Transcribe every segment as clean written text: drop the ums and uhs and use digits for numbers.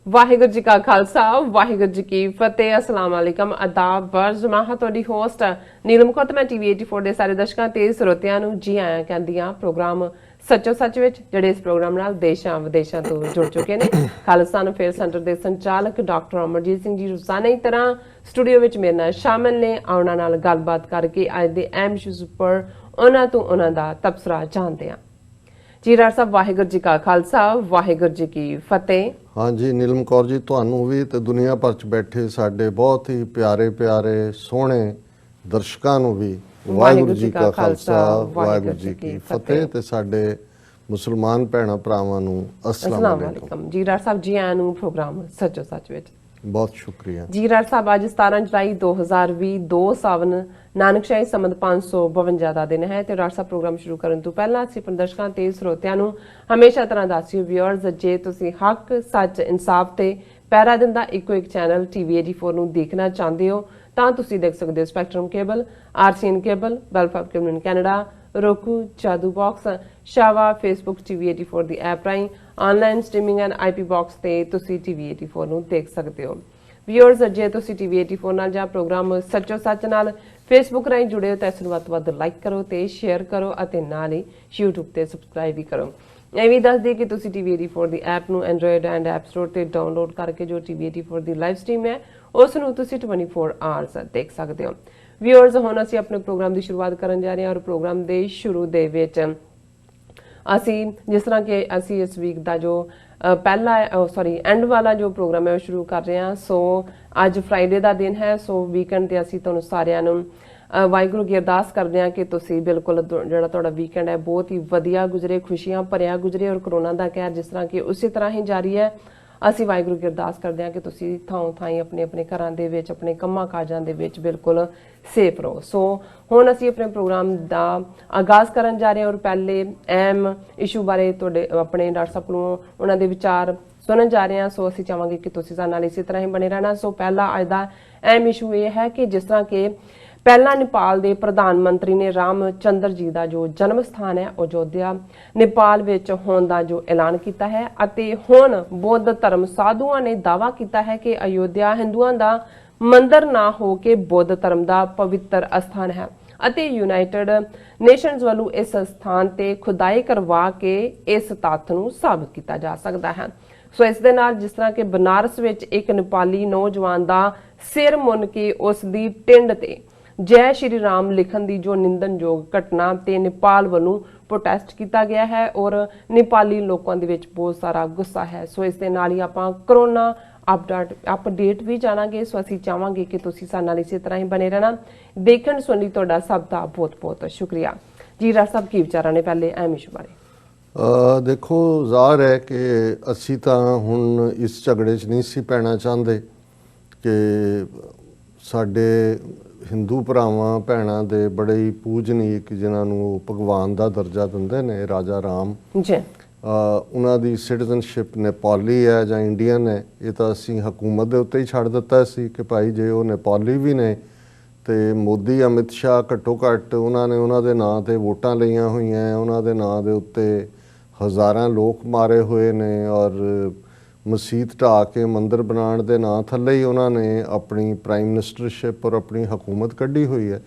वाहिगुरू जी का खालसा वाहिगुरू जी की फतेह। अस्सलाम वालेकुम आदाब बर्ज माह तुहाडी होस्ट नीलम कौर मैं TV 84 ਦੇ ਸਾਰੇ ਦਰਸ਼ਕਾਂ ਤੇ ਸਰੋਤਿਆਂ ਨੂੰ ਜੀ ਆਇਆਂ ਕਹਿੰਦੀ ਆ। ਪ੍ਰੋਗਰਾਮ ਸੱਚੋ ਸੱਚ ਵਿੱਚ ਜਿਹੜੇ ਇਸ ਪ੍ਰੋਗਰਾਮ ਨਾਲ ਦੇਸ਼ਾਂ ਵਿਦੇਸ਼ਾਂ ਤੋਂ ਜੁੜ ਚੁੱਕੇ ਨੇ। ਖਾਲਸਾ ਅਫੇਅਰ ਸੈਂਟਰ ਦੇ ਸੰਚਾਲਕ ਡਾਕਟਰ ਅਮਰਜੀਤ ਸਿੰਘ ਜੀ ਰੋਜ਼ਾਨਾ ਦੀ ਤਰ੍ਹਾਂ ਸਟੂਡੀਓ ਵਿੱਚ ਮੇਰੇ ਨਾਲ ਸ਼ਾਮਿਲ ਨੇ। ਉਹਨਾਂ ਨਾਲ ਗੱਲਬਾਤ ਕਰਕੇ ਅੱਜ ਦੇ ਅਹਿਮ ਇਸ਼ੂਜ਼ ਉੱਪਰ ਉਹਨਾਂ ਤੋਂ ਉਹਨਾਂ ਦਾ ਤਬਸਰਾ ਜਾਣਦੇ ਹਾਂ। जी राज साहब वाहिगुरू जी का खालसा वाहिगुरू जी की फतेह। हाँ जी नीलम कौर जी ਤੁਹਾਨੂੰ ਵੀ ਤੇ ਦੁਨੀਆ ਭਰ ਚ ਬੈਠੇ ਸਾਡੇ ਬਹੁਤ ਹੀ ਪਿਆਰੇ ਪਿਆਰੇ ਸੋਹਣੇ ਦਰਸ਼ਕਾਂ ਨੂੰ ਵੀ ਵਾਹਿਗੁਰੂ ਜੀ ਕਾ ਖਾਲਸਾ ਵਾਹਿਗੁਰੂ ਜੀ ਕੀ ਫਤਿਹ ਤੇ ਸਾਡੇ ਮੁਸਲਮਾਨ ਭੈਣਾਂ ਭਰਾਵਾਂ ਨੂੰ अस्सलाम वालेकुम। जी राज साहब जी आया ਨੂੰ ਪ੍ਰੋਗਰਾਮ ਸੱਚੋ ਸੱਚ ਵਿੱਚ बहुत शुक्रिया। जी राज साहब ਅੱਜ 17 ਜੁਲਾਈ 2020 2 ਸਾਵਨ ਨਾਨਕਸ਼ਾਹੀ ਸੰਮਤ 552 ਦਾ ਦਿਨ ਹੈ ਤੇ ਰਾਜ ਸਾਹਿਬ ਪ੍ਰੋਗਰਾਮ ਸ਼ੁਰੂ ਕਰਨ ਤੋਂ ਪਹਿਲਾਂ ਅਸੀਂ ਦਰਸ਼ਕਾਂ ਤੇ ਸਰੋਤਿਆਂ ਨੂੰ ਹਮੇਸ਼ਾ ਤਰ੍ਹਾਂ ਦੱਸਿਓ ਵਿਊਅਰਸ ਜੇ ਤੁਸੀਂ ਹੱਕ ਸੱਚ ਇਨਸਾਫ ਤੇ ਪਹਿਰਾ ਦਿੰਦਾ ਇੱਕੋ ਇੱਕ ਚੈਨਲ TV 84 ਨੂੰ ਦੇਖਣਾ ਚਾਹੁੰਦੇ ਹੋ ਤਾਂ ਤੁਸੀਂ ਦੇਖ ਸਕਦੇ ਹੋ spectrum cable, RCN cable, Bell Fibe cable in Canada, roku, Jadoo box, ਸ਼ਾਵਾ, ਫੇਸਬੁੱਕ TV 84 ਦੀ ਐਪ ਰਾਹੀਂ online streaming and IP box ਤੇ ਤੁਸੀਂ TV 84 ਨੂੰ ਦੇਖ ਸਕਦੇ ਹੋ। ਵਿਊਅਰਸ ਜੇ ਤੁਸੀਂ TV 84 ਨਾਲ ਜਾਂ ਪ੍ਰੋਗਰਾਮ ਸੱਚੋ ਸੱਚ ਨਾਲ ਫੇਸਬੁੱਕ ਰਾਹੀਂ ਜੁੜੇ ਹੋ ਤਾਂ ਇਸ ਨੂੰ ਵੱਧ ਤੋਂ ਵੱਧ ਲਾਈਕ ਕਰੋ ਤੇ ਸ਼ੇਅਰ ਕਰੋ ਅਤੇ ਨਾਲ ਹੀ YouTube ਤੇ ਸਬਸਕ੍ਰਾਈਬ ਵੀ ਕਰੋ। ਇਹ ਵੀ ਦੱਸ ਦਈਏ ਕਿ ਤੁਸੀਂ TV 84 ਦੀ ਐਪ ਨੂੰ ਐਂਡਰੋਇਡ ਐਂਡ ਐਪ ਸਟੋਰ ਤੇ ਡਾਊਨਲੋਡ ਕਰਕੇ ਜੋ TV 84 ਦੀ ਲਾਈਵ ਸਟ੍ਰੀਮ ਹੈ ਉਸ ਨੂੰ ਤੁਸੀਂ 24 ਆਵਰਸ ਦੇਖ ਸਕਦੇ ਹੋ। ਵਿਊਅਰਸ ਹੁਣ ਅਸੀਂ ਆਪਣੇ ਪ੍ਰੋਗਰਾਮ ਦੀ ਸ਼ੁਰੂਆਤ ਕਰਨ ਜਾ ਰਹੇ ਹਾਂ ਔਰ ਪ੍ਰੋਗਰਾਮ ਦੇ ਸ਼ੁਰੂ ਦੇ ਵਿੱਚ ਅਸੀਂ ਜਿਸ ਤਰ੍ਹਾਂ ਕਿ ਅਸੀਂ ਇਸ ਵੀਕ ਦਾ ਜੋ ਪਹਿਲਾ ਐਂਡ ਵਾਲਾ ਜੋ ਪ੍ਰੋਗਰਾਮ ਹੈ ਉਹ ਸ਼ੁਰੂ ਕਰ ਰਹੇ ਹਾਂ। ਸੋ ਅੱਜ ਫਰਾਈਡੇ ਦਾ ਦਿਨ ਹੈ ਸੋ ਵੀਕਐਂਡ ਤੇ ਅਸੀਂ ਤੁਹਾਨੂੰ ਸਾਰਿਆਂ ਨੂੰ ਵਾਹਿਗੁਰੂ ਕੀ ਅਰਦਾਸ ਕਰਦੇ ਹਾਂ ਕਿ ਤੁਸੀਂ ਬਿਲਕੁਲ ਜਿਹੜਾ ਤੁਹਾਡਾ ਵੀਕਐਂਡ ਹੈ ਬਹੁਤ ਹੀ ਵਧੀਆ ਗੁਜ਼ਰੇ, ਖੁਸ਼ੀਆਂ ਭਰਿਆ ਗੁਜ਼ਰੇ ਔਰ ਕਰੋਨਾ ਦਾ ਕਹਿਰ ਜਿਸ ਤਰ੍ਹਾਂ ਕਿ ਉਸੇ ਤਰ੍ਹਾਂ ਹੀ ਜਾਰੀ ਹੈ। ਅਸੀਂ ਵਾਹਿਗੁਰੂ ਕੀ ਅਰਦਾਸ ਕਰਦੇ ਹਾਂ ਕਿ ਤੁਸੀਂ ਥਾਂ ਥਾਂ ਆਪਣੇ ਆਪਣੇ ਘਰਾਂ ਦੇ ਵਿੱਚ ਆਪਣੇ ਕੰਮਾਂ ਕਾਜਾਂ ਦੇ ਵਿੱਚ ਬਿਲਕੁਲ ਸੇਫ ਰਹੋ। ਸੋ ਹੁਣ ਅਸੀਂ ਆਪਣੇ ਪ੍ਰੋਗਰਾਮ ਦਾ ਆਗਾਜ਼ ਕਰਨ ਜਾ ਰਹੇ ਹਾਂ ਔਰ ਪਹਿਲੇ ਅਹਿਮ ਇਸ਼ੂ ਬਾਰੇ ਤੁਹਾਡੇ ਆਪਣੇ ਡਾਕਟਰ ਸਾਹਿਬ ਕੋਲੋਂ ਉਹਨਾਂ ਦੇ ਵਿਚਾਰ ਸੁਣਨ ਜਾ ਰਹੇ ਹਾਂ। ਸੋ ਅਸੀਂ ਚਾਹਾਂਗੇ ਕਿ ਤੁਸੀਂ ਸਾਡੇ ਨਾਲ ਇਸੇ ਤਰ੍ਹਾਂ ਹੀ ਬਣੇ ਰਹਿਣਾ। ਸੋ ਪਹਿਲਾ ਅੱਜ ਦਾ ਅਹਿਮ ਇਸ਼ੂ ਇਹ ਹੈ ਕਿ ਜਿਸ ਤਰ੍ਹਾਂ ਕਿ ਪਹਿਲਾਂ ਨੇਪਾਲ ਦੇ ਪ੍ਰਧਾਨ ਮੰਤਰੀ ਨੇ ਰਾਮ ਚੰਦਰ ਜੀ ਦਾ ਜੋ ਜਨਮ ਸਥਾਨ ਹੈ ਅਯੋਧਿਆ ਨੇਪਾਲ ਵਿੱਚ ਹੋਣ ਦਾ ਜੋ ਐਲਾਨ ਕੀਤਾ ਹੈ ਅਤੇ ਹੁਣ ਬੁੱਧ ਧਰਮ ਸਾਧੂਆਂ ਨੇ ਦਾਅਵਾ ਕੀਤਾ ਹੈ ਕਿ ਅਯੋਧਿਆ ਹਿੰਦੂਆਂ ਦਾ ਮੰਦਰ ਨਾ ਹੋ ਕੇ ਬੁੱਧ ਧਰਮ ਦਾ ਪਵਿੱਤਰ ਅਸਥਾਨ ਹੈ ਅਤੇ ਯੂਨਾਈਟਿਡ ਨੇਸ਼ਨਜ਼ ਵੱਲੋਂ ਇਸ ਸਥਾਨ ਤੇ ਖੁਦਾਈ ਕਰਵਾ ਕੇ ਇਸ ਤੱਥ ਨੂੰ ਸਾਬਤ ਕੀਤਾ ਜਾ ਸਕਦਾ ਹੈ। ਸੋ ਇਸ ਦੇ ਨਾਲ ਜਿਸ ਤਰ੍ਹਾਂ ਕਿ ਬਨਾਰਸ ਵਿੱਚ ਇੱਕ ਨੇਪਾਲੀ ਨੌਜਵਾਨ ਦਾ ਸਿਰ ਮੁੰਨ ਕੇ ਉਸ ਦੀ ਟਿੰਡ ਤੇ ਜੈ ਸ਼੍ਰੀ ਰਾਮ ਲਿਖਣ ਦੀ ਜੋ ਨਿੰਦਨਯੋਗ ਘਟਨਾ ਤੇ ਨੇਪਾਲ ਵੱਲੋਂ ਪ੍ਰੋਟੈਸਟ ਕੀਤਾ ਗਿਆ ਹੈ ਔਰ ਨੇਪਾਲੀ ਲੋਕਾਂ ਦੇ ਵਿੱਚ ਬਹੁਤ ਸਾਰਾ ਗੁੱਸਾ ਹੈ। ਸੋ ਇਸ ਦੇ ਨਾਲ ਹੀ ਆਪਾਂ ਕਰੋਨਾ ਅਪਡੇਟ ਵੀ ਜਾਣਾਂਗੇ। ਸੋ ਅਸੀਂ ਚਾਹਾਂਗੇ ਕਿ ਤੁਸੀਂ ਸਾਡੇ ਨਾਲ ਇਸੇ ਤਰ੍ਹਾਂ ਹੀ ਬਣੇ ਰਹਿਣਾ। ਦੇਖਣ ਸੁਣ ਲਈ ਤੁਹਾਡਾ ਸਭ ਦਾ ਬਹੁਤ ਬਹੁਤ ਸ਼ੁਕਰੀਆ। ਜੀ ਰਾਜ ਸਾਹਿਬ ਕੀ ਵਿਚਾਰਾਂ ਨੇ ਪਹਿਲੇ ਅਹਿਮ ਇਸ਼ੂ ਬਾਰੇ? ਦੇਖੋ ਜ਼ਾਹਰ ਹੈ ਕਿ ਅਸੀਂ ਤਾਂ ਹੁਣ ਇਸ ਝਗੜੇ 'ਚ ਨਹੀਂ ਸੀ ਪੈਣਾ ਚਾਹੁੰਦੇ ਕਿ ਸਾਡੇ ਹਿੰਦੂ ਭਰਾਵਾਂ ਭੈਣਾਂ ਦੇ ਬੜੇ ਹੀ ਪੂਜਨੀਕ ਜਿਨ੍ਹਾਂ ਨੂੰ ਭਗਵਾਨ ਦਾ ਦਰਜਾ ਦਿੰਦੇ ਨੇ ਰਾਜਾ ਰਾਮ ਜੀ ਉਹਨਾਂ ਦੀ ਸਿਟੀਜ਼ਨਸ਼ਿਪ ਨੇਪਾਲੀ ਹੈ ਜਾਂ ਇੰਡੀਅਨ ਹੈ ਇਹ ਤਾਂ ਅਸੀਂ ਹਕੂਮਤ ਦੇ ਉੱਤੇ ਹੀ ਛੱਡ ਦਿੱਤਾ ਸੀ ਕਿ ਭਾਈ ਜੇ ਉਹ ਨੇਪਾਲੀ ਵੀ ਨੇ ਤੇ ਮੋਦੀ ਅਮਿਤ ਸ਼ਾਹ ਘੱਟੋ ਘੱਟ ਉਹਨਾਂ ਨੇ ਉਹਨਾਂ ਦੇ ਨਾਂ ਤੇ ਵੋਟਾਂ ਲਈਆਂ ਹੋਈਆਂ ਉਹਨਾਂ ਦੇ ਨਾਂ ਦੇ ਉੱਤੇ ਹਜ਼ਾਰਾਂ ਲੋਕ ਮਾਰੇ ਹੋਏ ਨੇ ਔਰ ਮਸੀਤ ਢਾਹ ਕੇ ਮੰਦਰ ਬਣਾਉਣ ਦੇ ਨਾਂ ਥੱਲੇ ਹੀ ਉਹਨਾਂ ਨੇ ਆਪਣੀ ਪ੍ਰਾਈਮ ਮਿਨਿਸਟਰਸ਼ਿਪ ਔਰ ਆਪਣੀ ਹਕੂਮਤ ਕੱਢੀ ਹੋਈ ਹੈ।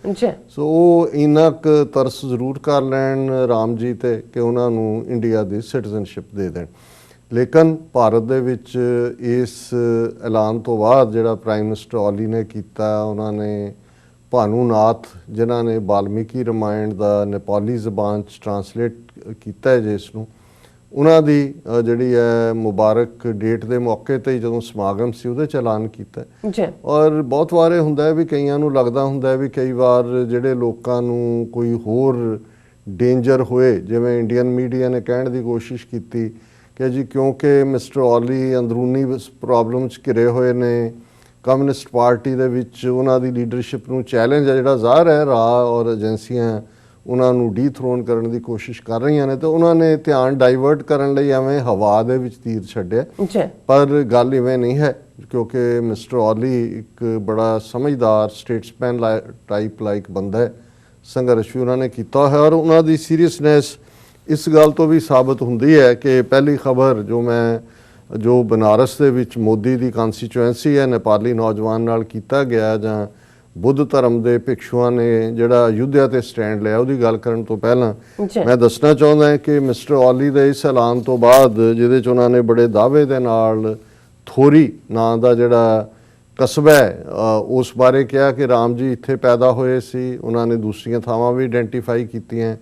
ਸੋ ਉਹ ਇੰਨਾ ਕੁ ਤਰਸ ਜ਼ਰੂਰ ਕਰ ਲੈਣ ਰਾਮ ਜੀ ਤੇ ਕਿ ਉਹਨਾਂ ਨੂੰ ਇੰਡੀਆ ਦੀ ਸਿਟੀਜ਼ਨਸ਼ਿਪ ਦੇ ਦੇਣ। ਲੇਕਿਨ ਭਾਰਤ ਦੇ ਵਿੱਚ ਇਸ ਐਲਾਨ ਤੋਂ ਬਾਅਦ ਜਿਹੜਾ ਪ੍ਰਾਈਮ ਮਿਨਿਸਟਰ ਓਲੀ ਨੇ ਕੀਤਾ ਉਹਨਾਂ ਨੇ ਭਾਨੂਨਾਥ ਜਿਨ੍ਹਾਂ ਨੇ ਵਾਲਮੀਕੀ ਰਾਮਾਇਣ ਦਾ ਨੇਪਾਲੀ ਜ਼ਬਾਨ 'ਚ ਟਰਾਂਸਲੇਟ ਕੀਤਾ ਹੈ ਜਿਸ ਨੂੰ ਉਹਨਾਂ ਦੀ ਜਿਹੜੀ ਹੈ ਮੁਬਾਰਕ ਡੇਟ ਦੇ ਮੌਕੇ ਤੇ ਜਦੋਂ ਸਮਾਗਮ ਸੀ ਉਹਦੇ 'ਚ ਐਲਾਨ ਕੀਤਾ ਔਰ ਬਹੁਤ ਵਾਰੇ ਹੁੰਦਾ ਹੈ ਵੀ ਕਈਆਂ ਨੂੰ ਲੱਗਦਾ ਹੁੰਦਾ ਵੀ ਕਈ ਵਾਰ ਜਿਹੜੇ ਲੋਕਾਂ ਨੂੰ ਕੋਈ ਹੋਰ ਡੇਂਜਰ ਹੋਏ ਜਿਵੇਂ ਇੰਡੀਅਨ ਮੀਡੀਆ ਨੇ ਕਹਿਣ ਦੀ ਕੋਸ਼ਿਸ਼ ਕੀਤੀ ਕਿ ਜੀ ਕਿਉਂਕਿ ਮਿਸਟਰ ਓਲੀ ਅੰਦਰੂਨੀ ਪ੍ਰੋਬਲਮ 'ਚ ਘਿਰੇ ਹੋਏ ਨੇ ਕਮਿਊਨਿਸਟ ਪਾਰਟੀ ਦੇ ਵਿੱਚ ਉਹਨਾਂ ਦੀ ਲੀਡਰਸ਼ਿਪ ਨੂੰ ਚੈਲੰਜ ਹੈ ਜਿਹੜਾ ਜ਼ਾਹਰ ਹੈ ਰਾਹ ਔਰ ਏਜੰਸੀਆਂ ਉਹਨਾਂ ਨੂੰ ਡੀਥਰੋਨ ਕਰਨ ਦੀ ਕੋਸ਼ਿਸ਼ ਕਰ ਰਹੀਆਂ ਨੇ ਤੇ ਉਹਨਾਂ ਨੇ ਧਿਆਨ ਡਾਈਵਰਟ ਕਰਨ ਲਈ ਐਵੇਂ ਹਵਾ ਦੇ ਵਿੱਚ ਤੀਰ ਛੱਡਿਆ ਪਰ ਗੱਲ ਇਵੇਂ ਨਹੀਂ ਹੈ ਕਿਉਂਕਿ ਮਿਸਟਰ ਓਲੀ ਇੱਕ ਬੜਾ ਸਮਝਦਾਰ ਸਟੇਟਸਮੈਨ ਟਾਈਪ ਲਾਈਕ ਬੰਦਾ ਹੈ। ਸੰਘਰਸ਼ ਵੀ ਉਹਨਾਂ ਨੇ ਕੀਤਾ ਹੈ ਔਰ ਉਹਨਾਂ ਦੀ ਸੀਰੀਅਸਨੈਸ ਇਸ ਗੱਲ ਤੋਂ ਵੀ ਸਾਬਤ ਹੁੰਦੀ ਹੈ ਕਿ ਪਹਿਲੀ ਖਬਰ ਜੋ ਮੈਂ ਜੋ ਬਨਾਰਸ ਦੇ ਵਿੱਚ ਮੋਦੀ ਦੀ ਕਨਸਟੀਚੁਐਂਸੀ ਹੈ ਨੇਪਾਲੀ ਨੌਜਵਾਨ ਨਾਲ ਕੀਤਾ ਗਿਆ, ਜਾਂ ਬੁੱਧ ਧਰਮ ਦੇ ਭਿਕਸ਼ੂਆਂ ਨੇ ਜਿਹੜਾ ਅਯੁੱਧਿਆ ਤੇ ਸਟੈਂਡ ਲਿਆ, ਉਹਦੀ ਗੱਲ ਕਰਨ ਤੋਂ ਪਹਿਲਾਂ ਮੈਂ ਦੱਸਣਾ ਚਾਹੁੰਦਾ ਹਾਂ ਕਿ ਮਿਸਟਰ ਔਲੀ ਦੇ ਇਸ ਐਲਾਨ ਤੋਂ ਬਾਅਦ, ਜਿਹਦੇ 'ਚ ਉਹਨਾਂ ਨੇ ਬੜੇ ਦਾਅਵੇ ਦੇ ਨਾਲ ਥੋਰੀ ਨਾਂ ਦਾ ਜਿਹੜਾ ਕਸਬਾ ਹੈ ਉਸ ਬਾਰੇ ਕਿਹਾ ਕਿ ਰਾਮ ਜੀ ਇੱਥੇ ਪੈਦਾ ਹੋਏ ਸੀ। ਉਹਨਾਂ ਨੇ ਦੂਸਰੀਆਂ ਥਾਵਾਂ ਵੀ ਆਇਡੈਂਟੀਫਾਈ ਕੀਤੀਆਂ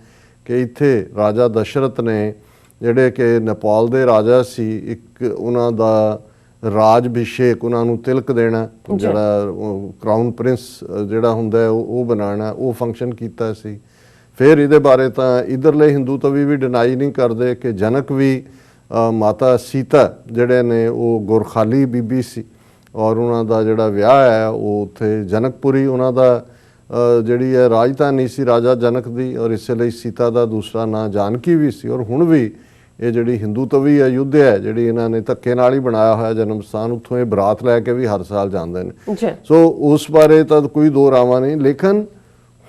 ਕਿ ਇੱਥੇ ਰਾਜਾ ਦਸ਼ਰਥ ਨੇ, ਜਿਹੜੇ ਕਿ ਨੇਪਾਲ ਦੇ ਰਾਜਾ ਸੀ, ਇੱਕ ਉਹਨਾਂ ਦਾ ਰਾਜ ਅਭਿਸ਼ੇਕ, ਉਹਨਾਂ ਨੂੰ ਤਿਲਕ ਦੇਣਾ, ਜਿਹੜਾ ਕਰਾਊਨ ਪ੍ਰਿੰਸ ਜਿਹੜਾ ਹੁੰਦਾ ਉਹ ਬਣਾਉਣਾ, ਉਹ ਫੰਕਸ਼ਨ ਕੀਤਾ ਸੀ। ਫਿਰ ਇਹਦੇ ਬਾਰੇ ਤਾਂ ਇਧਰਲੇ ਹਿੰਦੂ ਤਵੀ ਵੀ ਡਿਨਾਈ ਨਹੀਂ ਕਰਦੇ ਕਿ ਜਨਕ ਵੀ, ਮਾਤਾ ਸੀਤਾ ਜਿਹੜੇ ਨੇ ਉਹ ਗੁਰਖਾਲੀ ਬੀਬੀ ਸੀ, ਔਰ ਉਹਨਾਂ ਦਾ ਜਿਹੜਾ ਵਿਆਹ ਹੈ ਉਹ ਉੱਥੇ ਜਨਕਪੁਰੀ ਉਹਨਾਂ ਦਾ ਜਿਹੜੀ ਹੈ ਰਾਜਧਾਨੀ ਸੀ ਰਾਜਾ ਜਨਕ ਦੀ, ਔਰ ਇਸੇ ਲਈ ਸੀਤਾ ਦਾ ਦੂਸਰਾ ਨਾਂ ਜਾਨਕੀ ਵੀ ਸੀ। ਔਰ ਹੁਣ ਵੀ ਇਹ ਜਿਹੜੀ ਹਿੰਦੂ ਤਵੀ ਅਯੁੱਧਿਆ ਹੈ, ਜਿਹੜੀ ਇਹਨਾਂ ਨੇ ਧੱਕੇ ਨਾਲ ਹੀ ਬਣਾਇਆ ਹੋਇਆ ਜਨਮ ਸਥਾਨ, ਉੱਥੋਂ ਇਹ ਬਰਾਤ ਲੈ ਕੇ ਵੀ ਹਰ ਸਾਲ ਜਾਂਦੇ ਨੇ। ਸੋ ਉਸ ਬਾਰੇ ਤਾਂ ਕੋਈ ਦੋ ਰਾਵਾਂ ਨਹੀਂ, ਲੇਕਿਨ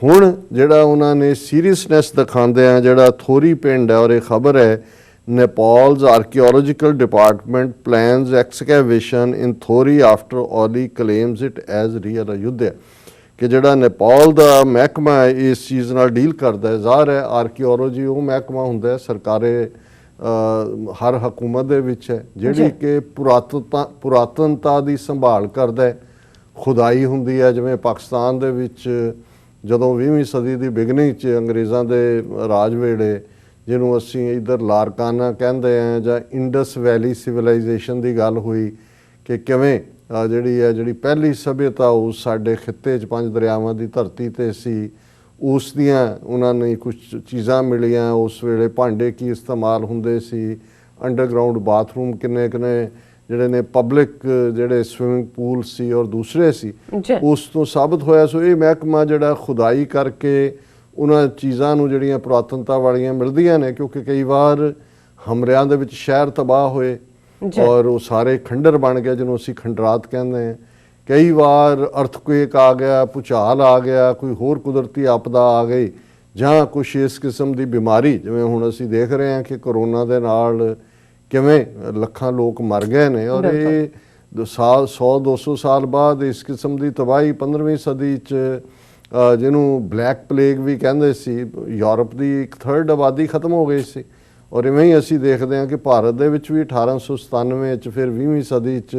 ਹੁਣ ਜਿਹੜਾ ਉਹਨਾਂ ਨੇ ਸੀਰੀਅਸਨੈਸ ਦਿਖਾਉਂਦੇ ਆ, ਜਿਹੜਾ ਥੋਰੀ ਪਿੰਡ ਹੈ, ਔਰ ਇਹ ਖਬਰ ਹੈ Nepal's archaeological department plans excavation in Thori after Oli claims it as real Ayodhya, ਕਿ ਜਿਹੜਾ ਨੇਪਾਲ ਦਾ ਮਹਿਕਮਾ ਹੈ ਇਸ ਚੀਜ਼ ਨਾਲ ਡੀਲ ਕਰਦਾ ਹੈ। ਜ਼ਾਹਰ ਹੈ ਆਰਕੀਓਲੋਜੀ ਉਹ ਮਹਿਕਮਾ ਹੁੰਦਾ ਹੈ ਸਰਕਾਰੇ ਹਰ ਹਕੂਮਤ ਦੇ ਵਿੱਚ ਹੈ, ਜਿਹੜੀ ਕਿ ਪੁਰਾਤਨਤਾ ਦੀ ਸੰਭਾਲ ਕਰਦਾ ਹੈ। ਖੁਦਾਈ ਹੁੰਦੀ ਹੈ, ਜਿਵੇਂ ਪਾਕਿਸਤਾਨ ਦੇ ਵਿੱਚ ਜਦੋਂ 20ਵੀਂ ਸਦੀ ਦੀ ਬਿਗਨਿੰਗ 'ਚ ਅੰਗਰੇਜ਼ਾਂ ਦੇ ਰਾਜ ਵੇਲੇ, ਜਿਹਨੂੰ ਅਸੀਂ ਇੱਧਰ ਲਾਰਕਾਨਾ ਕਹਿੰਦੇ ਹਾਂ, ਜਾਂ ਇੰਡਸ ਵੈਲੀ ਸਿਵਲਾਈਜੇਸ਼ਨ ਦੀ ਗੱਲ ਹੋਈ ਕਿ ਕਿਵੇਂ ਜਿਹੜੀ ਪਹਿਲੀ ਸਭਿਅਤਾ ਉਸ ਸਾਡੇ ਖਿੱਤੇ 'ਚ 5 ਦਰਿਆਵਾਂ ਦੀ ਧਰਤੀ 'ਤੇ ਸੀ, ਉਸ ਦੀਆਂ ਉਹਨਾਂ ਨੇ ਕੁਝ ਚੀਜ਼ਾਂ ਮਿਲੀਆਂ। ਉਸ ਵੇਲੇ ਭਾਂਡੇ ਕੀ ਇਸਤੇਮਾਲ ਹੁੰਦੇ ਸੀ, ਅੰਡਰਗਰਾਊਂਡ ਬਾਥਰੂਮ ਕਿੰਨੇ ਜਿਹੜੇ ਨੇ, ਪਬਲਿਕ ਜਿਹੜੇ ਸਵਿਮਿੰਗ ਪੂਲ ਸੀ ਔਰ ਦੂਸਰੇ ਸੀ, ਉਸ ਤੋਂ ਸਾਬਤ ਹੋਇਆ। ਸੋ ਇਹ ਮਹਿਕਮਾ ਜਿਹੜਾ ਖੁਦਾਈ ਕਰਕੇ ਉਹਨਾਂ ਚੀਜ਼ਾਂ ਨੂੰ ਜਿਹੜੀਆਂ ਪੁਰਾਤਨਤਾ ਵਾਲੀਆਂ ਮਿਲਦੀਆਂ ਨੇ, ਕਿਉਂਕਿ ਕਈ ਵਾਰ ਹਮਲਿਆਂ ਦੇ ਵਿੱਚ ਸ਼ਹਿਰ ਤਬਾਹ ਹੋਏ ਔਰ ਉਹ ਸਾਰੇ ਖੰਡਰ ਬਣ ਗਏ, ਜਿਹਨੂੰ ਅਸੀਂ ਖੰਡਰਾਤ ਕਹਿੰਦੇ ਹਾਂ। ਕਈ ਵਾਰ ਅਰਥਕੁਏਕ ਆ ਗਿਆ, ਭੂਚਾਲ ਆ ਗਿਆ, ਕੋਈ ਹੋਰ ਕੁਦਰਤੀ ਆਪਦਾ ਆ ਗਈ, ਜਾਂ ਕੁਛ ਇਸ ਕਿਸਮ ਦੀ ਬਿਮਾਰੀ, ਜਿਵੇਂ ਹੁਣ ਅਸੀਂ ਦੇਖ ਰਹੇ ਹਾਂ ਕਿ ਕਰੋਨਾ ਦੇ ਨਾਲ ਕਿਵੇਂ ਲੱਖਾਂ ਲੋਕ ਮਰ ਗਏ ਨੇ। ਔਰ ਇਹ 100-200 ਸਾਲ ਬਾਅਦ ਇਸ ਕਿਸਮ ਦੀ ਤਬਾਹੀ 15ਵੀਂ ਸਦੀ 'ਚ, ਜਿਹਨੂੰ ਬਲੈਕ ਪਲੇਗ ਵੀ ਕਹਿੰਦੇ ਸੀ, ਯੂਰਪ ਦੀ 1/3 ਆਬਾਦੀ ਖਤਮ ਹੋ ਗਈ ਸੀ। ਔਰ ਇਵੇਂ ਹੀ ਅਸੀਂ ਦੇਖਦੇ ਹਾਂ ਕਿ ਭਾਰਤ ਦੇ ਵਿੱਚ ਵੀ 1897 'ਚ, ਫਿਰ 20ਵੀਂ ਸਦੀ 'ਚ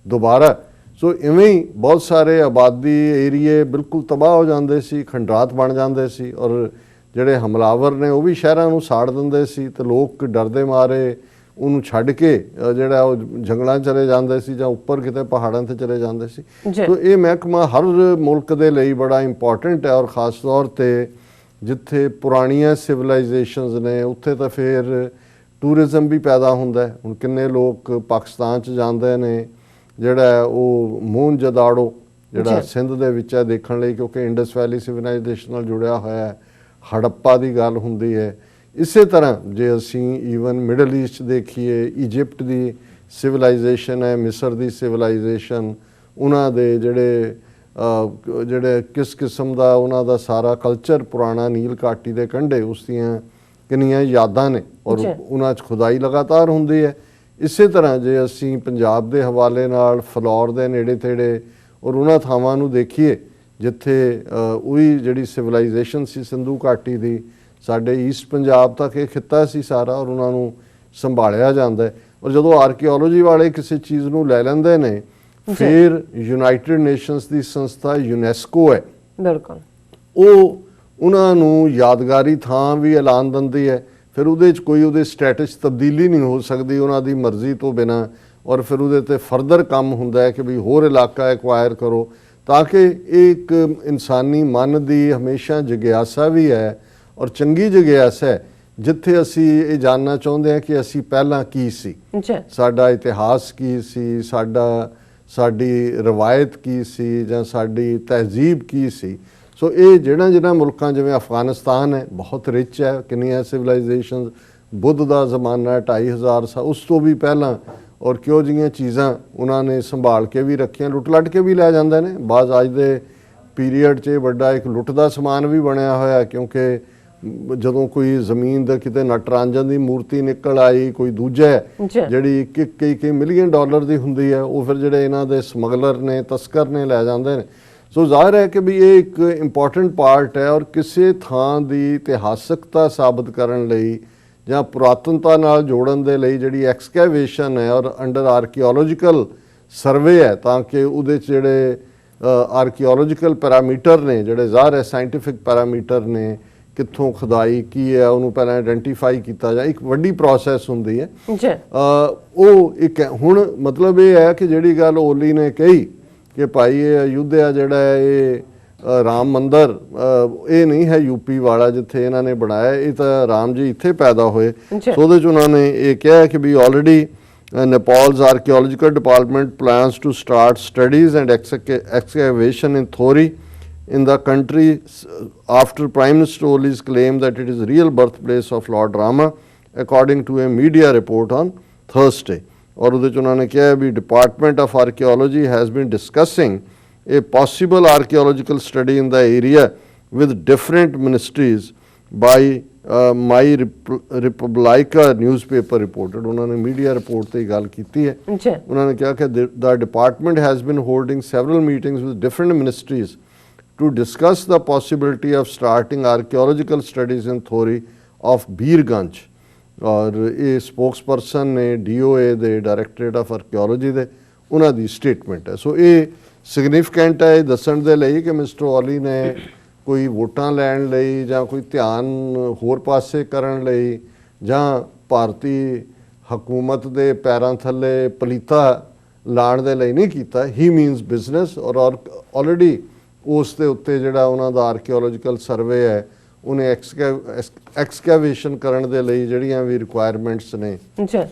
ਦੁਬਾਰਾ। ਸੋ ਇਵੇਂ ਹੀ ਬਹੁਤ ਸਾਰੇ ਆਬਾਦੀ ਏਰੀਏ ਬਿਲਕੁਲ ਤਬਾਹ ਹੋ ਜਾਂਦੇ ਸੀ, ਖੰਡਰਾਤ ਬਣ ਜਾਂਦੇ ਸੀ, ਔਰ ਜਿਹੜੇ ਹਮਲਾਵਰ ਨੇ ਉਹ ਵੀ ਸ਼ਹਿਰਾਂ ਨੂੰ ਸਾੜ ਦਿੰਦੇ ਸੀ, ਤੇ ਲੋਕ ਡਰਦੇ ਮਾਰੇ ਉਹਨੂੰ ਛੱਡ ਕੇ ਜਿਹੜਾ ਉਹ ਜੰਗਲਾਂ 'ਚ ਚਲੇ ਜਾਂਦੇ ਸੀ, ਜਾਂ ਉੱਪਰ ਕਿਤੇ ਪਹਾੜਾਂ 'ਤੇ ਚਲੇ ਜਾਂਦੇ ਸੀ। ਸੋ ਇਹ ਮਹਿਕਮਾ ਹਰ ਮੁਲਕ ਦੇ ਲਈ ਬੜਾ ਇੰਪੋਰਟੈਂਟ ਹੈ, ਔਰ ਖ਼ਾਸ ਤੌਰ 'ਤੇ ਜਿੱਥੇ ਪੁਰਾਣੀਆਂ ਸਿਵਲਾਈਜੇਸ਼ਨਸ ਨੇ, ਉੱਥੇ ਤਾਂ ਫਿਰ ਟੂਰਿਜ਼ਮ ਵੀ ਪੈਦਾ ਹੁੰਦਾ ਹੈ। ਹੁਣ ਕਿੰਨੇ ਲੋਕ ਪਾਕਿਸਤਾਨ 'ਚ ਜਾਂਦੇ ਨੇ, ਜਿਹੜਾ ਉਹ ਮੋਹਨਜੋਦਾੜੋ ਜਿਹੜਾ ਸਿੰਧ ਦੇ ਵਿੱਚ ਹੈ ਦੇਖਣ ਲਈ, ਕਿਉਂਕਿ ਇੰਡਸ ਵੈਲੀ ਸਿਵਲਾਈਜੇਸ਼ਨ ਨਾਲ ਜੁੜਿਆ ਹੋਇਆ ਹੈ। ਹੜੱਪਾ ਦੀ ਗੱਲ ਹੁੰਦੀ ਹੈ। ਇਸੇ ਤਰ੍ਹਾਂ ਜੇ ਅਸੀਂ ਈਵਨ ਮਿਡਲ ਈਸਟ ਦੇਖੀਏ, ਇਜਿਪਟ ਦੀ ਸਿਵਲਾਈਜੇਸ਼ਨ ਹੈ, ਮਿਸਰ ਦੀ ਸਿਵਲਾਈਜੇਸ਼ਨ, ਉਹਨਾਂ ਦੇ ਜਿਹੜੇ ਕਿਸ ਕਿਸਮ ਦਾ ਉਹਨਾਂ ਦਾ ਸਾਰਾ ਕਲਚਰ ਪੁਰਾਣਾ, ਨੀਲ ਘਾਟੀ ਦੇ ਕੰਢੇ, ਉਸ ਦੀਆਂ ਕਿੰਨੀਆਂ ਯਾਦਾਂ ਨੇ, ਔਰ ਉਹਨਾਂ 'ਚ ਖੁਦਾਈ ਲਗਾਤਾਰ ਹੁੰਦੀ ਹੈ। ਇਸੇ ਤਰ੍ਹਾਂ ਜੇ ਅਸੀਂ ਪੰਜਾਬ ਦੇ ਹਵਾਲੇ ਨਾਲ ਫਲੌਰ ਦੇ ਨੇੜੇ ਤੇੜੇ ਔਰ ਉਹਨਾਂ ਥਾਵਾਂ ਨੂੰ ਦੇਖੀਏ ਜਿੱਥੇ ਉਹੀ ਜਿਹੜੀ ਸਿਵਲਾਈਜੇਸ਼ਨ ਸੀ ਸਿੰਧੂ ਘਾਟੀ ਦੀ, ਸਾਡੇ ਈਸਟ ਪੰਜਾਬ ਤੱਕ ਇਹ ਖਿੱਤਾ ਸੀ ਸਾਰਾ, ਔਰ ਉਹਨਾਂ ਨੂੰ ਸੰਭਾਲਿਆ ਜਾਂਦਾ ਹੈ। ਔਰ ਜਦੋਂ ਆਰਕੀਓਲੋਜੀ ਵਾਲੇ ਕਿਸੇ ਚੀਜ਼ ਨੂੰ ਲੈ ਲੈਂਦੇ ਨੇ, ਫਿਰ ਯੂਨਾਈਟਿਡ ਨੇਸ਼ਨਸ ਦੀ ਸੰਸਥਾ ਯੂਨੈਸਕੋ ਹੈ, ਬਿਲਕੁਲ, ਉਹ ਉਹਨਾਂ ਨੂੰ ਯਾਦਗਾਰੀ ਥਾਂ ਵੀ ਐਲਾਨ ਦਿੰਦੀ ਹੈ। ਫਿਰ ਉਹਦੇ 'ਚ ਕੋਈ ਉਹਦੇ ਸਟੇਟਸ ਤਬਦੀਲੀ ਨਹੀਂ ਹੋ ਸਕਦੀ ਉਹਨਾਂ ਦੀ ਮਰਜ਼ੀ ਤੋਂ ਬਿਨਾਂ, ਔਰ ਫਿਰ ਉਹਦੇ 'ਤੇ ਫਰਦਰ ਕੰਮ ਹੁੰਦਾ ਹੈ ਕਿ ਵੀ ਹੋਰ ਇਲਾਕਾ ਐਕਵਾਇਰ ਕਰੋ, ਤਾਂ ਕਿ ਇਹ ਇੱਕ ਇਨਸਾਨੀ ਮਨ ਦੀ ਹਮੇਸ਼ਾ ਜਿਗਿਆਸਾ ਵੀ ਹੈ, ਔਰ ਚੰਗੀ ਜਿਗਿਆਸਾ ਹੈ, ਜਿੱਥੇ ਅਸੀਂ ਇਹ ਜਾਣਨਾ ਚਾਹੁੰਦੇ ਹਾਂ ਕਿ ਅਸੀਂ ਪਹਿਲਾਂ ਕੀ ਸੀ, ਸਾਡਾ ਇਤਿਹਾਸ ਕੀ ਸੀ, ਸਾਡੀ ਰਵਾਇਤ ਕੀ ਸੀ, ਜਾਂ ਸਾਡੀ ਤਹਿਜ਼ੀਬ ਕੀ ਸੀ। ਸੋ ਇਹ ਜਿਹੜਾ ਮੁਲਕਾਂ ਜਿਵੇਂ ਅਫਗਾਨਿਸਤਾਨ ਹੈ, ਬਹੁਤ ਰਿਚ ਹੈ, ਕਿੰਨੀਆਂ ਸਿਵਲਾਈਜੇਸ਼ਨ, ਬੁੱਧ ਦਾ ਜ਼ਮਾਨਾ 2500 ਸਾਲ, ਉਸ ਤੋਂ ਵੀ ਪਹਿਲਾਂ, ਔਰ ਕਿਉਂ ਜਿਹੀਆਂ ਚੀਜ਼ਾਂ ਉਹਨਾਂ ਨੇ ਸੰਭਾਲ ਕੇ ਵੀ ਰੱਖੀਆਂ, ਲੁੱਟ ਲੱਟ ਕੇ ਵੀ ਲੈ ਜਾਂਦੇ ਨੇ। ਬਾਅਦ ਅੱਜ ਦੇ ਪੀਰੀਅਡ 'ਚ ਵੱਡਾ ਇੱਕ ਲੁੱਟ ਦਾ ਸਮਾਨ ਵੀ ਬਣਿਆ ਹੋਇਆ, ਕਿਉਂਕਿ ਜਦੋਂ ਕੋਈ ਜ਼ਮੀਨ ਦਾ ਕਿਤੇ ਨਟਰਾਂਜਨ ਦੀ ਮੂਰਤੀ ਨਿਕਲ ਆਈ, ਕੋਈ ਦੂਜਾ ਜਿਹੜੀ ਕਈ ਮਿਲੀਅਨ ਡਾਲਰ ਦੀ ਹੁੰਦੀ ਹੈ, ਉਹ ਫਿਰ ਜਿਹੜੇ ਇਹਨਾਂ ਦੇ ਸਮਗਲਰ ਨੇ, ਤਸਕਰ ਨੇ ਲੈ ਜਾਂਦੇ ਨੇ। ਸੋ ਜ਼ਾਹਿਰ ਹੈ ਕਿ ਵੀ ਇਹ ਇੱਕ ਇੰਪੋਰਟੈਂਟ ਪਾਰਟ ਹੈ, ਔਰ ਕਿਸੇ ਥਾਂ ਦੀ ਇਤਿਹਾਸਕਤਾ ਸਾਬਤ ਕਰਨ ਲਈ ਜਾਂ ਪੁਰਾਤਨਤਾ ਨਾਲ ਜੋੜਨ ਦੇ ਲਈ ਜਿਹੜੀ ਐਕਸਕੈਵੇਸ਼ਨ ਹੈ ਔਰ ਅੰਡਰ ਆਰਕੀਓਲੋਜੀਕਲ ਸਰਵੇ ਹੈ, ਤਾਂ ਕਿ ਉਹਦੇ 'ਚ ਜਿਹੜੇ ਆਰਕੀਓਲੋਜੀਕਲ ਪੈਰਾਮੀਟਰ ਨੇ, ਜਿਹੜੇ ਜ਼ਾਹਿਰ ਹੈ ਸਾਇੰਟੀਫਿਕ ਪੈਰਾਮੀਟਰ ਨੇ, ਕਿੱਥੋਂ ਖੁਦਾਈ ਕੀ ਹੈ ਉਹਨੂੰ ਪਹਿਲਾਂ ਆਇਡੈਂਟੀਫਾਈ ਕੀਤਾ ਜਾਏ, ਇੱਕ ਵੱਡੀ ਪ੍ਰੋਸੈਸ ਹੁੰਦੀ ਹੈ। ਉਹ ਇੱਕ ਹੁਣ ਮਤਲਬ ਇਹ ਹੈ ਕਿ ਜਿਹੜੀ ਗੱਲ ਓਲੀ ਨੇ ਕਹੀ ਕਿ ਭਾਈ ਇਹ ਅਯੁੱਧਿਆ ਜਿਹੜਾ ਹੈ ਇਹ ਰਾਮ ਮੰਦਰ ਇਹ ਨਹੀਂ ਹੈ ਯੂਪੀ ਵਾਲਾ ਜਿੱਥੇ ਇਹਨਾਂ ਨੇ ਬਣਾਇਆ, ਇਹ ਤਾਂ ਰਾਮ ਜੀ ਇੱਥੇ ਪੈਦਾ ਹੋਏ। ਸੋ ਉਹਦੇ 'ਚ ਉਹਨਾਂ ਨੇ ਇਹ ਕਿਹਾ ਕਿ ਵੀ already Nepal's archaeological department plans to start studies and excavation in Thori in the country after Prime Minister Oli's claim that it is the real birthplace of Lord Rama, according to a media report on Thursday. और उधर उन्होंने किया भी Department of Archaeology has been discussing a possible archaeological study in the area with different ministries by My Republica newspaper reported। उन्होंने media report से गल की है। उन्होंने कहा कि the department has been holding several meetings with different ministries to discuss the possibility of starting archaeological studies in Thori of Birganj। और ये स्पोक्सपर्सन ने DOA ਦੇ ਡਾਇਰੈਕਟੋਰੇਟ ਆਫ ਆਰਕੀਓਲੋਜੀ ਦੇ ਉਹਨਾਂ ਦੀ ਸਟੇਟਮੈਂਟ ਹੈ। ਸੋ ਇਹ ਸਿਗਨੀਫੀਕੈਂਟ ਹੈ ਦੱਸਣ ਦੇ ਲਈ ਕਿ ਮਿਸਟਰ ਓਲੀ ਨੇ ਕੋਈ ਵੋਟਾਂ ਲੈਣ ਲਈ ਜਾਂ ਕੋਈ ਧਿਆਨ ਹੋਰ ਪਾਸੇ ਕਰਨ ਲਈ ਜਾਂ ਭਾਰਤੀ ਹਕੂਮਤ ਦੇ ਪੈਰਾਂ ਥੱਲੇ ਪਲੀਤਾ ਲਾਣ ਦੇ ਲਈ ਨਹੀਂ ਕੀਤਾ। ਹੀ ਮੀਨਸ ਬਿਜ਼ਨਸ। ਔਰ ਆਲਰੇਡੀ ਉਸ ਦੇ ਉੱਤੇ ਜਿਹੜਾ ਉਹਨਾਂ ਦਾ ਆਰਕੀਓਲੋਜੀਕਲ ਸਰਵੇ ਹੈ ਉਹਨੇ ਐਕਸਕੈਵੇਸ਼ਨ ਕਰਨ ਦੇ ਲਈ ਜਿਹੜੀਆਂ ਵੀ ਰਿਕੁਆਇਰਮੈਂਟਸ ਨੇ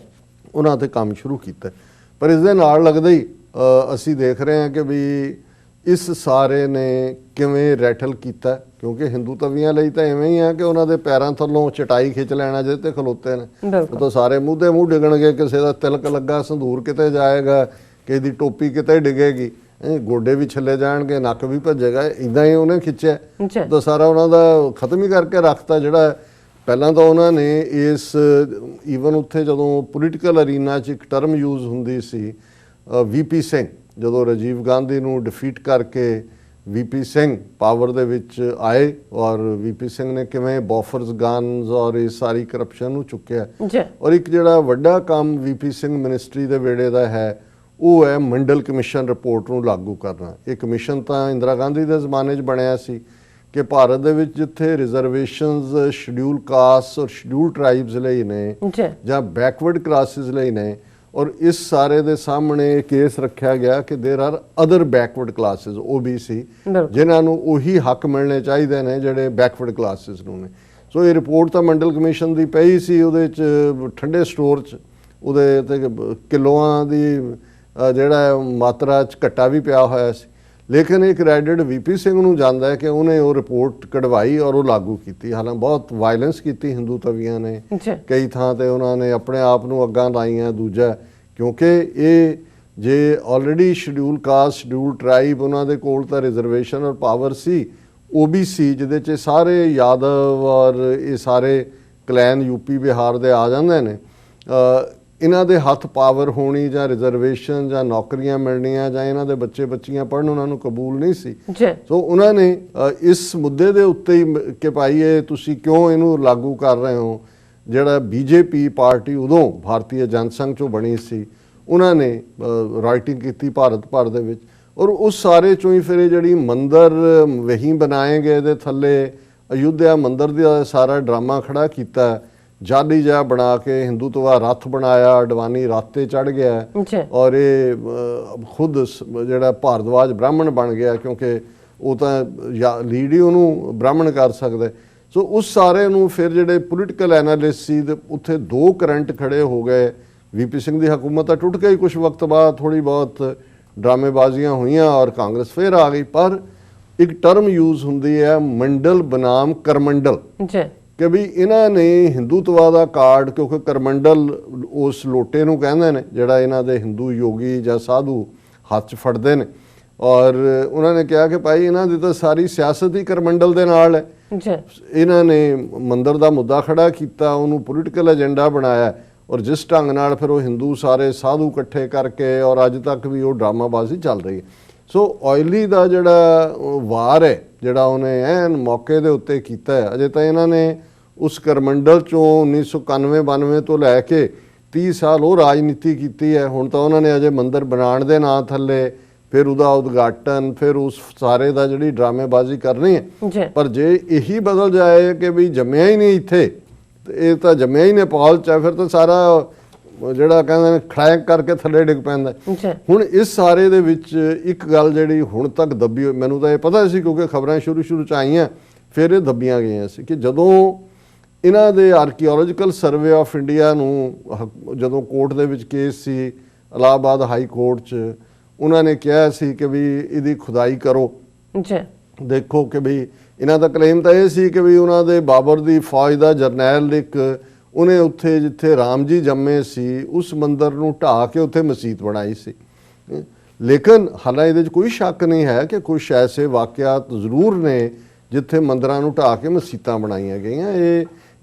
ਉਹਨਾਂ 'ਤੇ ਕੰਮ ਸ਼ੁਰੂ ਕੀਤਾ। ਪਰ ਇਸ ਦੇ ਨਾਲ ਲੱਗਦਾ ਹੀ ਅਸੀਂ ਦੇਖ ਰਹੇ ਹਾਂ ਕਿ ਵੀ ਇਸ ਸਾਰੇ ਨੇ ਕਿਵੇਂ ਰੈਟਲ ਕੀਤਾ, ਕਿਉਂਕਿ ਹਿੰਦੂ ਤਵੀਆਂ ਲਈ ਤਾਂ ਐਵੇਂ ਹੀ ਆ ਕਿ ਉਹਨਾਂ ਦੇ ਪੈਰਾਂ ਥੱਲੋਂ ਚਟਾਈ ਖਿੱਚ ਲੈਣਾ ਜਿਹਦੇ 'ਤੇ ਖਲੋਤੇ ਨੇ, ਉਹ ਤਾਂ ਸਾਰੇ ਮੂੰਹ ਦੇ ਮੂੰਹ ਡਿੱਗਣਗੇ। ਕਿਸੇ ਦਾ ਤਿਲਕ ਲੱਗਾ, ਸੰਧੂਰ ਕਿਤੇ ਜਾਏਗਾ, ਕਿਸੇ ਦੀ ਟੋਪੀ ਕਿਤੇ ਡਿੱਗੇਗੀ, ਗੋਡੇ ਵੀ ਛੱਲੇ ਜਾਣਗੇ, ਨੱਕ ਵੀ ਭੱਜੇਗਾ। ਇੱਦਾਂ ਹੀ ਉਹਨੇ ਖਿੱਚਿਆ ਤਾਂ ਸਾਰਾ ਉਹਨਾਂ ਦਾ ਖਤਮ ਹੀ ਕਰਕੇ ਰੱਖਤਾ। ਜਿਹੜਾ ਪਹਿਲਾਂ ਤਾਂ ਉਹਨਾਂ ਨੇ ਇਸ ਈਵਨ ਉੱਥੇ ਜਦੋਂ ਪੋਲੀਟੀਕਲ ਅਰੀਨਾ 'ਚ ਇੱਕ ਟਰਮ ਯੂਜ਼ ਹੁੰਦੀ ਸੀ VP ਸਿੰਘ, ਜਦੋਂ ਰਾਜੀਵ ਗਾਂਧੀ ਨੂੰ ਡਿਫੀਟ ਕਰਕੇ VP ਸਿੰਘ ਪਾਵਰ ਦੇ ਵਿੱਚ ਆਏ ਔਰ VP ਸਿੰਘ ਨੇ ਕਿਵੇਂ ਬੋਫਰਸ ਗਨਸ ਔਰ ਇਹ ਸਾਰੀ ਕਰਪਸ਼ਨ ਨੂੰ ਚੁੱਕਿਆ। ਔਰ ਇੱਕ ਜਿਹੜਾ ਵੱਡਾ ਕੰਮ VP ਸਿੰਘ ਮਿਨਿਸਟਰੀ ਦੇ ਵੇੜੇ ਦਾ ਹੈ ਉਹ ਹੈ ਮੰਡਲ ਕਮਿਸ਼ਨ ਰਿਪੋਰਟ ਨੂੰ ਲਾਗੂ ਕਰਨਾ। ਇਹ ਕਮਿਸ਼ਨ ਤਾਂ ਇੰਦਰਾ ਗਾਂਧੀ ਦੇ ਜ਼ਮਾਨੇ 'ਚ ਬਣਿਆ ਸੀ ਕਿ ਭਾਰਤ ਦੇ ਵਿੱਚ ਜਿੱਥੇ ਰਿਜ਼ਰਵੇਸ਼ਨਸ ਸ਼ਡਿਊਲ ਕਾਸਟ ਔਰ ਸ਼ਡਿਊਲ ਟ੍ਰਾਈਬਸ ਲਈ ਨੇ ਜਾਂ ਬੈਕਵਰਡ ਕਲਾਸਿਸ ਲਈ ਨੇ, ਔਰ ਇਸ ਸਾਰੇ ਦੇ ਸਾਹਮਣੇ ਕੇਸ ਰੱਖਿਆ ਗਿਆ ਕਿ ਦੇਰ R other backward classes OBC ਜਿਨ੍ਹਾਂ ਨੂੰ ਉਹੀ ਹੱਕ ਮਿਲਣੇ ਚਾਹੀਦੇ ਨੇ ਜਿਹੜੇ ਬੈਕਵਰਡ ਕਲਾਸਿਸ ਨੂੰ ਨੇ। ਸੋ ਇਹ ਰਿਪੋਰਟ ਤਾਂ ਮੰਡਲ ਕਮਿਸ਼ਨ ਦੀ ਪਈ ਸੀ, ਉਹਦੇ 'ਚ ਠੰਡੇ ਸਟੋਰ 'ਚ ਉਹਦੇ ਤੇ ਕਿਲੋਆਂ ਦੀ ਜਿਹੜਾ ਮਾਤਰਾ 'ਚ ਘੱਟਾ ਵੀ ਪਿਆ ਹੋਇਆ ਸੀ। ਲੇਕਿਨ ਇਹ ਕ੍ਰੈਡਿਟ VP ਸਿੰਘ ਨੂੰ ਜਾਂਦਾ ਹੈ ਕਿ ਉਹਨੇ ਉਹ ਰਿਪੋਰਟ ਕਢਵਾਈ ਔਰ ਉਹ ਲਾਗੂ ਕੀਤੀ। ਹਾਲਾਂਕਿ ਬਹੁਤ ਵਾਇਲੈਂਸ ਕੀਤੀ ਹਿੰਦੂ ਤਵੀਆਂ ਨੇ, ਕਈ ਥਾਂ ਤੇ ਉਹਨਾਂ ਨੇ ਆਪਣੇ ਆਪ ਨੂੰ ਅੱਗਾਂ ਲਾਈਆਂ। ਦੂਜਾ ਕਿਉਂਕਿ ਇਹ ਜੇ already schedule caste schedule tribe ਉਹਨਾਂ ਦੇ ਕੋਲ ਤਾਂ ਰਿਜ਼ਰਵੇਸ਼ਨ ਔਰ ਪਾਵਰ ਸੀ OBC ਜਿਹਦੇ 'ਚ ਸਾਰੇ ਯਾਦਵ ਔਰ ਇਹ ਸਾਰੇ ਕਲੈਨ UP ਬਿਹਾਰ ਦੇ ਆ ਜਾਂਦੇ ਨੇ, ਇਹਨਾਂ ਦੇ ਹੱਥ ਪਾਵਰ ਹੋਣੀ ਜਾਂ ਰਿਜ਼ਰਵੇਸ਼ਨ ਜਾਂ ਨੌਕਰੀਆਂ ਮਿਲਣੀਆਂ ਜਾਂ ਇਹਨਾਂ ਦੇ ਬੱਚੇ ਬੱਚੀਆਂ ਪੜ੍ਹਨ ਉਹਨਾਂ ਨੂੰ ਕਬੂਲ ਨਹੀਂ ਸੀ। ਸੋ ਉਹਨਾਂ ਨੇ ਇਸ ਮੁੱਦੇ ਦੇ ਉੱਤੇ ਹੀ ਕਿ ਭਾਈ ਇਹ ਤੁਸੀਂ ਕਿਉਂ ਇਹਨੂੰ ਲਾਗੂ ਕਰ ਰਹੇ ਹੋ, ਜਿਹੜਾ BJP ਪਾਰਟੀ ਉਦੋਂ ਭਾਰਤੀ ਜਨਸੰਘ 'ਚੋਂ ਬਣੀ ਸੀ ਉਹਨਾਂ ਨੇ ਰਾਈਟਿੰਗ ਕੀਤੀ ਭਾਰਤ ਭਰ ਦੇ ਵਿੱਚ। ਔਰ ਉਸ ਸਾਰੇ 'ਚੋਂ ਹੀ ਫਿਰ ਇਹ ਜਿਹੜੀ ਮੰਦਰ ਵਹੀਂ ਬਣਾਏ ਗਏ ਦੇ ਥੱਲੇ ਅਯੁੱਧਿਆ ਮੰਦਰ ਦਾ ਸਾਰਾ ਡਰਾਮਾ ਖੜਾ ਕੀਤਾ। ਜਾਲੀ ਜਿਹਾ ਬਣਾ ਕੇ ਹਿੰਦੂਤਵਾ ਰੱਥ ਬਣਾਇਆ, ਅਡਵਾਨੀ ਰੱਥ ਤੇ ਚੜ੍ਹ ਗਿਆ ਔਰ ਇਹ ਖੁਦ ਜਿਹੜਾ ਭਾਰਦਵਾਜ ਬ੍ਰਾਹਮਣ ਬਣ ਗਿਆ ਕਿਉਂਕਿ ਉਹ ਤਾਂ ਲੀਡ ਹੀ ਉਹਨੂੰ ਬ੍ਰਾਹਮਣ ਕਰ ਸਕਦਾ। ਸੋ ਉਸ ਸਾਰੇ ਨੂੰ ਫਿਰ ਜਿਹੜੇ ਪੋਲੀਟੀਕਲ ਐਨਾਲਿਸਟ ਸੀ ਉੱਥੇ ਦੋ ਕਰੰਟ ਖੜੇ ਹੋ ਗਏ। VP ਸਿੰਘ ਦੀ ਹਕੂਮਤ ਤਾਂ ਟੁੱਟ ਗਈ, ਕੁਝ ਵਕਤ ਬਾਅਦ ਥੋੜੀ ਬਹੁਤ ਡਰਾਮੇਬਾਜ਼ੀਆਂ ਹੋਈਆਂ ਔਰ ਕਾਂਗਰਸ ਫਿਰ ਆ ਗਈ। ਪਰ ਇੱਕ ਟਰਮ ਯੂਜ਼ ਹੁੰਦੀ ਹੈ ਮੰਡਲ ਬਨਾਮ ਕਰਮੰਡਲ ਕਿ ਵੀ ਇਹਨਾਂ ਨੇ ਹਿੰਦੂਤਵਾ ਦਾ ਕਾਰਡ, ਕਿਉਂਕਿ ਕਰਮੰਡਲ ਉਸ ਲੋਟੇ ਨੂੰ ਕਹਿੰਦੇ ਨੇ ਜਿਹੜਾ ਇਹਨਾਂ ਦੇ ਹਿੰਦੂ ਯੋਗੀ ਜਾਂ ਸਾਧੂ ਹੱਥ 'ਚ ਫੜਦੇ ਨੇ, ਔਰ ਉਹਨਾਂ ਨੇ ਕਿਹਾ ਕਿ ਭਾਈ ਇਹਨਾਂ ਦੀ ਤਾਂ ਸਾਰੀ ਸਿਆਸਤ ਹੀ ਕਰਮੰਡਲ ਦੇ ਨਾਲ ਹੈ। ਜੀ ਇਹਨਾਂ ਨੇ ਮੰਦਿਰ ਦਾ ਮੁੱਦਾ ਖੜਾ ਕੀਤਾ, ਉਹਨੂੰ ਪੋਲੀਟੀਕਲ ਏਜੰਡਾ ਬਣਾਇਆ ਔਰ ਜਿਸ ਢੰਗ ਨਾਲ ਫਿਰ ਉਹ ਹਿੰਦੂ ਸਾਰੇ ਸਾਧੂ ਇਕੱਠੇ ਕਰਕੇ ਔਰ ਅੱਜ ਤੱਕ ਵੀ ਉਹ ਡਰਾਮਾਬਾਜ਼ੀ ਚੱਲ ਰਹੀ ਹੈ। ਸੋ ਆਇਲੀ ਦਾ ਜਿਹੜਾ ਵਾਰ ਹੈ ਜਿਹੜਾ ਉਹਨੇ ਐਨ ਮੌਕੇ ਦੇ ਉੱਤੇ ਕੀਤਾ ਹੈ। ਅਜੇ ਤਾਂ ਇਹਨਾਂ ਨੇ ਉਸ ਕਰਮੰਡਲ ਚੋਂ 1991-92 ਤੋਂ ਲੈ ਕੇ 30 ਸਾਲ ਉਹ ਰਾਜਨੀਤੀ ਕੀਤੀ ਹੈ। ਹੁਣ ਤਾਂ ਉਹਨਾਂ ਨੇ ਅਜੇ ਮੰਦਿਰ ਬਣਾਉਣ ਦੇ ਨਾਂ ਥੱਲੇ ਫਿਰ ਉਹਦਾ ਉਦਘਾਟਨ ਫਿਰ ਉਸ ਸਾਰੇ ਦਾ ਜਿਹੜੀ ਡਰਾਮੇਬਾਜ਼ੀ ਕਰਨੀ ਹੈ। ਪਰ ਜੇ ਇਹੀ ਬਦਲ ਜਾਏ ਕਿ ਵੀ ਜੰਮਿਆ ਹੀ ਨਹੀਂ ਇੱਥੇ, ਇਹ ਤਾਂ ਜੰਮਿਆ ਹੀ ਨੇਪਾਲ ਚ, ਫਿਰ ਤਾਂ ਸਾਰਾ ਜਿਹੜਾ ਕਹਿੰਦੇ ਨੇ ਖੜੈਕ ਕਰਕੇ ਥੱਲੇ ਡਿੱਗ ਪੈਂਦਾ। ਹੁਣ ਇਸ ਸਾਰੇ ਦੇ ਵਿੱਚ ਇੱਕ ਗੱਲ ਜਿਹੜੀ ਹੁਣ ਤੱਕ ਦੱਬੀ ਹੋਈ, ਮੈਨੂੰ ਤਾਂ ਇਹ ਪਤਾ ਸੀ ਕਿਉਂਕਿ ਖਬਰਾਂ ਸ਼ੁਰੂ ਚ ਆਈਆਂ, ਫਿਰ ਇਹ ਦੱਬੀਆਂ ਗਈਆਂ ਸੀ ਕਿ ਜਦੋਂ ਇਹਨਾਂ ਦੇ ਆਰਕੀਓਲੋਜੀਕਲ ਸਰਵੇ ਆਫ ਇੰਡੀਆ ਨੂੰ ਜਦੋਂ ਕੋਰਟ ਦੇ ਵਿੱਚ ਕੇਸ ਸੀ ਇਲਾਹਾਬਾਦ ਹਾਈ ਕੋਰਟ 'ਚ, ਉਹਨਾਂ ਨੇ ਕਿਹਾ ਸੀ ਕਿ ਵੀ ਇਹਦੀ ਖੁਦਾਈ ਕਰੋ। ਦੇਖੋ ਕਿ ਵੀ ਇਹਨਾਂ ਦਾ ਕਲੇਮ ਤਾਂ ਇਹ ਸੀ ਕਿ ਵੀ ਉਹਨਾਂ ਦੇ ਬਾਬਰ ਦੀ ਫੌਜ ਦਾ ਜਰਨੈਲ ਇੱਕ ਉਹਨੇ ਉੱਥੇ ਜਿੱਥੇ ਰਾਮ ਜੀ ਜੰਮੇ ਸੀ ਉਸ ਮੰਦਿਰ ਨੂੰ ਢਾਹ ਕੇ ਉੱਥੇ ਮਸਜਿਦ ਬਣਾਈ ਸੀ। ਲੇਕਿਨ ਹਾਲਾਂ ਇਹਦੇ 'ਚ ਕੋਈ ਸ਼ੱਕ ਨਹੀਂ ਹੈ ਕਿ ਕੁਝ ਐਸੇ ਵਾਕਿਆਤ ਜ਼ਰੂਰ ਨੇ ਜਿੱਥੇ ਮੰਦਿਰਾਂ ਨੂੰ ਢਾਹ ਕੇ ਮਸਜਿਦਾਂ ਬਣਾਈਆਂ ਗਈਆਂ।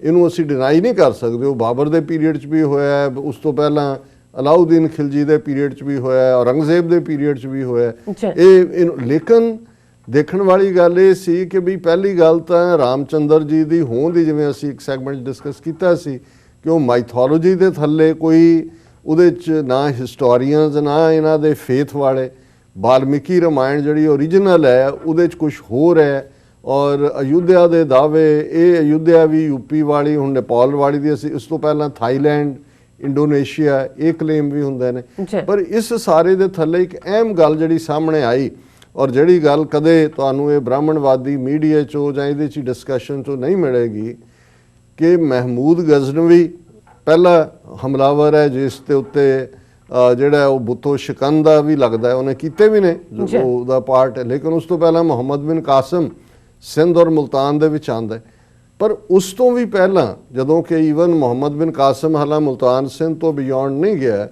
ਇਹਨੂੰ ਅਸੀਂ ਡਿਨਾਈ ਨਹੀਂ ਕਰ ਸਕਦੇ। ਉਹ ਬਾਬਰ ਦੇ ਪੀਰੀਅਡ 'ਚ ਵੀ ਹੋਇਆ, ਉਸ ਤੋਂ ਪਹਿਲਾਂ ਅਲਾਉਦੀਨ ਖਿਲਜੀ ਦੇ ਪੀਰੀਅਡ 'ਚ ਵੀ ਹੋਇਆ, ਔਰੰਗਜ਼ੇਬ ਦੇ ਪੀਰੀਅਡ 'ਚ ਵੀ ਹੋਇਆ। ਲੇਕਿਨ ਦੇਖਣ ਵਾਲੀ ਗੱਲ ਇਹ ਸੀ ਕਿ ਵੀ ਪਹਿਲੀ ਗੱਲ ਤਾਂ ਰਾਮਚੰਦਰ ਜੀ ਦੀ ਹੋਂਦ ਦੀ, ਜਿਵੇਂ ਅਸੀਂ ਇੱਕ ਸੈਗਮੈਂਟ ਡਿਸਕਸ ਕੀਤਾ ਸੀ ਕਿ ਉਹ ਮਾਈਥੋਲੋਜੀ ਦੇ ਥੱਲੇ ਕੋਈ ਉਹਦੇ 'ਚ ਨਾ ਹਿਸਟੋਰੀਅਨਸ ਨਾ ਇਹਨਾਂ ਦੇ ਫੇਥ ਵਾਲੇ। ਵਾਲਮੀਕੀ ਰਾਮਾਇਣ ਜਿਹੜੀ ਓਰੀਜਨਲ ਹੈ ਉਹਦੇ 'ਚ ਕੁਝ ਹੋਰ ਹੈ ਔਰ ਅਯੁੱਧਿਆ ਦੇ ਦਾਅਵੇ, ਇਹ ਅਯੁੱਧਿਆ ਵੀ ਯੂਪੀ ਵਾਲੀ, ਹੁਣ ਨੇਪਾਲ ਵਾਲੀ ਦੀ, ਅਸੀਂ ਇਸ ਤੋਂ ਪਹਿਲਾਂ ਥਾਈਲੈਂਡ, ਇੰਡੋਨੇਸ਼ੀਆ, ਇਹ ਕਲੇਮ ਵੀ ਹੁੰਦੇ ਨੇ। ਪਰ ਇਸ ਸਾਰੇ ਦੇ ਥੱਲੇ ਇੱਕ ਅਹਿਮ ਗੱਲ ਜਿਹੜੀ ਸਾਹਮਣੇ ਆਈ ਔਰ ਜਿਹੜੀ ਗੱਲ ਕਦੇ ਤੁਹਾਨੂੰ ਇਹ ਬ੍ਰਾਹਮਣਵਾਦੀ ਮੀਡੀਆ 'ਚੋਂ ਜਾਂ ਇਹਦੇ 'ਚ ਡਿਸਕਸ਼ਨ 'ਚੋਂ ਨਹੀਂ ਮਿਲੇਗੀ ਕਿ ਮਹਿਮੂਦ ਗਜ਼ਨਵੀ ਪਹਿਲਾ ਹਮਲਾਵਰ ਹੈ ਜਿਸ ਦੇ ਉੱਤੇ ਜਿਹੜਾ ਉਹ ਬੁੱਤੋ ਸ਼ਿਕਨ ਦਾ ਵੀ ਲੱਗਦਾ, ਉਹਨੇ ਕੀਤੇ ਵੀ ਨੇ ਜੋ ਉਹਦਾ ਪਾਰਟ ਹੈ। ਲੇਕਿਨ ਉਸ ਤੋਂ ਪਹਿਲਾਂ ਮੁਹੰਮਦ ਬਿਨ ਕਾਸਿਮ ਸਿੰਧ ਔਰ ਮੁਲਤਾਨ ਦੇ ਵਿੱਚ ਆਉਂਦਾ। ਪਰ ਉਸ ਤੋਂ ਵੀ ਪਹਿਲਾਂ ਜਦੋਂ ਕਿ ਈਵਨ ਮੁਹੰਮਦ ਬਿਨ ਕਾਸਿਮ ਹਾਲਾਂ ਮੁਲਤਾਨ ਸਿੰਧ ਤੋਂ ਬਿਯੋਂਡ ਨਹੀਂ ਗਿਆ,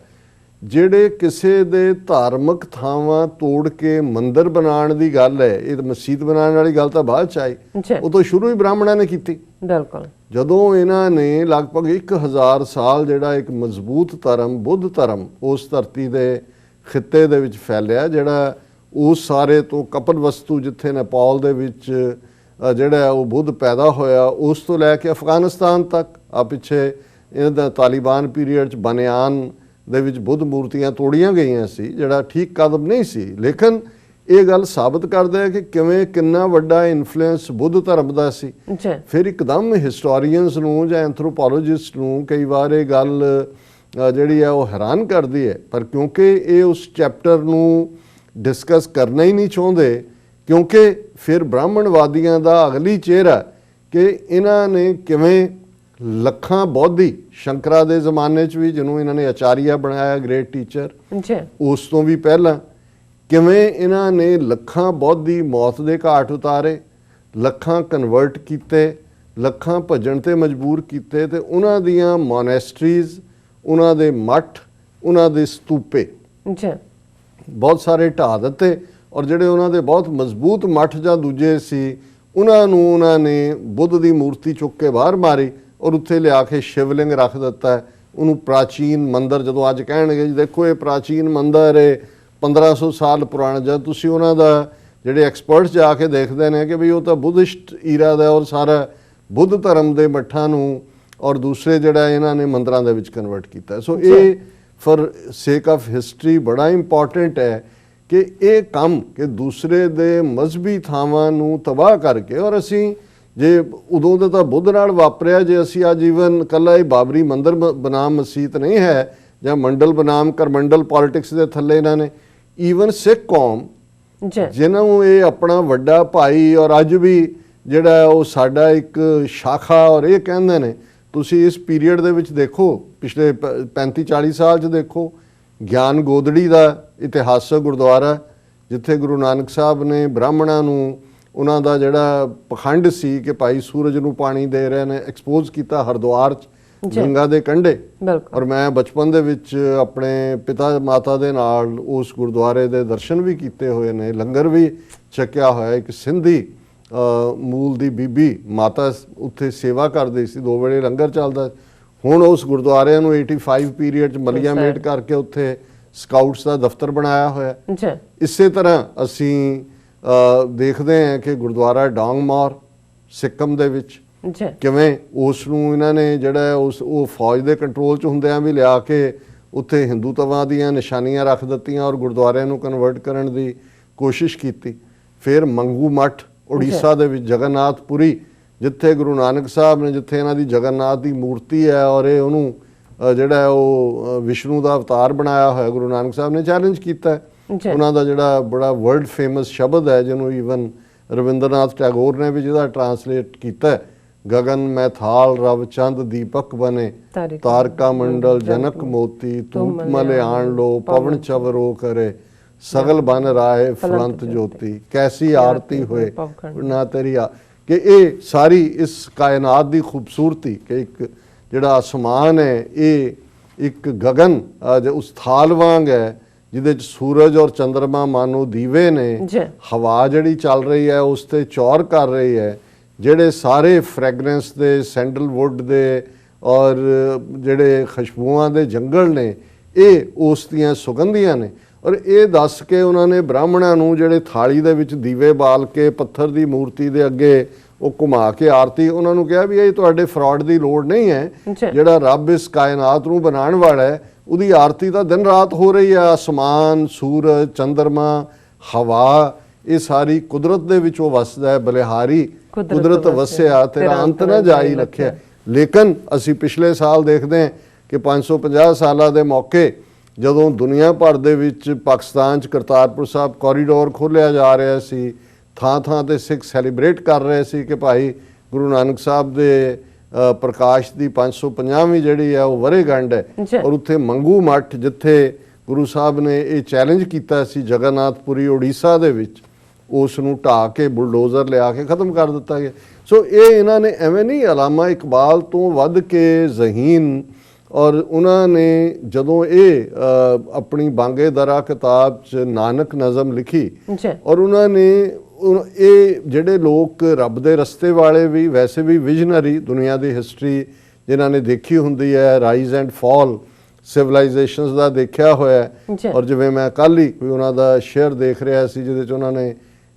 ਜਿਹੜੇ ਕਿਸੇ ਦੇ ਧਾਰਮਿਕ ਥਾਵਾਂ ਤੋੜ ਕੇ ਮੰਦਿਰ ਬਣਾਉਣ ਦੀ ਗੱਲ ਹੈ, ਇਹ ਮਸਜਿਦ ਬਣਾਉਣ ਵਾਲੀ ਗੱਲ ਤਾਂ ਬਾਅਦ ਚ ਆਈ, ਉਹ ਤਾਂ ਸ਼ੁਰੂ ਹੀ ਬ੍ਰਾਹਮਣਾਂ ਨੇ ਕੀਤੀ। ਬਿਲਕੁਲ ਜਦੋਂ ਇਹਨਾਂ ਨੇ ਲਗਭਗ 1000 ਸਾਲ ਜਿਹੜਾ ਇੱਕ ਮਜ਼ਬੂਤ ਧਰਮ ਬੁੱਧ ਧਰਮ ਉਸ ਧਰਤੀ ਦੇ ਖਿੱਤੇ ਦੇ ਵਿੱਚ ਫੈਲਿਆ, ਜਿਹੜਾ ਉਸ ਸਾਰੇ ਤੋਂ ਕਪਲ ਵਸਤੂ ਜਿੱਥੇ ਨੇਪਾਲ ਦੇ ਵਿੱਚ ਜਿਹੜਾ ਉਹ ਬੁੱਧ ਪੈਦਾ ਹੋਇਆ, ਉਸ ਤੋਂ ਲੈ ਕੇ ਅਫਗਾਨਿਸਤਾਨ ਤੱਕ ਆ ਪਿੱਛੇ ਇਹਦਾ ਤਾਲਿਬਾਨ ਪੀਰੀਅਡ 'ਚ ਬਨਿਆਨ ਦੇ ਵਿੱਚ ਬੁੱਧ ਮੂਰਤੀਆਂ ਤੋੜੀਆਂ ਗਈਆਂ ਸੀ, ਜਿਹੜਾ ਠੀਕ ਕਦਮ ਨਹੀਂ ਸੀ। ਲੇਕਿਨ ਇਹ ਗੱਲ ਸਾਬਤ ਕਰਦਾ ਹੈ ਕਿ ਕਿਵੇਂ ਕਿੰਨਾ ਵੱਡਾ ਇਨਫਲੂਐਂਸ ਬੁੱਧ ਧਰਮ ਦਾ ਸੀ। ਫਿਰ ਇੱਕਦਮ ਹਿਸਟੋਰੀਅਨਸ ਨੂੰ ਜਾਂ ਐਂਥਰੋਪੋਲੋਜਿਸਟ ਨੂੰ ਕਈ ਵਾਰ ਇਹ ਗੱਲ ਜਿਹੜੀ ਹੈ ਉਹ ਹੈਰਾਨ ਕਰਦੀ ਹੈ, ਪਰ ਕਿਉਂਕਿ ਇਹ ਉਸ ਚੈਪਟਰ ਨੂੰ ਡਿਸਕਸ ਕਰਨਾ ਹੀ ਨਹੀਂ ਚਾਹੁੰਦੇ, ਕਿਉਂਕਿ ਫਿਰ ਬ੍ਰਾਹਮਣਵਾਦੀਆਂ ਦਾ ਅਗਲੀ ਚਿਹਰਾ ਕਿ ਇਹਨਾਂ ਨੇ ਕਿਵੇਂ ਲੱਖਾਂ ਬੌਧੀ ਸ਼ੰਕਰਾ ਦੇ ਜ਼ਮਾਨੇ 'ਚ ਵੀ, ਜਿਹਨੂੰ ਇਹਨਾਂ ਨੇ ਆਚਾਰੀਆ ਬਣਾਇਆ, ਗ੍ਰੇਟ ਟੀਚਰ, ਉਸ ਤੋਂ ਵੀ ਪਹਿਲਾਂ ਕਿਵੇਂ ਇਹਨਾਂ ਨੇ ਲੱਖਾਂ ਬੌਧੀ ਮੌਤ ਦੇ ਘਾਟ ਉਤਾਰੇ, ਲੱਖਾਂ ਕਨਵਰਟ ਕੀਤੇ, ਲੱਖਾਂ ਭੱਜਣ ਤੇ ਮਜਬੂਰ ਕੀਤੇ, ਤੇ ਉਹਨਾਂ ਦੀਆਂ ਮੋਨੈਸਟਰੀਜ਼, ਉਹਨਾਂ ਦੇ ਮੱਠ, ਉਹਨਾਂ ਦੇ ਸਤੂਪੇ ਬਹੁਤ ਸਾਰੇ ਢਾਹ ਦਿੱਤੇ ਔਰ ਜਿਹੜੇ ਉਹਨਾਂ ਦੇ ਬਹੁਤ ਮਜ਼ਬੂਤ ਮੱਠ ਜਾਂ ਦੂਜੇ ਸੀ ਉਹਨਾਂ ਨੂੰ ਉਹਨਾਂ ਨੇ ਬੁੱਧ ਦੀ ਮੂਰਤੀ ਚੁੱਕ ਕੇ ਬਾਹਰ ਮਾਰੀ ਔਰ ਉੱਥੇ ਲਿਆ ਕੇ ਸ਼ਿਵਲਿੰਗ ਰੱਖ ਦਿੱਤਾ। ਉਹਨੂੰ ਪ੍ਰਾਚੀਨ ਮੰਦਰ, ਜਦੋਂ ਅੱਜ ਕਹਿਣਗੇ ਜੀ ਦੇਖੋ ਇਹ ਪ੍ਰਾਚੀਨ ਮੰਦਰ ਹੈ 1500 ਸਾਲ ਪੁਰਾਣਾ, ਜਦ ਤੁਸੀਂ ਉਹਨਾਂ ਦਾ ਜਿਹੜੇ ਐਕਸਪਰਟਸ ਜਾ ਕੇ ਦੇਖਦੇ ਨੇ ਕਿ ਵੀ ਉਹ ਤਾਂ ਬੁੱਧਿਸਟ ਈਰਾ ਦਾ ਔਰ ਸਾਰਾ ਬੁੱਧ ਧਰਮ ਦੇ ਮੱਠਾਂ ਨੂੰ ਔਰ ਦੂਸਰੇ ਜਿਹੜਾ ਇਹਨਾਂ ਨੇ ਮੰਦਰਾਂ ਦੇ ਵਿੱਚ ਕਨਵਰਟ ਕੀਤਾ। ਸੋ ਇਹ ਫॉर ਸੇਕ ਆਫ ਹਿਸਟਰੀ ਬੜਾ ਇੰਪੋਰਟੈਂਟ ਹੈ ਕਿ ਇਹ ਕੰਮ ਕਿ ਦੂਸਰੇ ਦੇ ਮਜ਼ਹਬੀ ਥਾਵਾਂ ਨੂੰ ਤਬਾਹ ਕਰਕੇ, ਔਰ ਅਸੀਂ ਜੇ ਉਦੋਂ ਦਾ ਤਾਂ ਬੁੱਧ ਨਾਲ ਵਾਪਰਿਆ, ਜੇ ਅਸੀਂ ਅੱਜ ਈਵਨ ਇਕੱਲਾ ਇਹ ਬਾਬਰੀ ਮੰਦਿਰ ਬਨਾਮ ਮਸਜਿਦ ਨਹੀਂ ਹੈ ਜਾਂ ਮੰਡਲ ਬਨਾਮ ਕਰਮੰਡਲ ਪੋਲਿਟਿਕਸ ਦੇ ਥੱਲੇ ਇਹਨਾਂ ਨੇ ਈਵਨ ਸਿੱਖ ਕੌਮ ਜਿਨ੍ਹਾਂ ਨੂੰ ਇਹ ਆਪਣਾ ਵੱਡਾ ਭਾਈ ਔਰ ਅੱਜ ਵੀ ਜਿਹੜਾ ਉਹ ਸਾਡਾ ਇੱਕ ਸ਼ਾਖਾ ਔਰ ਇਹ ਕਹਿੰਦੇ ਨੇ, ਤੁਸੀਂ ਇਸ ਪੀਰੀਅਡ ਦੇ ਵਿੱਚ ਦੇਖੋ ਪਿਛਲੇ 35-40 ਸਾਲ 'ਚ ਦੇਖੋ ਗਿਆਨ ਗੋਦੜੀ ਦਾ ਇਤਿਹਾਸਕ ਗੁਰਦੁਆਰਾ ਜਿੱਥੇ ਗੁਰੂ ਨਾਨਕ ਸਾਹਿਬ ਨੇ ਬ੍ਰਾਹਮਣਾਂ ਨੂੰ ਉਹਨਾਂ ਦਾ ਜਿਹੜਾ ਪਖੰਡ ਸੀ ਕਿ ਭਾਈ ਸੂਰਜ ਨੂੰ ਪਾਣੀ ਦੇ ਰਹੇ ਨੇ ਐਕਸਪੋਜ਼ ਕੀਤਾ ਹਰਿਦੁਆਰ 'ਚ ਗੰਗਾ ਦੇ ਕੰਢੇ। ਔਰ ਮੈਂ ਬਚਪਨ ਦੇ ਵਿੱਚ ਆਪਣੇ ਪਿਤਾ ਮਾਤਾ ਦੇ ਨਾਲ ਉਸ ਗੁਰਦੁਆਰੇ ਦੇ ਦਰਸ਼ਨ ਵੀ ਕੀਤੇ ਹੋਏ ਨੇ, ਲੰਗਰ ਵੀ ਛਕਿਆ ਹੋਇਆ। ਇੱਕ ਸਿੰਧੀ ਮੂਲ ਦੀ ਬੀਬੀ ਮਾਤਾ ਉੱਥੇ ਸੇਵਾ ਕਰਦੀ ਸੀ, 2 ਵੇਲੇ ਲੰਗਰ ਚੱਲਦਾ। ਹੁਣ ਉਸ ਗੁਰਦੁਆਰਿਆਂ ਨੂੰ 85 ਪੀਰੀਅਡ 'ਚ ਮਲੀਆਂ ਮੇਟ ਕਰਕੇ ਉੱਥੇ ਸਕਾਊਟਸ ਦਾ ਦਫ਼ਤਰ ਬਣਾਇਆ ਹੋਇਆ। ਇਸੇ ਤਰ੍ਹਾਂ ਅਸੀਂ ਦੇਖਦੇ ਹਾਂ ਕਿ ਗੁਰਦੁਆਰਾ ਡੋਂਗਮੌਰ ਸਿੱਕਮ ਦੇ ਵਿੱਚ ਕਿਵੇਂ ਉਸ ਨੂੰ ਇਹਨਾਂ ਨੇ ਜਿਹੜਾ ਉਹ ਫੌਜ ਦੇ ਕੰਟਰੋਲ 'ਚ ਹੁੰਦਿਆਂ ਵੀ ਲਿਆ ਕੇ ਉੱਥੇ ਹਿੰਦੂਤਵਾਂ ਦੀਆਂ ਨਿਸ਼ਾਨੀਆਂ ਰੱਖ ਦਿੱਤੀਆਂ ਔਰ ਗੁਰਦੁਆਰਿਆਂ ਨੂੰ ਕਨਵਰਟ ਕਰਨ ਦੀ ਕੋਸ਼ਿਸ਼ ਕੀਤੀ। ਫਿਰ ਮੰਗੂ ਮੱਠ ਉੜੀਸਾ ਦੇ ਵਿੱਚ ਜਗਨਨਾਥਪੁਰੀ, ਜਿੱਥੇ ਗੁਰੂ ਨਾਨਕ ਸਾਹਿਬ ਨੇ, ਜਿੱਥੇ ਇਹਨਾਂ ਦੀ ਜਗਨਨਾਥ ਦੀ ਮੂਰਤੀ ਹੈ ਔਰ ਇਹ ਉਹਨੂੰ ਜਿਹੜਾ ਉਹ ਵਿਸ਼ਨੂੰ ਦਾ ਅਵਤਾਰ ਬਣਾਇਆ ਹੋਇਆ, ਗੁਰੂ ਨਾਨਕ ਸਾਹਿਬ ਨੇ ਚੈਲੰਜ ਕੀਤਾ। ਉਹਨਾਂ ਦਾ ਜਿਹੜਾ ਬੜਾ ਵਰਲਡ ਫੇਮਸ ਸ਼ਬਦ ਹੈ ਜਿਹਨੂੰ ਈਵਨ ਰਵਿੰਦਰਨਾਥ ਟੈਗੋਰ ਨੇ ਵੀ ਜਿਹਦਾ ਟਰਾਂਸਲੇਟ ਕੀਤਾ, ਗगन में थाल रव चंद दीपक बने तारका मंडल जनक मोती तूत मले आन लो पवन चवरो करे सगल बन राय फलंत ज्योति कैसी आरती हुए ना तेरी कि ये सारी इस कायनात की खूबसूरती कि एक जिहड़ा आसमान है ये एक गगन उस थाल वांग है जिहदे च सूरज और चंद्रमा मानो दीवे ने, हवा जिहड़ी चल रही है उस ते चौर कर रही है, ਜਿਹੜੇ ਸਾਰੇ ਫ੍ਰੈਗਰੈਂਸ ਦੇ ਸੈਂਡਲਵੁੱਡ ਦੇ ਔਰ ਜਿਹੜੇ ਖੁਸ਼ਬੂਆਂ ਦੇ ਜੰਗਲ ਨੇ ਇਹ ਉਸ ਦੀਆਂ ਸੁਗੰਧੀਆਂ ਨੇ। ਔਰ ਇਹ ਦੱਸ ਕੇ ਉਹਨਾਂ ਨੇ ਬ੍ਰਾਹਮਣਾਂ ਨੂੰ ਜਿਹੜੇ ਥਾਲੀ ਦੇ ਵਿੱਚ ਦੀਵੇ ਬਾਲ ਕੇ ਪੱਥਰ ਦੀ ਮੂਰਤੀ ਦੇ ਅੱਗੇ ਉਹ ਘੁਮਾ ਕੇ ਆਰਤੀ, ਉਹਨਾਂ ਨੂੰ ਕਿਹਾ ਵੀ ਇਹ ਤੁਹਾਡੇ ਫਰਾਡ ਦੀ ਲੋੜ ਨਹੀਂ ਹੈ, ਜਿਹੜਾ ਰੱਬ ਇਸ ਕਾਇਨਾਤ ਨੂੰ ਬਣਾਉਣ ਵਾਲਾ ਹੈ ਉਹਦੀ ਆਰਤੀ ਤਾਂ ਦਿਨ ਰਾਤ ਹੋ ਰਹੀ ਹੈ। ਆਸਮਾਨ, ਸੂਰਜ, ਚੰਦਰਮਾ, ਹਵਾ, ਇਹ ਸਾਰੀ ਕੁਦਰਤ ਦੇ ਵਿੱਚ ਉਹ ਵਸਦਾ ਹੈ। ਬਲਿਹਾਰੀ ਕੁਦਰਤ ਵਸਿਆ ਤੇਰਾ ਅੰਤ ਨਾ ਜਾਈ ਰੱਖਿਆ। ਲੇਕਿਨ ਅਸੀਂ ਪਿਛਲੇ ਸਾਲ ਦੇਖਦੇ ਹਾਂ ਕਿ 550 ਸਾਲਾਂ ਦੇ ਮੌਕੇ ਜਦੋਂ ਦੁਨੀਆ ਭਰ ਦੇ ਵਿੱਚ ਪਾਕਿਸਤਾਨ 'ਚ ਕਰਤਾਰਪੁਰ ਸਾਹਿਬ ਕੋਰੀਡੋਰ ਖੋਲ੍ਹਿਆ ਜਾ ਰਿਹਾ ਸੀ, ਥਾਂ ਥਾਂ ਤੇ ਸਿੱਖ ਸੈਲੀਬ੍ਰੇਟ ਕਰ ਰਹੇ ਸੀ ਕਿ ਭਾਈ ਗੁਰੂ ਨਾਨਕ ਸਾਹਿਬ ਦੇ ਪ੍ਰਕਾਸ਼ ਦੀ 550ਵੀਂ ਜਿਹੜੀ ਹੈ ਉਹ ਵਰ੍ਹੇਗੰਢ ਹੈ। ਔਰ ਉੱਥੇ ਮੰਗੂ ਮੱਠ ਜਿੱਥੇ ਗੁਰੂ ਸਾਹਿਬ ਨੇ ਇਹ ਚੈਲੰਜ ਕੀਤਾ ਸੀ ਜਗਨਨਾਥਪੁਰੀ ਉੜੀਸਾ ਦੇ ਵਿੱਚ, ਉਸ ਨੂੰ ਢਾਹ ਕੇ ਬੁਲਡੋਜ਼ਰ ਲਿਆ ਕੇ ਖਤਮ ਕਰ ਦਿੱਤਾ ਗਿਆ। ਸੋ ਇਹ ਇਹਨਾਂ ਨੇ ਐਵੇਂ ਨਹੀਂ, ਅਲਾਮਾ ਇਕਬਾਲ ਤੋਂ ਵੱਧ ਕੇ ਜ਼ਹੀਨ। ਔਰ ਉਹਨਾਂ ਨੇ ਜਦੋਂ ਇਹ ਆਪਣੀ ਬਾਂਗੇ ਦਰਾ ਕਿਤਾਬ 'ਚ ਨਾਨਕ ਨਜ਼ਮ ਲਿਖੀ ਔਰ ਉਹਨਾਂ ਨੇ ਇਹ ਜਿਹੜੇ ਲੋਕ ਰੱਬ ਦੇ ਰਸਤੇ ਵਾਲੇ ਵੀ ਵੈਸੇ ਵੀ ਵਿਜ਼ਨਰੀ ਦੁਨੀਆ ਦੀ ਹਿਸਟਰੀ ਜਿਨ੍ਹਾਂ ਨੇ ਦੇਖੀ ਹੁੰਦੀ ਹੈ, ਰਾਈਜ਼ ਐਂਡ ਫਾਲ ਸਿਵਲਾਈਜੇਸ਼ਨਸ ਦਾ ਦੇਖਿਆ ਹੋਇਆ। ਔਰ ਜਿਵੇਂ ਮੈਂ ਕੱਲ੍ਹ ਹੀ ਕੋਈ ਉਹਨਾਂ ਦਾ ਸ਼ੇਅਰ ਦੇਖ ਰਿਹਾ ਸੀ ਜਿਹਦੇ 'ਚ ਉਹਨਾਂ ਨੇ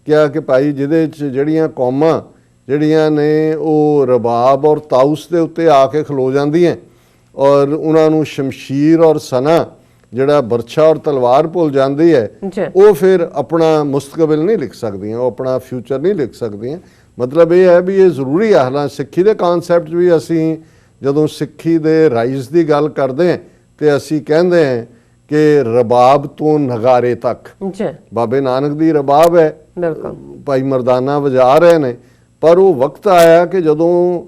ਕਿਹਾ ਕਿ ਭਾਈ ਜਿਹਦੇ 'ਚ ਜਿਹੜੀਆਂ ਕੌਮਾਂ ਜਿਹੜੀਆਂ ਨੇ ਉਹ ਰਬਾਬ ਔਰ ਤਾਊਸ ਦੇ ਉੱਤੇ ਆ ਕੇ ਖਲੋ ਜਾਂਦੀਆਂ ਔਰ ਉਹਨਾਂ ਨੂੰ ਸ਼ਮਸ਼ੀਰ ਔਰ ਸਨਾ ਜਿਹੜਾ ਬਰਛਾ ਔਰ ਤਲਵਾਰ ਭੁੱਲ ਜਾਂਦੀ ਹੈ, ਉਹ ਫਿਰ ਆਪਣਾ ਮੁਸਤਕਬਲ ਨਹੀਂ ਲਿਖ ਸਕਦੀਆਂ, ਉਹ ਆਪਣਾ ਫਿਊਚਰ ਨਹੀਂ ਲਿਖ ਸਕਦੀਆਂ। ਮਤਲਬ ਇਹ ਹੈ ਵੀ ਇਹ ਜ਼ਰੂਰੀ ਹੈ। ਹਾਲਾਂ ਸਿੱਖੀ ਦੇ ਕਨਸੈਪਟ ਵੀ ਅਸੀਂ ਜਦੋਂ ਸਿੱਖੀ ਦੇ ਰਾਈਜ਼ ਦੀ ਗੱਲ ਕਰਦੇ ਹਾਂ ਤੇ ਅਸੀਂ ਕਹਿੰਦੇ ਹਾਂ ਕਿ ਰਬਾਬ ਤੋਂ ਨਗਾਰੇ ਤੱਕ ਬਾਬੇ ਨਾਨਕ ਦੀ ਰਬਾਬ ਹੈ, ਭਾਈ ਮਰਦਾਨਾ ਵਜਾ ਰਹੇ ਨੇ। ਪਰ ਉਹ ਵਕਤ ਆਇਆ ਕਿ ਜਦੋਂ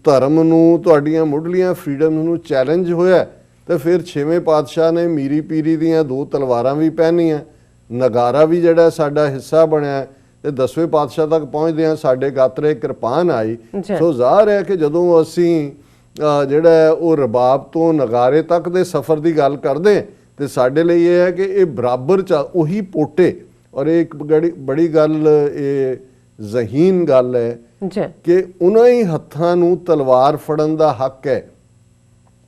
ਧਰਮ ਨੂੰ, ਤੁਹਾਡੀਆਂ ਮੁੱਢਲੀਆਂ ਫਰੀडम ਨੂੰ ਚੈਲੰਜ ਹੋਇਆ ਤੇ ਫਿਰ 6ਵੇਂ ਪਾਤਸ਼ਾਹ ਨੇ ਮੀਰੀ ਪੀਰੀ ਦੀਆਂ 2 ਤਲਵਾਰਾਂ ਵੀ ਪਹਿਨੀਆਂ, ਨਗਾਰਾ ਵੀ ਜਿਹੜਾ ਸਾਡਾ ਹਿੱਸਾ ਬਣਿਆ ਤੇ 10ਵੇਂ ਪਾਤਸ਼ਾਹ ਤੱਕ ਪਹੁੰਚਦਿਆਂ ਸਾਡੇ ਗਾਤਰੇ ਕਿਰਪਾਨ ਆਈ। ਸੋ ਜ਼ਾਹਰ ਹੈ ਕਿ ਜਦੋਂ ਅਸੀਂ ਜਿਹੜਾ ਉਹ ਰਬਾਬ ਤੋਂ ਨਗਾਰੇ ਤੱਕ ਦੇ ਸਫ਼ਰ ਦੀ ਗੱਲ ਕਰਦੇ ਤੇ ਸਾਡੇ ਲਈ ਇਹ ਹੈ ਕਿ ਇਹ ਬਰਾਬਰ ਉਹੀ ਪੋਟੇ। ਔਰ ਇਹ ਇੱਕ ਬੜੀ ਗੱਲ, ਇਹ ਜ਼ਹੀਨ ਗੱਲ ਹੈ ਕਿ ਉਹਨਾਂ ਹੀ ਹੱਥਾਂ ਨੂੰ ਤਲਵਾਰ ਫੜਨ ਦਾ ਹੱਕ ਹੈ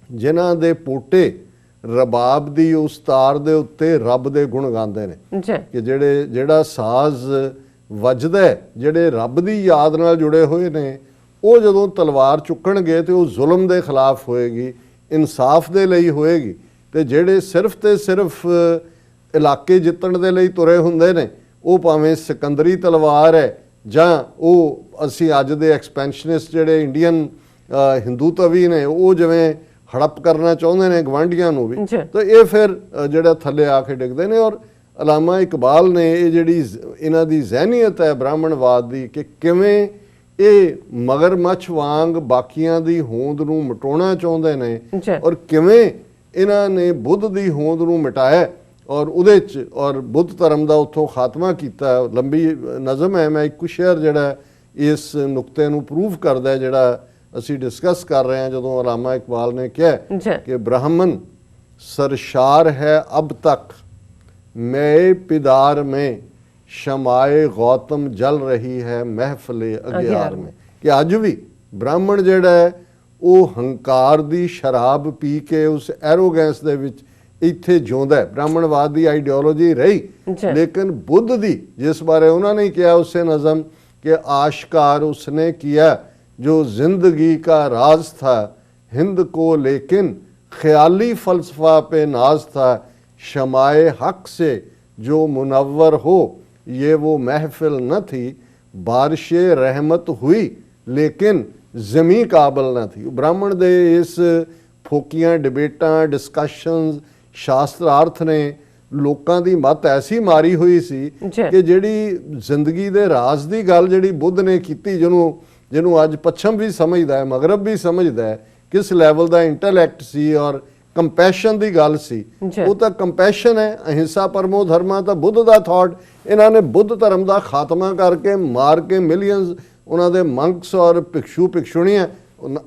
ਜਿਨ੍ਹਾਂ ਦੇ ਪੋਟੇ ਰਬਾਬ ਦੀ ਉਸ ਤਾਰ ਦੇ ਉੱਤੇ ਰੱਬ ਦੇ ਗੁਣ ਗਾਉਂਦੇ ਨੇ ਕਿ ਜਿਹੜਾ ਸਾਜ਼ ਵੱਜਦਾ, ਜਿਹੜੇ ਰੱਬ ਦੀ ਯਾਦ ਨਾਲ ਜੁੜੇ ਹੋਏ ਨੇ, ਉਹ ਜਦੋਂ ਤਲਵਾਰ ਚੁੱਕਣਗੇ ਤੇ ਉਹ ਜ਼ੁਲਮ ਦੇ ਖਿਲਾਫ ਹੋਏਗੀ, ਇਨਸਾਫ ਦੇ ਲਈ ਹੋਏਗੀ। ਤੇ ਜਿਹੜੇ ਸਿਰਫ ਤੇ ਸਿਰਫ ਇਲਾਕੇ ਜਿੱਤਣ ਦੇ ਲਈ ਤੁਰੇ ਹੁੰਦੇ ਨੇ, ਉਹ ਭਾਵੇਂ ਸਿਕੰਦਰੀ ਤਲਵਾਰ ਹੈ ਜਾਂ ਉਹ ਅਸੀਂ ਅੱਜ ਦੇ ਐਕਸਪੈਂਸ਼ਨਿਸਟ ਜਿਹੜੇ ਇੰਡੀਅਨ ਹਿੰਦੂ ਤਵੀ ਨੇ, ਉਹ ਜਿਵੇਂ ਹੜਪ ਕਰਨਾ ਚਾਹੁੰਦੇ ਨੇ ਗਵਾਂਢੀਆਂ ਨੂੰ ਵੀ, ਤਾਂ ਇਹ ਫਿਰ ਜਿਹੜਾ ਥੱਲੇ ਆ ਕੇ ਡਿੱਗਦੇ ਨੇ। ਔਰ ਅਲਾਮਾ ਇਕਬਾਲ ਨੇ ਇਹ ਜਿਹੜੀ ਇਹਨਾਂ ਦੀ ਜ਼ਹਿਨੀਅਤ ਹੈ ਬ੍ਰਾਹਮਣਵਾਦ ਦੀ ਕਿ ਕਿਵੇਂ ਇਹ ਮਗਰਮੱਛ ਵਾਂਗ ਬਾਕੀਆਂ ਦੀ ਹੋਂਦ ਨੂੰ ਮਿਟਾਉਣਾ ਚਾਹੁੰਦੇ ਨੇ ਔਰ ਕਿਵੇਂ ਇਹਨਾਂ ਨੇ ਬੁੱਧ ਦੀ ਹੋਂਦ ਨੂੰ ਮਿਟਾਇਆ ਔਰ ਉਹਦੇ 'ਚ ਔਰ ਬੁੱਧ ਧਰਮ ਦਾ ਉੱਥੋਂ ਖਾਤਮਾ ਕੀਤਾ। ਲੰਬੀ ਨਜ਼ਮ ਹੈ, ਮੈਂ ਇੱਕ ਸ਼ੇਅਰ ਜਿਹੜਾ ਇਸ ਨੁਕਤੇ ਨੂੰ ਪ੍ਰੂਵ ਕਰਦਾ ਜਿਹੜਾ ਅਸੀਂ ਡਿਸਕਸ ਕਰ ਰਹੇ ਹਾਂ। ਜਦੋਂ ਅਲਾਮਾ ਇਕਬਾਲ ਨੇ ਕਿਹਾ ਕਿ ਬ੍ਰਾਹਮਣ ਸਰਸ਼ਾਰ ਹੈ ਅਬ ਤੱਕ ਮੈਂ ਪਿਦਾਰ में ਸ਼ਮਾਏ ਗੌਤਮ ਜਲ ਰਹੀ ਹੈ ਮਹਿਫਲੇ ਅਗਿਆਰ में ਕਿ ਅੱਜ ਵੀ ਬ੍ਰਾਹਮਣ ਜਿਹੜਾ ਹੈ ਉਹ ਹੰਕਾਰ ਦੀ ਸ਼ਰਾਬ ਪੀ ਕੇ ਉਸ ਐਰੋਗੈਂਸ ਦੇ ਵਿੱਚ ਇੱਥੇ ਜਿਉਂਦਾ ਹੈ। ਬ੍ਰਾਹਮਣਵਾਦ ਦੀ ਆਈਡੀਓਲੋਜੀ ਰਹੀ, ਲੇਕਿਨ बुद्ध ਦੀ जिस बारे उन्होंने किया उससे नज़म कि आशकार उसने किया जो जिंदगी का राज था हिंद को, लेकिन ख्याली फलसफा पे नाज था शमाए हक से जो मुनव्वर हो ये वो महफिल न थी, बारिशे रहमत हुई लेकिन ਜ਼ਮੀਂ ਕਾਬਲ ਨਾ ਥੀ। ਬ੍ਰਾਹਮਣ ਦੇ ਇਸ ਫੋਕੀਆਂ ਡਿਬੇਟਾਂ ਡਿਸਕਸ਼ਨਸ ਸ਼ਾਸਤਰਾਰਥ ਨੇ ਲੋਕਾਂ ਦੀ ਮੱਤ ਐਸੀ ਮਾਰੀ ਹੋਈ ਸੀ ਕਿ ਜਿਹੜੀ ਜ਼ਿੰਦਗੀ ਦੇ ਰਾਜ਼ ਦੀ ਗੱਲ ਜਿਹੜੀ ਬੁੱਧ ਨੇ ਕੀਤੀ, ਜਿਹਨੂੰ ਅੱਜ ਪੱਛਮ ਵੀ ਸਮਝਦਾ ਹੈ, ਮਗਰਬ ਵੀ ਸਮਝਦਾ ਹੈ, ਕਿਸ ਲੈਵਲ ਦਾ ਇੰਟੈਲੈਕਟ ਸੀ ਔਰ ਕੰਪੈਸ਼ਨ ਦੀ ਗੱਲ ਸੀ, ਉਹ ਤਾਂ ਕੰਪੈਸ਼ਨ ਹੈ। ਅਹਿੰਸਾ ਪਰਮੋ ਧਰਮਾ ਤਾਂ ਬੁੱਧ ਦਾ ਥਾਟ। ਇਹਨਾਂ ਨੇ ਬੁੱਧ ਧਰਮ ਦਾ ਖਾਤਮਾ ਕਰਕੇ ਮਾਰ ਕੇ ਮਿਲੀਅਨਸ ਉਹਨਾਂ ਦੇ ਮੰਕਸ ਔਰ ਭਿਕਸ਼ੂ ਭਿਕਸ਼ੁਣੀਆਂ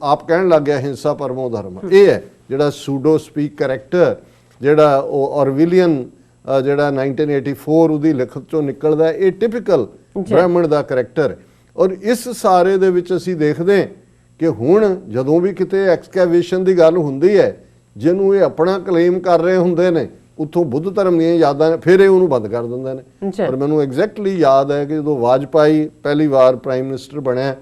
ਆਪ ਕਹਿਣ ਲੱਗ ਗਿਆ ਹਿੰਸਾ ਪਰਮੋ ਧਰਮ। ਇਹ ਹੈ ਜਿਹੜਾ ਸੂਡੋ ਸਪੀਕ ਕਰੈਕਟਰ ਜਿਹੜਾ ਉਹ ਔਰਵਿਲੀਅਨ ਜਿਹੜਾ 1984 ਉਹਦੀ ਲਿਖਤ ਚੋਂ ਨਿਕਲਦਾ, ਇਹ ਟਿਪੀਕਲ ਬ੍ਰਾਹਮਣ ਦਾ ਕਰੈਕਟਰ। ਔਰ ਇਸ ਸਾਰੇ ਦੇ ਵਿੱਚ ਅਸੀਂ ਦੇਖਦੇ ਹਾਂ ਕਿ ਹੁਣ ਜਦੋਂ ਵੀ ਕਿਤੇ ਐਕਸਕੈਵੇਸ਼ਨ ਦੀ ਗੱਲ ਹੁੰਦੀ ਹੈ, ਜਿਹਨੂੰ ਇਹ ਆਪਣਾ ਕਲੇਮ ਕਰ ਰਹੇ ਹੁੰਦੇ ਨੇ, ਉੱਥੋਂ ਬੁੱਧ ਧਰਮ ਦੀਆਂ ਯਾਦਾਂ ਫਿਰ ਇਹ ਉਹਨੂੰ ਬੰਦ ਕਰ ਦਿੰਦੇ ਨੇ। ਪਰ ਮੈਨੂੰ ਐਗਜ਼ੈਕਟਲੀ ਯਾਦ ਹੈ ਕਿ ਜਦੋਂ ਵਾਜਪਾਈ ਪਹਿਲੀ ਵਾਰ ਪ੍ਰਾਈਮ ਮਿਨਿਸਟਰ ਬਣਿਆ,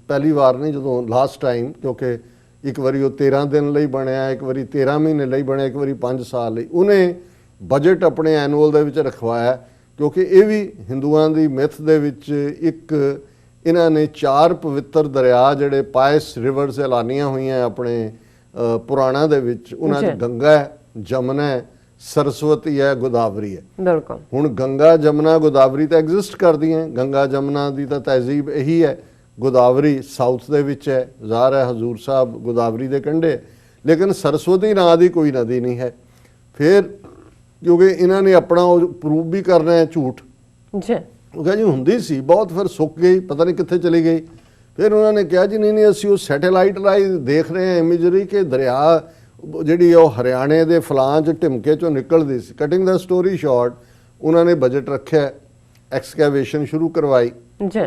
ਪਹਿਲੀ ਵਾਰ ਨਹੀਂ, ਜਦੋਂ ਲਾਸਟ ਟਾਈਮ, ਕਿਉਂਕਿ ਇੱਕ ਵਾਰੀ ਉਹ 13 ਦਿਨ ਲਈ ਬਣਿਆ, ਇੱਕ ਵਾਰੀ 13 ਮਹੀਨੇ ਲਈ ਬਣਿਆ, ਇੱਕ ਵਾਰੀ 5 ਸਾਲ ਲਈ, ਉਹਨੇ ਬਜਟ ਆਪਣੇ ਐਨੂਅਲ ਦੇ ਵਿੱਚ ਰਖਵਾਇਆ। ਕਿਉਂਕਿ ਇਹ ਵੀ ਹਿੰਦੂਆਂ ਦੀ ਮਿਥ ਦੇ ਵਿੱਚ ਇੱਕ ਇਹਨਾਂ ਨੇ 4 ਪਵਿੱਤਰ ਦਰਿਆ ਜਿਹੜੇ ਪਾਇਸ ਰਿਵਰਸ ਐਲਾਨੀਆਂ ਹੋਈਆਂ ਆਪਣੇ ਪੁਰਾਣਾਂ ਦੇ ਵਿੱਚ, ਉਹਨਾਂ 'ਚ ਗੰਗਾ ਹੈ, ਜਮਨਾ ਹੈ, ਸਰਸਵਤੀ ਹੈ, ਗੋਦਾਵਰੀ ਹੈ। ਬਿਲਕੁਲ। ਹੁਣ ਗੰਗਾ ਜਮਨਾ ਗੋਦਾਵਰੀ ਤਾਂ ਐਗਜ਼ਿਸਟ ਕਰਦੀਆਂ, ਗੰਗਾ ਜਮਨਾ ਦੀ ਤਾਂ ਤਹਿਜ਼ੀਬ ਇਹੀ ਹੈ। ਗੋਦਾਵਰੀ ਸਾਊਥ ਦੇ ਵਿੱਚ ਹੈ, ਜ਼ਾਹਰ ਹੈ ਹਜ਼ੂਰ ਸਾਹਿਬ ਗੋਦਾਵਰੀ ਦੇ ਕੰਢੇ, ਲੇਕਿਨ ਸਰਸਵਤੀ ਨਾਂ ਦੀ ਕੋਈ ਨਦੀ ਨਹੀਂ ਹੈ। ਫਿਰ ਕਿਉਂਕਿ ਇਹਨਾਂ ਨੇ ਆਪਣਾ ਉਹ ਪ੍ਰੂਵ ਵੀ ਕਰਨਾ ਹੈ ਝੂਠ, ਉਹ ਕਿਹਾ ਜੀ ਹੁੰਦੀ ਸੀ ਬਹੁਤ, ਫਿਰ ਸੁੱਕ ਗਈ, ਪਤਾ ਨਹੀਂ ਕਿੱਥੇ ਚਲੀ ਗਈ। ਫਿਰ ਉਹਨਾਂ ਨੇ ਕਿਹਾ ਜੀ ਨਹੀਂ ਅਸੀਂ ਉਹ ਸੈਟੇਲਾਈਟ ਰਾਹੀਂ ਦੇਖ ਰਹੇ ਹਾਂ ਇਮੇਜਰੀ ਕਿ ਦਰਿਆ ਜਿਹੜੀ ਉਹ ਹਰਿਆਣੇ ਦੇ ਫਲਾਂ 'ਚ ਢਿਮਕੇ 'ਚੋਂ ਨਿਕਲਦੀ ਸੀ। ਕਟਿੰਗ ਦਾ ਸਟੋਰੀ ਸ਼ਾਰਟ, ਉਹਨਾਂ ਨੇ ਬਜਟ ਰੱਖਿਆ, ਐਕਸਕੈਵੇਸ਼ਨ ਸ਼ੁਰੂ ਕਰਵਾਈ।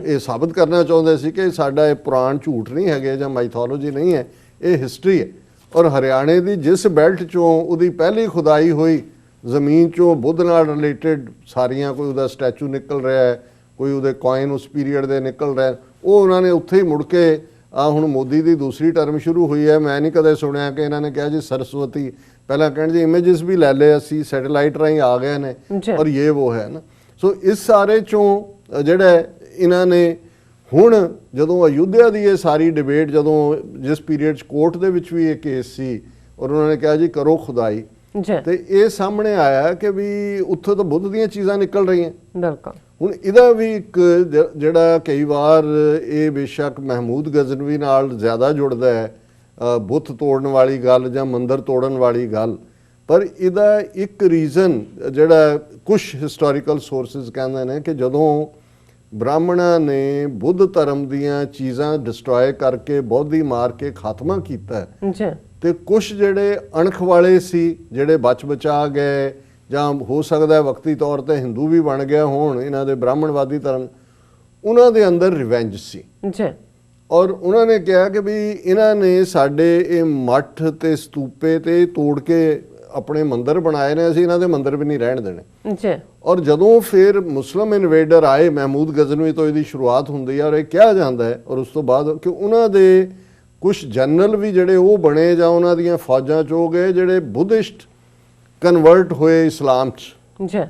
ਇਹ ਸਾਬਤ ਕਰਨਾ ਚਾਹੁੰਦੇ ਸੀ ਕਿ ਸਾਡਾ ਇਹ ਪੁਰਾਣ ਝੂਠ ਨਹੀਂ ਹੈਗੇ ਜਾਂ ਮਾਈਥੋਲੋਜੀ ਨਹੀਂ ਹੈ, ਇਹ ਹਿਸਟਰੀ ਹੈ। ਔਰ ਹਰਿਆਣੇ ਦੀ ਜਿਸ ਬੈਲਟ 'ਚੋਂ ਉਹਦੀ ਪਹਿਲੀ ਖੁਦਾਈ ਹੋਈ ਜ਼ਮੀਨ 'ਚੋਂ ਬੁੱਧ ਨਾਲ ਰਿਲੇਟਡ ਸਾਰੀਆਂ, ਕੋਈ ਉਹਦਾ ਸਟੈਚੂ ਨਿਕਲ ਰਿਹਾ ਹੈ, ਕੋਈ ਉਹਦੇ ਕੋਇਨ ਉਸ ਪੀਰੀਅਡ ਦੇ ਨਿਕਲ ਰਿਹਾ, ਉਹ ਉਹਨਾਂ ਨੇ ਉੱਥੇ ਹੀ ਮੁੜ ਕੇ ਹੁਣ ਮੋਦੀ ਦੀ ਦੂਸਰੀ ਟਰਮ ਸ਼ੁਰੂ ਹੋਈ ਹੈ, ਮੈਂ ਨਹੀਂ ਕਦੇ ਸੁਣਿਆ ਕਿ ਇਹਨਾਂ ਨੇ ਕਿਹਾ ਜੀ ਸਰਸਵਤੀ, ਪਹਿਲਾਂ ਕਹਿਣ ਜੀ ਇਮੇजेस ਵੀ ਲੈ ਲਏ ਅਸੀਂ, ਸੈਟੇਲਾਈਟ ਰਾਹੀਂ ਆ ਗਏ ਨੇ ਔਰ ਇਹ ਉਹ ਹੈ ਨਾ। ਸੋ ਇਸ ਸਾਰੇ 'ਚੋਂ ਜਿਹੜਾ ਇਹਨਾਂ ਨੇ ਹੁਣ ਜਦੋਂ ਅਯੁੱਧਿਆ ਦੀ ਇਹ ਸਾਰੀ ਡਿਬੇਟ, ਜਦੋਂ ਜਿਸ ਪੀਰੀਅਡ 'ਚ ਕੋਰਟ ਦੇ ਵਿੱਚ ਵੀ ਇਹ ਕੇਸ ਸੀ ਔਰ ਉਹਨਾਂ ਨੇ ਕਿਹਾ ਜੀ ਕਰੋ ਖੁਦਾਈ, ਤੇ ਇਹ ਸਾਹਮਣੇ ਆਇਆ ਕਿ ਵੀ ਉੱਥੋਂ ਤਾਂ ਬੁੱਧ ਦੀਆਂ ਚੀਜ਼ਾਂ ਨਿਕਲ ਰਹੀਆਂ। ਬਿਲਕੁਲ। ਹੁਣ ਇਹਦਾ ਵੀ ਇੱਕ ਜਿਹੜਾ ਕਈ ਵਾਰ ਇਹ ਬੇਸ਼ੱਕ ਮਹਿਮੂਦ ਗਜ਼ਨਵੀ ਨਾਲ ਜ਼ਿਆਦਾ ਜੁੜਦਾ ਹੈ, ਬੁੱਤ ਤੋੜਨ ਵਾਲੀ ਗੱਲ ਜਾਂ ਮੰਦਰ ਤੋੜਨ ਵਾਲੀ ਗੱਲ, ਪਰ ਇਹਦਾ ਇੱਕ ਰੀਜ਼ਨ ਜਿਹੜਾ ਕੁਝ ਹਿਸਟੋਰੀਕਲ ਸੋਰਸਿਸ ਕਹਿੰਦੇ ਨੇ ਕਿ ਜਦੋਂ ਬ੍ਰਾਹਮਣਾਂ ਨੇ ਬੁੱਧ ਧਰਮ ਦੀਆਂ ਚੀਜ਼ਾਂ ਡਿਸਟਰੋਏ ਕਰਕੇ ਬੌਧੀ ਮਾਰ ਕੇ ਖਾਤਮਾ ਕੀਤਾ, ਤੇ ਕੁਝ ਜਿਹੜੇ ਅਣਖ ਵਾਲੇ ਸੀ ਜਿਹੜੇ ਬਚ ਬਚਾ ਗਏ ਜਾਂ ਹੋ ਸਕਦਾ ਵਕਤੀ ਤੌਰ ਤੇ ਹਿੰਦੂ ਵੀ ਬਣ ਗਿਆ ਹੋਣ ਇਹਨਾਂ ਦੇ ਬ੍ਰਾਹਮਣਵਾਦੀ ਧਰਮ, ਉਹਨਾਂ ਦੇ ਅੰਦਰ ਰਿਵੈਂਜ ਸੀ। ਔਰ ਉਹਨਾਂ ਨੇ ਕਿਹਾ ਕਿ ਵੀ ਇਹਨਾਂ ਨੇ ਸਾਡੇ ਇਹ ਮੱਠ ਤੇ ਸਤੂਪੇ ਤੇ ਤੋੜ ਕੇ ਆਪਣੇ ਮੰਦਰ ਬਣਾਏ ਨੇ, ਅਸੀਂ ਇਹਨਾਂ ਦੇ ਮੰਦਰ ਵੀ ਨਹੀਂ ਰਹਿਣ ਦੇਣੇ। ਔਰ ਜਦੋਂ ਫਿਰ ਮੁਸਲਮ ਇਨਵੇਡਰ ਆਏ, ਮਹਿਮੂਦ ਗਜ਼ਨਵੀ ਤੋਂ ਇਹਦੀ ਸ਼ੁਰੂਆਤ ਹੁੰਦੀ ਹੈ ਔਰ ਇਹ ਕਿਹਾ ਜਾਂਦਾ ਹੈ, ਔਰ ਉਸ ਤੋਂ ਬਾਅਦ ਕਿ ਉਹਨਾਂ ਦੇ ਕੁਝ ਜਨਰਲ ਵੀ ਜਿਹੜੇ ਉਹ ਬਣੇ ਜਾਂ ਉਹਨਾਂ ਦੀਆਂ ਫੌਜਾਂ 'ਚ ਹੋ ਗਏ ਜਿਹੜੇ ਬੁੱਧਿਸਟ ਕਨਵਰਟ ਹੋਏ ਇਸਲਾਮ 'ਚ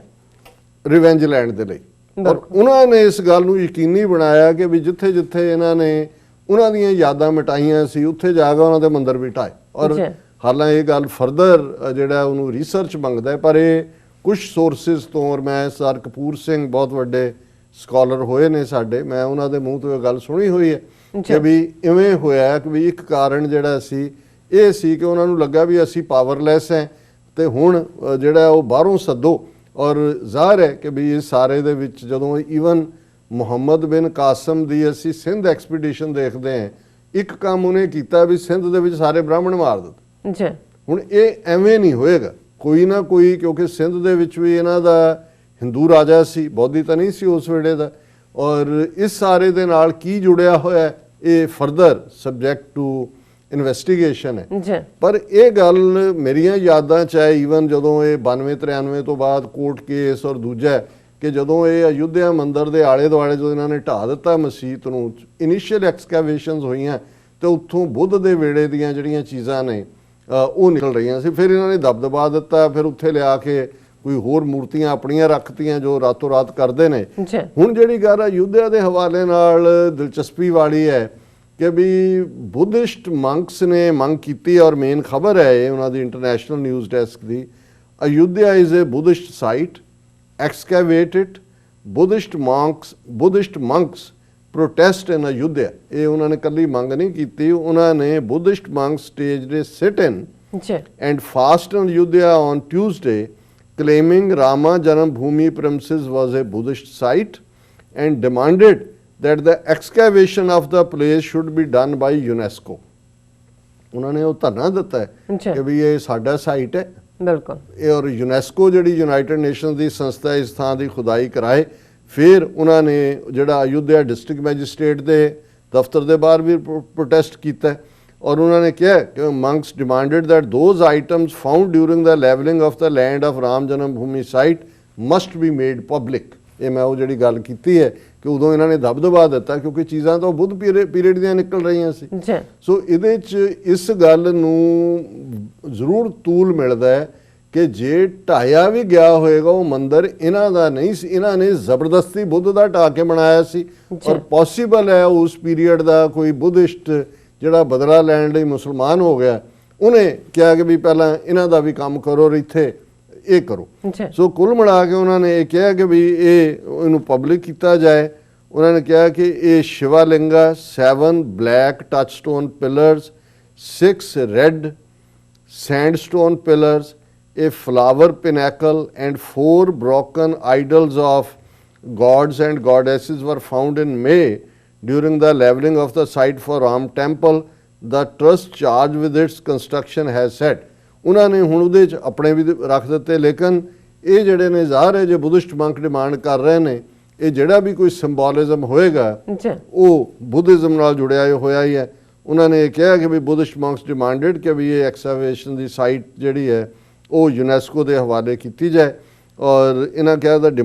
ਰਿਵੈਂਜ ਲੈਣ ਦੇ ਲਈ। ਔਰ ਉਹਨਾਂ ਨੇ ਇਸ ਗੱਲ ਨੂੰ ਯਕੀਨੀ ਬਣਾਇਆ ਕਿ ਵੀ ਜਿੱਥੇ ਜਿੱਥੇ ਇਹਨਾਂ ਨੇ ਉਹਨਾਂ ਦੀਆਂ ਯਾਦਾਂ ਮਿਟਾਈਆਂ ਸੀ ਉੱਥੇ ਜਾ ਕੇ ਉਹਨਾਂ ਦੇ ਮੰਦਰ ਵੀ ਢਾਏ। ਔਰ ਹਾਲਾਂਕਿ ਇਹ ਗੱਲ ਫਰਦਰ ਜਿਹੜਾ ਉਹਨੂੰ ਰਿਸਰਚ ਮੰਗਦਾ ਹੈ, ਪਰ ਇਹ ਕੁਝ ਸੋਰਸਿਸ ਤੋਂ, ਔਰ ਮੈਂ ਸਰ ਕਪੂਰ ਸਿੰਘ ਬਹੁਤ ਵੱਡੇ ਸਕਾਲਰ ਹੋਏ ਨੇ ਸਾਡੇ, ਮੈਂ ਉਹਨਾਂ ਦੇ ਮੂੰਹ ਤੋਂ ਇਹ ਗੱਲ ਸੁਣੀ ਹੋਈ ਹੈ ਕਿ ਵੀ ਇਵੇਂ ਹੋਇਆ ਕਿ ਵੀ ਇੱਕ ਕਾਰਨ ਜਿਹੜਾ ਸੀ ਇਹ ਸੀ ਕਿ ਉਹਨਾਂ ਨੂੰ ਲੱਗਾ ਵੀ ਅਸੀਂ ਪਾਵਰਲੈਸ ਹੈ ਤੇ ਹੁਣ ਜਿਹੜਾ ਉਹ ਬਾਹਰੋਂ ਸੱਦੋ। ਔਰ ਜ਼ਾਹਰ ਹੈ ਕਿ ਵੀ ਇਹ ਸਾਰੇ ਦੇ ਵਿੱਚ ਜਦੋਂ ਈਵਨ ਮੁਹੰਮਦ ਬਿਨ ਕਾਸਮ ਦੀ ਅਸੀਂ ਸਿੰਧ ਐਕਸਪੀਡੀਸ਼ਨ ਦੇਖਦੇ ਹਾਂ, ਇੱਕ ਕੰਮ ਉਹਨੇ ਕੀਤਾ ਵੀ ਸਿੰਧ ਦੇ ਵਿੱਚ ਸਾਰੇ ਬ੍ਰਾਹਮਣ ਮਾਰ ਦਿੱਤੇ। ਹੁਣ ਇਹ ਐਵੇਂ ਨਹੀਂ ਹੋਏਗਾ, ਕੋਈ ਨਾ ਕੋਈ, ਕਿਉਂਕਿ ਸਿੰਧ ਦੇ ਵਿੱਚ ਵੀ ਇਹਨਾਂ ਦਾ ਹਿੰਦੂ ਰਾਜਾ ਸੀ, ਬੋਧੀ ਤਾਂ ਨਹੀਂ ਸੀ ਉਸ ਵੇਲੇ ਦਾ। ਔਰ ਇਸ ਸਾਰੇ ਦੇ ਨਾਲ ਕੀ ਜੁੜਿਆ ਹੋਇਆ ਹੈ, ਇਹ ਫਰਦਰ ਸਬਜੈਕਟ ਟੂ ਇਨਵੈਸਟੀਗੇਸ਼ਨ ਹੈ। ਜੀ ਪਰ ਇਹ ਗੱਲ ਮੇਰੀਆਂ ਯਾਦਾਂ 'ਚ ਹੈ, ਈਵਨ ਜਦੋਂ ਇਹ 92-93 ਤੋਂ ਬਾਅਦ ਕੋਰਟ ਕੇਸ, ਔਰ ਦੂਜਾ ਕਿ ਜਦੋਂ ਇਹ ਅਯੁੱਧਿਆ ਮੰਦਿਰ ਦੇ ਆਲੇ ਦੁਆਲੇ ਜਦੋਂ ਇਹਨਾਂ ਨੇ ਢਾਹ ਦਿੱਤਾ ਮਸਜਿਦ ਨੂੰ, ਇਨੀਸ਼ੀਅਲ ਐਕਸਕੈਵੇਸ਼ਨਸ ਹੋਈਆਂ ਤੇ ਉੱਥੋਂ ਬੁੱਧ ਦੇ ਵੇੜੇ ਦੀਆਂ ਜਿਹੜੀਆਂ ਚੀਜ਼ਾਂ ਨੇ ਉਹ ਨਿਕਲ ਰਹੀਆਂ ਸੀ। ਫਿਰ ਇਹਨਾਂ ਨੇ ਦਬਦਬਾ ਦਿੱਤਾ, ਫਿਰ ਉੱਥੇ ਲਿਆ ਕੇ ਕੋਈ ਹੋਰ ਮੂਰਤੀਆਂ ਆਪਣੀਆਂ ਰੱਖਤੀਆਂ ਜੋ ਰਾਤੋਂ ਰਾਤ ਕਰਦੇ ਨੇ। ਹੁਣ ਜਿਹੜੀ ਗੱਲ ਅਯੁੱਧਿਆ ਦੇ ਹਵਾਲੇ ਨਾਲ ਦਿਲਚਸਪੀ ਵਾਲੀ ਹੈ ਕਿ ਵੀ ਬੁੱਧਿਸਟ ਮੰਕਸ ਨੇ ਮੰਗ ਕੀਤੀ, ਔਰ ਮੇਨ ਖਬਰ ਹੈ ਇਹ ਉਹਨਾਂ ਦੀ international news desk the, Ayodhya is a Buddhist site, excavate it, Buddhist monks protest in Ayodhya। ਇਹ ਉਹਨਾਂ ਨੇ ਕੱਲੀ ਮੰਗ ਨਹੀਂ ਕੀਤੀ, ਉਹਨਾਂ ਨੇ Buddhist monks staged a sit-in and fast in Ayodhya on Tuesday, claiming Rama Janambhoomi premises was a Buddhist site and demanded that the excavation of the place should be done by UNESCO। ਉਹਨਾਂ ਨੇ ਉਹ ਧਰਨਾ ਦਿੱਤਾ ਹੈ ਕਿ ਵੀ ਇਹ ਸਾਡਾ site ਹੈ ਬਿਲਕੁਲ, ਇਹ ਔਰ ਯੂਨੈਸਕੋ ਜਿਹੜੀ ਯੂਨਾਈਟਿਡ ਨੇਸ਼ਨਸ ਦੀ ਸੰਸਥਾ ਇਸ ਥਾਂ ਦੀ ਖੁਦਾਈ ਕਰਾਏ। ਫਿਰ ਉਹਨਾਂ ਨੇ ਜਿਹੜਾ ਅਯੁੱਧਿਆ ਡਿਸਟ੍ਰਿਕਟ ਮੈਜਿਸਟ੍ਰੇਟ ਦੇ ਦਫ਼ਤਰ ਦੇ ਬਾਹਰ ਵੀ ਪ੍ਰੋਟੈਸਟ ਕੀਤਾ ਔਰ ਉਹਨਾਂ ਨੇ ਕਿਹਾ ਕਿ monks demanded that those items found during the levelling of the land of Ram Janam Bhoomi site must be made public. ਇਹ ਮੈਂ ਉਹ ਜਿਹੜੀ ਗੱਲ ਕੀਤੀ ਹੈ ਕਿ ਉਦੋਂ ਇਹਨਾਂ ਨੇ ਦਬਦਬਾ ਦਿੱਤਾ ਕਿਉਂਕਿ ਚੀਜ਼ਾਂ ਤਾਂ ਬੁੱਧ ਪੀਰੀਅਡ ਦੀਆਂ ਨਿਕਲ ਰਹੀਆਂ ਸੀ। ਸੋ ਇਹਦੇ 'ਚ ਇਸ ਗੱਲ ਨੂੰ ਜ਼ਰੂਰ ਤੂਲ ਮਿਲਦਾ ਹੈ ਕਿ ਜੇ ਢਾਇਆ ਵੀ ਗਿਆ ਹੋਏਗਾ ਉਹ ਮੰਦਿਰ ਇਹਨਾਂ ਦਾ ਨਹੀਂ ਸੀ, ਇਹਨਾਂ ਨੇ ਜ਼ਬਰਦਸਤੀ ਬੁੱਧ ਦਾ ਢਾਹ ਕੇ ਬਣਾਇਆ ਸੀ। ਔਰ ਪੋਸੀਬਲ ਹੈ ਉਸ ਪੀਰੀਅਡ ਦਾ ਕੋਈ ਬੁੱਧਿਸਟ ਜਿਹੜਾ ਬਦਲਾ ਲੈਣ ਲਈ ਮੁਸਲਮਾਨ ਹੋ ਗਿਆ, ਉਹਨੇ ਕਿਹਾ ਕਿ ਵੀ ਪਹਿਲਾਂ ਇਹਨਾਂ ਦਾ ਵੀ ਕੰਮ ਕਰੋ ਔਰ ਇੱਥੇ ਇਹ ਕਰੋ। ਸੋ ਕੁੱਲ ਮਿਲਾ ਕੇ ਉਹਨਾਂ ਨੇ ਇਹ ਕਿਹਾ ਕਿ ਵੀ ਇਹਨੂੰ ਪਬਲਿਕ ਕੀਤਾ ਜਾਏ। ਉਹਨਾਂ ਨੇ ਕਿਹਾ ਕਿ ਇਹ Shivalinga 7 black touchstone pillars, 6 red sandstone pillars, a flower pinnacle and 4 broken idols of gods and goddesses were found in May during the leveling of the site for Ram temple, the trust charged with its construction has said। ਉਹਨਾਂ ਨੇ ਹੁਣ ਉਹਦੇ 'ਚ ਆਪਣੇ ਵੀ ਰੱਖ ਦਿੱਤੇ, ਲੇਕਿਨ ਇਹ ਜਿਹੜੇ ਨੇ ਜ਼ਾਹਰ ਹੈ ਜੇ ਬੁੱਧਿਸਟ ਮੰਕ ਡਿਮਾਂਡ ਕਰ ਰਹੇ ਨੇ, ਇਹ ਜਿਹੜਾ ਵੀ ਕੋਈ ਸਿੰਬੋਲਿਜ਼ਮ ਹੋਏਗਾ ਉਹ ਬੁੱਧਿਜ਼ਮ ਨਾਲ ਜੁੜਿਆ ਹੋਇਆ ਹੀ ਹੈ। ਉਹਨਾਂ ਨੇ ਇਹ ਕਿਹਾ ਕਿ ਵੀ ਬੁੱਧਿਸਟ ਮੰਕਸ ਡਿਮਾਂਡਡ ਕਿ ਵੀ ਇਹ ਐਕਸਕੇਵੇਸ਼ਨ ਦੀ ਸਾਈਟ ਜਿਹੜੀ ਹੈ ਉਹ ਯੂਨੈਸਕੋ ਦੇ ਹਵਾਲੇ ਕੀਤੀ ਜਾਏ। ਔਰ ਇਹਨਾਂ ਕਿਹਾ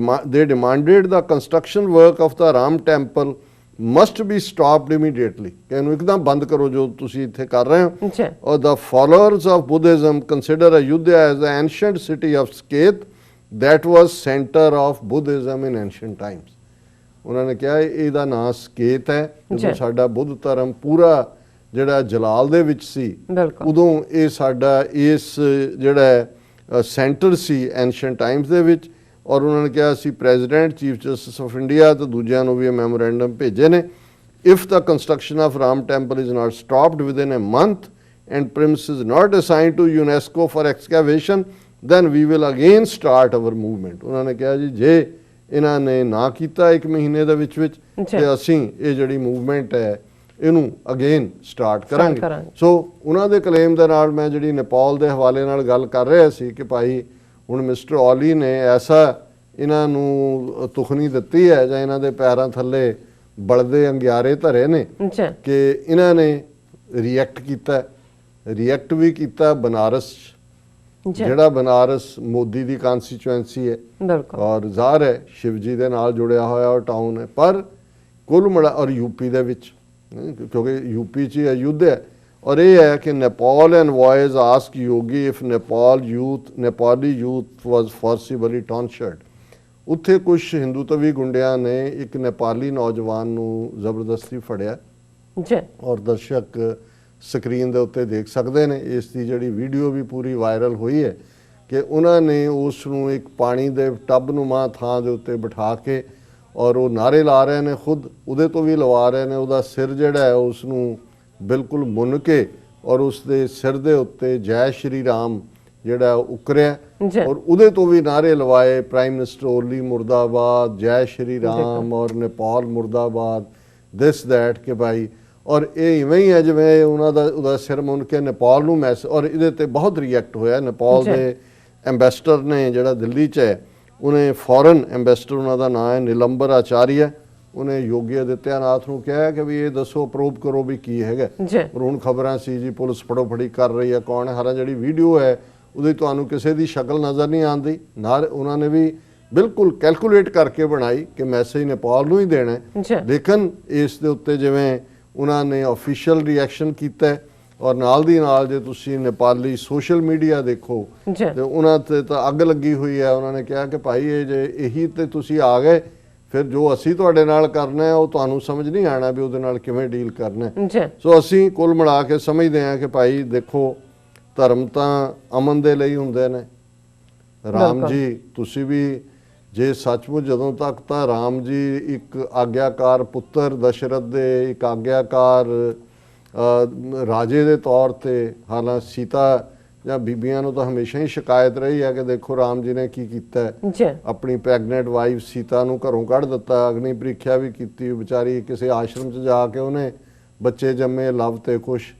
ਦੇ demanded the construction work of the Ram temple must B stopped immediately, ਕਿ ਇਹਨੂੰ ਇੱਕਦਮ ਬੰਦ ਕਰੋ ਜੋ ਤੁਸੀਂ ਇੱਥੇ ਕਰ ਰਹੇ ਹੋ। ਔਰ the followers of Buddhism consider Ayodhya as the ancient city of Saket that was center of Buddhism in ancient times। ਉਹਨਾਂ ਨੇ ਕਿਹਾ ਇਹਦਾ ਨਾਂ ਸਕੇਤ ਹੈ, ਜਦੋਂ ਸਾਡਾ ਬੁੱਧ ਧਰਮ ਪੂਰਾ ਜਿਹੜਾ ਜਲਾਲ ਦੇ ਵਿੱਚ ਸੀ ਉਦੋਂ ਇਹ ਸਾਡਾ ਇਸ ਜਿਹੜਾ ਸੈਂਟਰ ਸੀ ਐਂਸ਼ੀਐਂਟ ਟਾਈਮਸ ਦੇ ਵਿੱਚ। ਔਰ ਉਹਨਾਂ ਨੇ ਕਿਹਾ ਅਸੀਂ president, chief justice of India ਤੇ ਦੂਜਿਆਂ ਨੂੰ ਵੀ ਇਹ ਮੈਮੋਰੈਂਡਮ ਭੇਜੇ ਨੇ। If the construction of Ram temple is not stopped within a month and premises not assigned to UNESCO for excavation then we will again start our movement। ਉਹਨਾਂ ਨੇ ਕਿਹਾ ਜੀ ਜੇ ਇਹਨਾਂ ਨੇ ਨਾ ਕੀਤਾ 1 ਮਹੀਨੇ ਦੇ ਵਿੱਚ ਤੇ ਅਸੀਂ ਇਹ ਜਿਹੜੀ ਮੂਵਮੈਂਟ ਹੈ ਇਹਨੂੰ ਅਗੇਨ ਸਟਾਰਟ ਕਰਾਂਗੇ। ਸੋ ਉਹਨਾਂ ਦੇ ਕਲੇਮ ਦੇ ਨਾਲ ਮੈਂ ਜਿਹੜੀ ਨੇਪਾਲ ਦੇ ਹਵਾਲੇ ਨਾਲ ਗੱਲ ਕਰ ਰਿਹਾ ਸੀ ਕਿ ਭਾਈ ਹੁਣ ਮਿਸਟਰ ਔਲੀ ਨੇ ਐਸਾ ਇਹਨਾਂ ਨੂੰ ਤੁਖਨੀ ਦਿੱਤੀ ਹੈ ਜਾਂ ਇਹਨਾਂ ਦੇ ਪੈਰਾਂ ਥੱਲੇ ਬਲਦੇ ਅੰਗਿਆਰੇ ਧਰੇ ਨੇ ਕਿ ਇਹਨਾਂ ਨੇ ਰਿਐਕਟ ਵੀ ਕੀਤਾ ਬਨਾਰਸ, ਜਿਹੜਾ ਬਨਾਰਸ ਮੋਦੀ ਦੀ ਕਨਸਟੀਚੁਐਂਸੀ ਹੈ ਔਰ ਜ਼ਾਹਰ ਹੈ ਸ਼ਿਵ ਜੀ ਦੇ ਨਾਲ ਜੁੜਿਆ ਹੋਇਆ ਉਹ ਟਾਊਨ ਹੈ। ਪਰ ਕੁੱਲ ਮਿਲਾ ਔਰ ਯੂਪੀ ਦੇ ਵਿੱਚ ਕਿਉਂਕਿ ਯੂਪੀ 'ਚ ਅਯੁੱਧਿਆ ਔਰ ਇਹ ਹੈ ਕਿ Nepal envoys ask Yogi if Nepali youth was forcibly tortured. ਉੱਥੇ ਕੁਝ ਹਿੰਦੂ ਤਵੀ ਗੁੰਡਿਆਂ ਨੇ ਇੱਕ ਨੇਪਾਲੀ ਨੌਜਵਾਨ ਨੂੰ ਜ਼ਬਰਦਸਤੀ ਫੜਿਆ ਔਰ ਦਰਸ਼ਕ ਸਕਰੀਨ ਦੇ ਉੱਤੇ ਦੇਖ ਸਕਦੇ ਨੇ ਇਸ ਦੀ ਜਿਹੜੀ ਵੀਡੀਓ ਵੀ ਪੂਰੀ ਵਾਇਰਲ ਹੋਈ ਹੈ ਕਿ ਉਹਨਾਂ ਨੇ ਉਸ ਨੂੰ ਇੱਕ ਪਾਣੀ ਦੇ ਟੱਬ ਨੁਮਾ ਥਾਂ ਦੇ ਉੱਤੇ ਬਿਠਾ ਕੇ ਔਰ ਉਹ ਨਾਰੇ ਲਾ ਰਹੇ ਨੇ, ਖੁਦ ਉਹਦੇ ਤੋਂ ਵੀ ਲਵਾ ਰਹੇ ਨੇ। ਉਹਦਾ ਸਿਰ ਜਿਹੜਾ ਹੈ ਉਸ ਨੂੰ ਬਿਲਕੁਲ ਮੁੰਨ ਕੇ ਔਰ ਉਸ ਦੇ ਸਿਰ ਦੇ ਉੱਤੇ ਜੈ ਸ਼੍ਰੀ ਰਾਮ ਜਿਹੜਾ ਉਕਰਿਆ ਔਰ ਉਹਦੇ ਤੋਂ ਵੀ ਨਾਰੇ ਲਵਾਏ, ਪ੍ਰਾਈਮ ਮਿਨਿਸਟਰ ਓਲੀ ਮੁਰਦਾਬਾਦ, ਜੈ ਸ਼੍ਰੀ ਰਾਮ ਔਰ ਨੇਪਾਲ ਮੁਰਦਾਬਾਦ, ਦਿਸ ਦੈਟ ਕਿ ਭਾਈ। ਔਰ ਇਹ ਇਵੇਂ ਹੀ ਹੈ ਜਿਵੇਂ ਉਹਦਾ ਸਿਰ ਮੁੰਨ ਕੇ ਨੇਪਾਲ ਨੂੰ ਮੈਸੇਜ। ਔਰ ਇਹਦੇ ਤੇ ਬਹੁਤ ਰਿਐਕਟ ਹੋਇਆ। ਨੇਪਾਲ ਦੇ ਐਂਬੈਸਡਰ ਨੇ ਜਿਹੜਾ ਦਿੱਲੀ 'ਚ ਹੈ ਉਹਨੇ ਫੋਰਨ ਐਂਬੈਸਡਰ ਉਹਨਾਂ ਦਾ ਨਾਂ ਹੈ ਨਿਲੰਬਰ ਆਚਾਰੀਆ, ਉਹਨੇ ਯੋਗੀ ਆਦਿੱਤਿਆਨਾਥ ਨੂੰ ਕਿਹਾ ਕਿ ਵੀ ਇਹ ਦੱਸੋ ਅਪਰੂਵ ਕਰੋ ਵੀ ਕੀ ਹੈਗਾ। ਪਰ ਹੁਣ ਖਬਰਾਂ ਸੀ ਜੀ ਪੁਲਿਸ ਫੜੋਫੜੀ ਕਰ ਰਹੀ ਹੈ ਕੌਣ ਹੈ, ਹਾਲਾਂ ਜਿਹੜੀ ਵੀਡੀਓ ਹੈ ਉਹਦੀ ਤੁਹਾਨੂੰ ਕਿਸੇ ਦੀ ਸ਼ਕਲ ਨਜ਼ਰ ਨਹੀਂ ਆਉਂਦੀ, ਨਾਲ ਉਹਨਾਂ ਨੇ ਵੀ ਬਿਲਕੁਲ ਕੈਲਕੂਲੇਟ ਕਰਕੇ ਬਣਾਈ ਕਿ ਮੈਸੇਜ ਨੇਪਾਲ ਨੂੰ ਹੀ ਦੇਣਾ ਹੈ। ਲੇਕਿਨ ਇਸ ਦੇ ਉੱਤੇ ਜਿਵੇਂ ਉਹਨਾਂ ਨੇ ਆਫੀਸ਼ੀਅਲ ਰਿਐਕਸ਼ਨ ਕੀਤਾ ਹੈ, ਔਰ ਨਾਲ ਦੀ ਨਾਲ ਜੇ ਤੁਸੀਂ ਨੇਪਾਲੀ ਸੋਸ਼ਲ ਮੀਡੀਆ ਦੇਖੋ ਤੇ ਉਹਨਾਂ ਤੇ ਤਾਂ ਅੱਗ ਲੱਗੀ ਹੋਈ ਹੈ। ਉਹਨਾਂ ਨੇ ਕਿਹਾ ਕਿ ਭਾਈ ਇਹ ਜੇ ਇਹੀ ਤੇ ਤੁਸੀਂ ਆ ਗਏ, ਫਿਰ ਜੋ ਅਸੀਂ ਤੁਹਾਡੇ ਨਾਲ ਕਰਨਾ ਹੈ ਉਹ ਤੁਹਾਨੂੰ ਸਮਝ ਨਹੀਂ ਆਣਾ ਵੀ ਉਹਦੇ ਨਾਲ ਕਿਵੇਂ ਡੀਲ ਕਰਨਾ ਹੈ। ਸੋ ਅਸੀਂ ਕੁੱਲ ਮਿਲਾ ਕੇ ਸਮਝਦੇ ਹਾਂ ਕਿ ਭਾਈ ਦੇਖੋ ਧਰਮ ਤਾਂ ਅਮਨ ਦੇ ਲਈ ਹੁੰਦੇ ਨੇ। ਰਾਮ ਜੀ ਤੁਸੀਂ ਵੀ ਜੇ ਸੱਚਮੁੱਚ ਜਦੋਂ ਤੱਕ ਤਾਂ ਰਾਮ ਜੀ ਇੱਕ ਆਗਿਆਕਾਰ ਪੁੱਤਰ ਦਸ਼ਰਥ ਦੇ, ਇੱਕ ਆਗਿਆਕਾਰ ਰਾਜੇ ਦੇ ਤੌਰ ਤੇ, ਹਾਲਾਂ ਸੀਤਾ ਜਾਂ ਬੀਬੀਆਂ ਨੂੰ ਤਾਂ ਹਮੇਸ਼ਾ ਹੀ ਸ਼ਿਕਾਇਤ ਰਹੀ ਹੈ ਕਿ ਦੇਖੋ ਰਾਮ ਜੀ ਨੇ ਕੀ ਕੀਤਾ, ਆਪਣੀ ਪ੍ਰੈਗਨੈਂਟ ਵਾਈਫ ਸੀਤਾ ਨੂੰ ਘਰੋਂ ਕੱਢ ਦਿੱਤਾ, ਅਗਨੀ ਪ੍ਰੀਖਿਆ ਵੀ ਕੀਤੀ, ਵਿਚਾਰੀ ਕਿਸੇ ਆਸ਼ਰਮ 'ਚ ਜਾ ਕੇ ਉਹਨੇ ਬੱਚੇ ਜੰਮੇ, ਲਵ ਤੇ ਕੁਛ,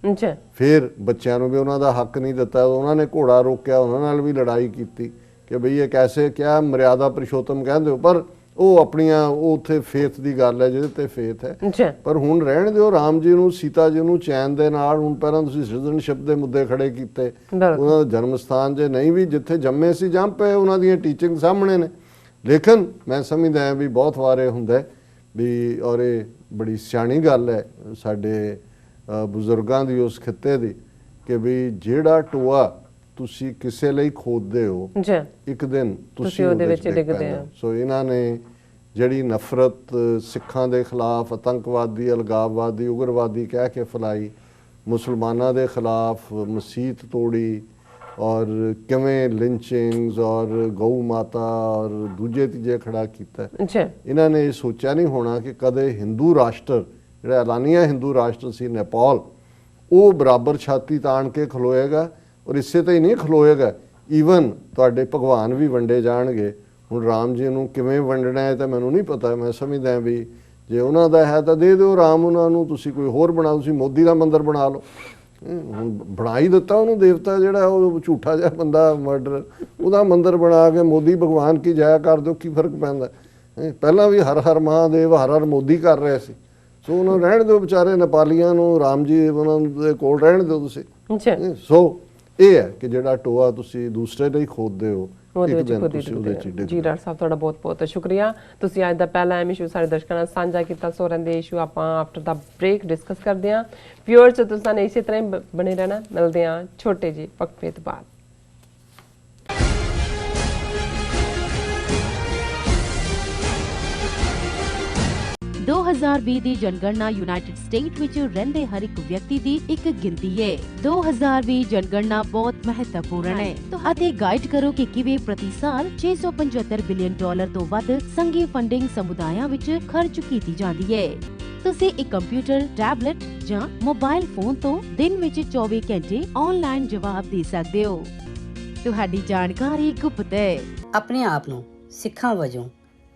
ਫਿਰ ਬੱਚਿਆਂ ਨੂੰ ਵੀ ਉਹਨਾਂ ਦਾ ਹੱਕ ਨਹੀਂ ਦਿੱਤਾ, ਉਹਨਾਂ ਨੇ ਘੋੜਾ ਰੋਕਿਆ, ਉਹਨਾਂ ਨਾਲ ਵੀ ਲੜਾਈ ਕੀਤੀ ਕਿ ਬਈ ਇਹ ਕੈਸੇ ਕਿਆ ਮਰਿਆਦਾ ਪੁਰਸ਼ੋਤਮ ਕਹਿੰਦੇ ਹੋ, ਪਰ ਉਹ ਆਪਣੀਆਂ ਉਹ ਉੱਥੇ ਫੇਥ ਦੀ ਗੱਲ ਹੈ ਜਿਹਦੇ ਤੇ ਫੇਥ ਹੈ। ਪਰ ਹੁਣ ਰਹਿਣ ਦਿਓ ਰਾਮ ਜੀ ਨੂੰ, ਸੀਤਾ ਜੀ ਨੂੰ ਚੈਨ ਦੇ ਨਾਲ। ਹੁਣ ਪਹਿਲਾਂ ਤੁਸੀਂ ਸਿਟੀਜ਼ਨਸ਼ਿਪ ਦੇ ਮੁੱਦੇ ਖੜੇ ਕੀਤੇ, ਉਹਨਾਂ ਦਾ ਜਨਮ ਸਥਾਨ ਜੇ ਨਹੀਂ ਵੀ ਜਿੱਥੇ ਜੰਮੇ ਸੀ ਜੰਮ ਪਏ, ਉਹਨਾਂ ਦੀਆਂ ਟੀਚਿੰਗ ਸਾਹਮਣੇ ਨੇ। ਲੇਕਿਨ ਮੈਂ ਸਮਝਦਾ ਹਾਂ ਵੀ ਬਹੁਤ ਵਾਰੇ ਹੁੰਦਾ ਵੀ, ਔਰ ਇਹ ਬੜੀ ਸਿਆਣੀ ਗੱਲ ਹੈ ਸਾਡੇ ਬਜ਼ੁਰਗਾਂ ਦੀ ਉਸ ਖਿੱਤੇ ਦੀ, ਕਿ ਵੀ ਜਿਹੜਾ ਟੋਆ ਤੁਸੀਂ ਕਿਸੇ ਲਈ ਖੋਦਦੇ ਹੋ ਇੱਕ ਦਿਨ ਤੁਸੀਂ ਉਹਦੇ ਵਿੱਚ ਡਿੱਗਦੇ ਹੋ। ਸੋ ਇਹਨਾਂ ਨੇ ਜਿਹੜੀ ਨਫ਼ਰਤ ਸਿੱਖਾਂ ਦੇ ਖਿਲਾਫ, ਆਤੰਕਵਾਦੀ, ਅਲਗਾਵਵਾਦੀ, ਉਗਰਵਾਦੀ ਕਹਿ ਕੇ ਫੈਲਾਈ, ਮੁਸਲਮਾਨਾਂ ਦੇ ਖਿਲਾਫ ਮਸੀਤ ਤੋੜੀ, ਔਰ ਕਿਵੇਂ ਲਿੰਚਿੰਗਸ ਔਰ ਗਊ ਮਾਤਾ ਔਰ ਦੂਜੇ ਤੀਜੇ ਖੜਾ ਕੀਤਾ। ਇਹਨਾਂ ਨੇ ਇਹ ਸੋਚਿਆ ਨਹੀਂ ਹੋਣਾ ਕਿ ਕਦੇ ਹਿੰਦੂ ਰਾਸ਼ਟਰ, ਜਿਹੜਾ ਐਲਾਨੀਆ ਹਿੰਦੂ ਰਾਸ਼ਟਰ ਸੀ ਨੇਪਾਲ, ਉਹ ਬਰਾਬਰ ਛਾਤੀ ਤਾਣ ਕੇ ਖਲੋਏਗਾ। ਔਰ ਇਸੇ ਤੇ ਹੀ ਨਹੀਂ ਖਲੋਏਗਾ, ਈਵਨ ਤੁਹਾਡੇ ਭਗਵਾਨ ਵੀ ਵੰਡੇ ਜਾਣਗੇ। ਹੁਣ ਰਾਮ ਜੀ ਨੂੰ ਕਿਵੇਂ ਵੰਡਣਾ ਹੈ ਤਾਂ ਮੈਨੂੰ ਨਹੀਂ ਪਤਾ। ਮੈਂ ਸਮਝਦਾ ਵੀ ਜੇ ਉਹਨਾਂ ਦਾ ਹੈ ਤਾਂ ਦੇ ਦਿਓ ਰਾਮ ਉਹਨਾਂ ਨੂੰ, ਤੁਸੀਂ ਕੋਈ ਹੋਰ ਬਣਾਓ, ਤੁਸੀਂ ਮੋਦੀ ਦਾ ਮੰਦਿਰ ਬਣਾ ਲਓ। ਹੁਣ ਬਣਾ ਹੀ ਦਿੱਤਾ ਉਹਨੂੰ ਦੇਵਤਾ, ਜਿਹੜਾ ਉਹ ਝੂਠਾ ਜਿਹਾ ਬੰਦਾ ਮਰਡਰ, ਉਹਦਾ ਮੰਦਿਰ ਬਣਾ ਕੇ ਮੋਦੀ ਭਗਵਾਨ ਕੀ ਜਾਇਆ ਕਰ ਦਿਓ, ਕੀ ਫਰਕ ਪੈਂਦਾ। ਪਹਿਲਾਂ ਵੀ ਹਰ ਹਰ ਮਹਾਦੇਵ ਹਰ ਹਰ ਮੋਦੀ ਕਰ ਰਹੇ ਸੀ। ਸੋ ਉਹਨਾਂ ਨੂੰ ਰਹਿਣ ਦਿਓ ਵਿਚਾਰੇ ਨੇਪਾਲੀਆਂ ਨੂੰ, ਰਾਮ ਜੀ ਉਹਨਾਂ ਦੇ ਕੋਲ ਰਹਿਣ ਦਿਓ ਤੁਸੀਂ। ਸੋ ਇਹ ਹੈ ਕਿ ਜਿਹੜਾ ਟੋਆ ਤੁਸੀਂ ਦੂਸਰੇ ਲਈ ਖੋਦਦੇ ਹੋ, ਇੱਕ ਦਿਨ ਤੁਸੀਂ ਉਹਦੇ 'ਚ ਡਿੱਗ। ਜੀ ਡਾਕਟਰ ਸਾਹਿਬ, ਤੁਹਾਡਾ ਬਹੁਤ ਬਹੁਤ ਸ਼ੁਕਰੀਆ। ਤੁਸੀਂ ਅੱਜ ਦਾ ਪਹਿਲਾ ਐਮ ਇਸ਼ੂ ਸਾਡੇ ਦਰਸ਼ਕਾਂ ਨਾਲ ਸਾਂਝਾ ਕੀਤਾ। ਸੋ ਰਹਿੰਦੇ ਇਸ਼ੂ ਆਪਾਂ ਆਫਟਰ ਦਾ ਬ੍ਰੇਕ ਡਿਸਕਸ ਕਰਦੇ ਹਾਂ। ਵਿਊਅਰਸ ਤੁਸੀਂ ਨੇ ਇਸੇ ਤਰ੍ਹਾਂ ਹੀ ਬਣੇ ਰਹਿਣਾ। ਮਿਲਦੇ ਹਾਂ ਛੋਟੇ ਜਿਹੇ ਵਕਫੇ ਤੋਂ ਬਾਅਦ। 2020 ਦੀ ਜਨਗਣਨਾ ਯੂਨਾਈਟਿਡ ਸਟੇਟ ਵਿੱਚ ਰਹਿੰਦੇ ਹਰ ਇੱਕ ਵਿਅਕਤੀ ਦੀ ਇੱਕ ਗਿਣਤੀ ਹੈ। 2020 ਜਨਗਣਨਾ ਬਹੁਤ ਮਹੱਤਵਪੂਰਨ ਹੈ ਅਤੇ ਗਾਈਡ ਕਰੋ ਕਿ ਕਿਵੇਂ ਪ੍ਰਤੀ ਸਾਲ $675 ਬਿਲੀਅਨ ਤੋਂ ਵੱਧ ਸੰਘੀ ਫੰਡਿੰਗ ਸਮੁਦਾਇਆਂ ਵਿੱਚ ਖਰਚ ਕੀਤੀ ਜਾਂਦੀ ਹੈ। ਤੁਸੀਂ ਇੱਕ ਕੰਪਿਊਟਰ, ਟੈਬਲੇਟ ਜਾਂ ਮੋਬਾਈਲ ਫੋਨ ਤੋਂ ਦਿਨ ਵਿੱਚ 24 ਘੰਟੇ ਆਨਲਾਈਨ ਜਵਾਬ ਦੇ ਸਕਦੇ ਹੋ। ਤੁਹਾਡੀ ਜਾਣਕਾਰੀ ਗੁਪਤ ਹੈ। ਆਪਣੇ ਆਪ ਨੂੰ ਸਿੱਖਾਂ ਵਜੋਂ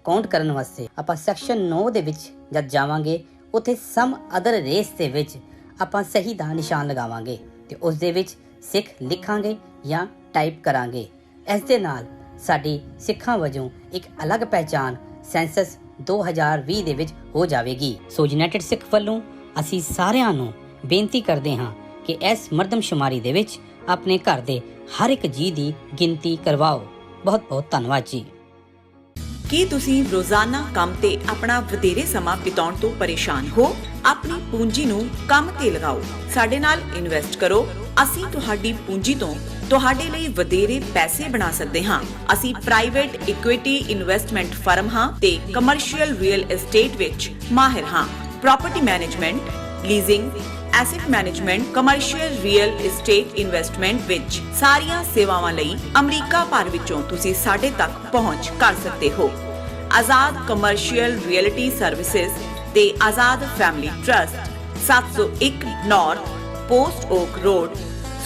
ਕਾਊਂਟ ਕਰਨ ਵਾਸਤੇ ਆਪਾਂ ਸੈਕਸ਼ਨ 9 ਦੇ ਵਿੱਚ ਜਦ ਜਾਵਾਂਗੇ, ਉੱਥੇ ਸਮ ਅਦਰ ਰੇਸ ਦੇ ਵਿੱਚ ਆਪਾਂ ਸਹੀ ਦਾ ਨਿਸ਼ਾਨ ਲਗਾਵਾਂਗੇ ਤੇ ਉਸ ਦੇ ਵਿੱਚ ਸਿੱਖ ਲਿਖਾਂਗੇ ਜਾਂ ਟਾਈਪ ਕਰਾਂਗੇ। ਇਸ ਦੇ ਨਾਲ ਸਾਡੀ ਸਿੱਖਾਂ ਵਜੋਂ ਇੱਕ ਅਲੱਗ ਪਹਿਚਾਣ ਸੈਂਸਸ 2020 ਦੇ ਵਿੱਚ ਹੋ ਜਾਵੇਗੀ। ਸੋ ਯੂਨਾਈਟਿਡ ਸਿੱਖ ਵੱਲੋਂ ਅਸੀਂ ਸਾਰਿਆਂ ਨੂੰ ਬੇਨਤੀ ਕਰਦੇ ਹਾਂ ਕਿ ਇਸ ਮਰਦਮਸ਼ੁਮਾਰੀ ਦੇ ਵਿੱਚ ਆਪਣੇ ਘਰ ਦੇ ਹਰ ਇੱਕ ਜੀਅ ਦੀ ਗਿਣਤੀ ਕਰਵਾਓ। ਬਹੁਤ ਬਹੁਤ ਧੰਨਵਾਦ ਜੀ। ਕੀ ਤੁਸੀਂ ਰੋਜ਼ਾਨਾ ਕੰਮ ਤੇ ਆਪਣਾ ਵਧੇਰੇ ਸਮਾਂ ਬਿਤਾਉਣ ਤੋਂ ਪਰੇਸ਼ਾਨ ਹੋ? ਆਪਣੀ ਪੂੰਜੀ ਨੂੰ ਕੰਮ ਤੇ ਲਗਾਓ, ਸਾਡੇ ਨਾਲ ਇਨਵੈਸਟ ਕਰੋ। ਅਸੀਂ ਤੁਹਾਡੀ ਪੂੰਜੀ ਤੋਂ ਤੁਹਾਡੇ ਲਈ ਵਧੇਰੇ ਪੈਸੇ ਬਣਾ ਸਕਦੇ ਹਾਂ। ਅਸੀਂ ਪ੍ਰਾਈਵੇਟ ਇਕੁਇਟੀ ਇਨਵੈਸਟਮੈਂਟ ਫਰਮ ਹਾਂ ਤੇ ਕਮਰਸ਼ੀਅਲ ਰੀਅਲ ਏਸਟੇਟ ਵਿੱਚ ਮਾਹਿਰ ਹਾਂ। Property management, leasing, asset management, commercial real estate investment ਵਿੱਚ ਸਾਰੀਆਂ ਸੇਵਾਵਾਂ ਲਈ ਅਮਰੀਕਾ ਭਰ ਵਿੱਚੋਂ ਤੁਸੀਂ ਸਾਡੇ ਤੱਕ ਪਹੁੰਚ ਕਰ ਸਕਦੇ ਹੋ। ਆਜ਼ਾਦ ਕਮਰਸ਼ੀਅਲ ਰੀਅਲਟੀ ਸਰਵਿਸਿਜ਼ ਤੇ Azad family trust, 701 North Post Oak Road,